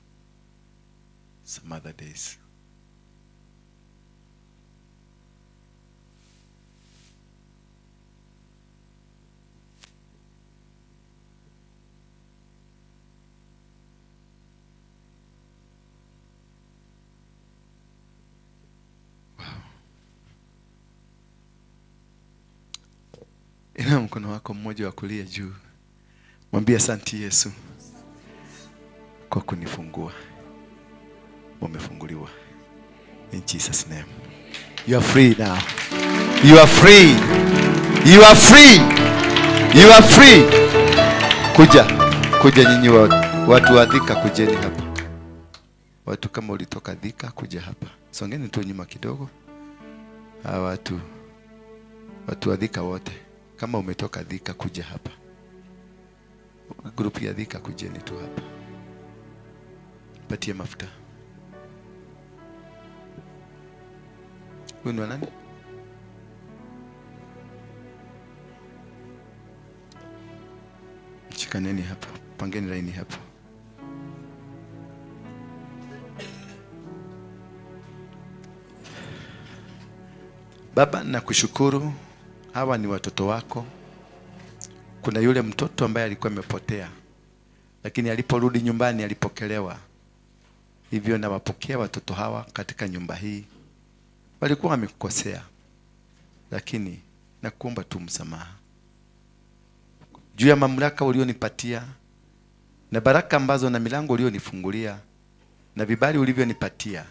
some other days. Ina mkono wako mmoja wa kulia juu. Mwambie asante Yesu kwa kunifungua. Umefunguliwa. In Jesus name. You are free now. You are free. You are free. You are free. Kuja nyinyi watu wa Thika, kujeni hapa. Watu kama ulitoka Thika, kuja hapa. Songeni tu nyuma kidogo. Watu wa Thika wote. Kama umetoka Thika, kuja hapa. Grupu ya Thika, kujeni tu hapa. Patie mafuta. Wewe ni nani? Shikaneni hapa. Pangeni laini hapa. Baba, nakushukuru. Hawa ni watoto wako. Kuna yule mtoto ambaye alikuwa amepotea, lakini aliporudi nyumbani alipokelewa. Hivyo nawapokea watoto hawa katika nyumba hii. Walikuwa wamekukosea, lakini nakuomba tu msamaha. Juu ya mamlaka ulionipatia na baraka ambazo na milango ulionifungulia na vibali ulivyonipatia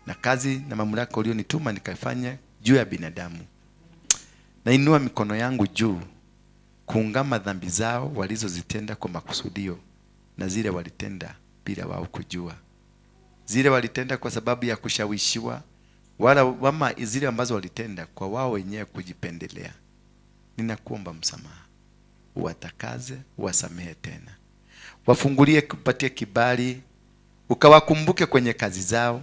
na kazi na mamlaka ulionituma nikafanya juu ya binadamu. Nainua mikono yangu juu kuungama dhambi zao walizozitenda kwa makusudio na zile walitenda bila wao kujua. Zile walitenda kwa sababu ya kushawishiwa, wama zile ambazo walitenda kwa wao wenyewe kujipendelea. Ninakuomba msamaha. Uwatakaze, uwasamehe tena. Wafungulie, kupatie kibali, ukawakumbuke kwenye kazi zao,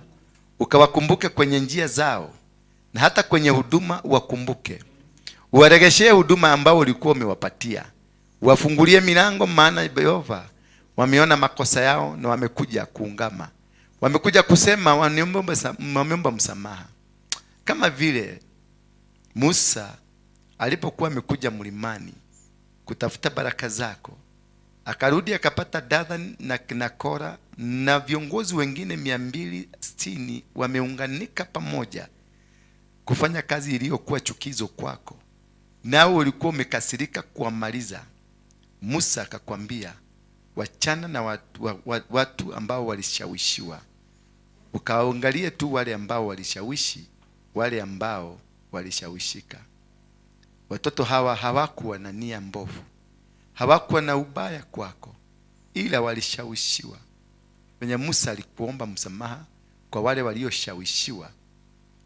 ukawakumbuke kwenye njia zao, na hata kwenye huduma wakumbuke. Uwaregeshee huduma ambao ulikuwa umewapatia. Wafungulie milango, maana Yehova wameona makosa yao na wamekuja kuungama. Wamekuja kusema wameomba msamaha. Kama vile Musa alipokuwa amekuja mlimani kutafuta baraka zako, akarudi akapata Dathan na Kora na viongozi wengine 260 wameunganika pamoja kufanya kazi iliyokuwa chukizo kwako. Nao ulikuwa umekasirika kuamaliza. Musa akakwambia wachana na watu ambao walishawishiwa. Ukaangalie tu wale ambao walishawishi, wale ambao walishawishika. Watoto hawa hawakuwa na nia mbovu. hawakuwa na ubaya kwako, ila walishawishiwa. Wenye Musa alikuomba msamaha kwa wale walioshawishiwa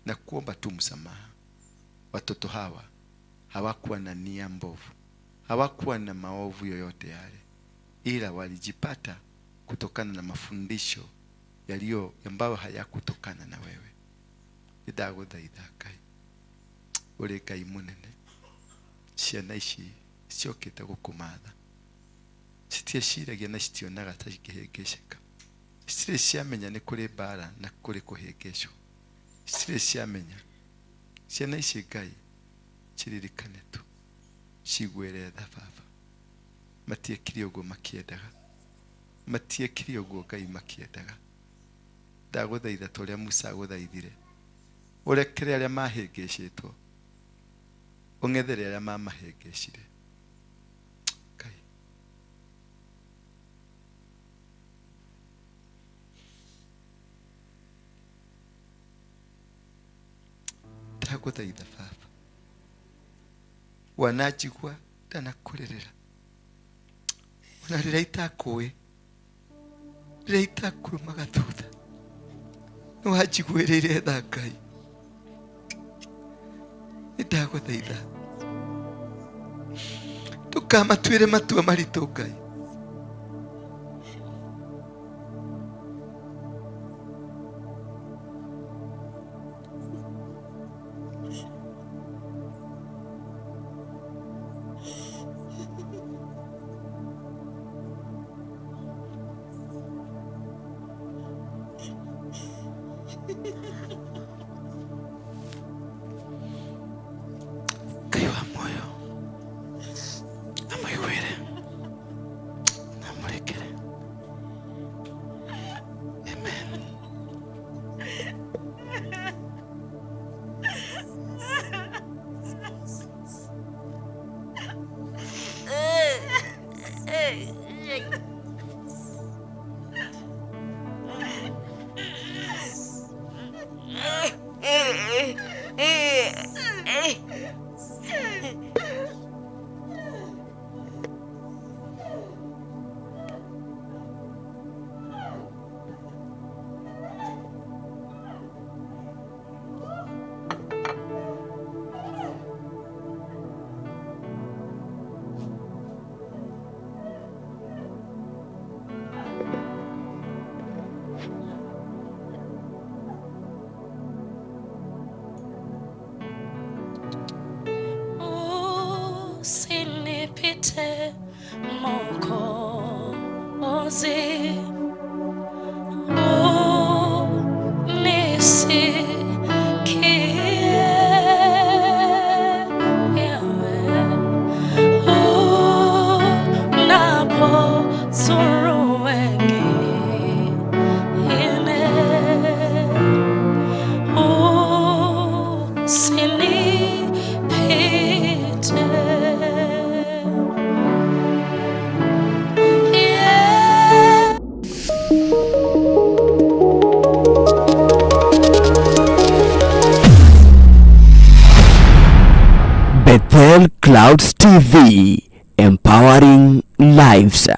na kuomba tu msamaha. Watoto hawa hawakuwa na nia mbovu, hawakuwa na maovu yoyote yale, ila walijipata kutokana na mafundisho yaliyo ambayo hayakutokana na wewe. Ndaguthaitha Ngai, uri Ngai munene, ciana ici ciokite gukumatha, citieciragia na citionaga ta cikihĩngĩcĩka, citirĩ ciamenya nĩ kũrĩ mbara na kũrĩ kũhĩngĩcwo, citirĩ ciamenya. Ciana ici Ngai, ciririkane tu, cigwĩre tha Baba, matiekire ũguo makĩendaga, matiekire ũguo Ngai makĩendaga. Ndaguthaitha ta ũrĩa Musa agũthaithire, ũrekere arĩa mahĩngĩcĩtwo, ũng'ethere arĩa mamahĩngĩcire. Ngai, ndaguthaitha Baba, wananjigua ndanakũrĩrĩra, ona rĩrĩa itakũĩ, rĩrĩa itakũrũmaga thutha, nĩwanjiguĩrĩire tha Ngai. Ndaguthaitha ndũkamatuĩre matua maritũ Ngai. Usinipite Mwokozi, unisikie unapozuru wengine, usinipite. Bethel Clouds TV, empowering lives.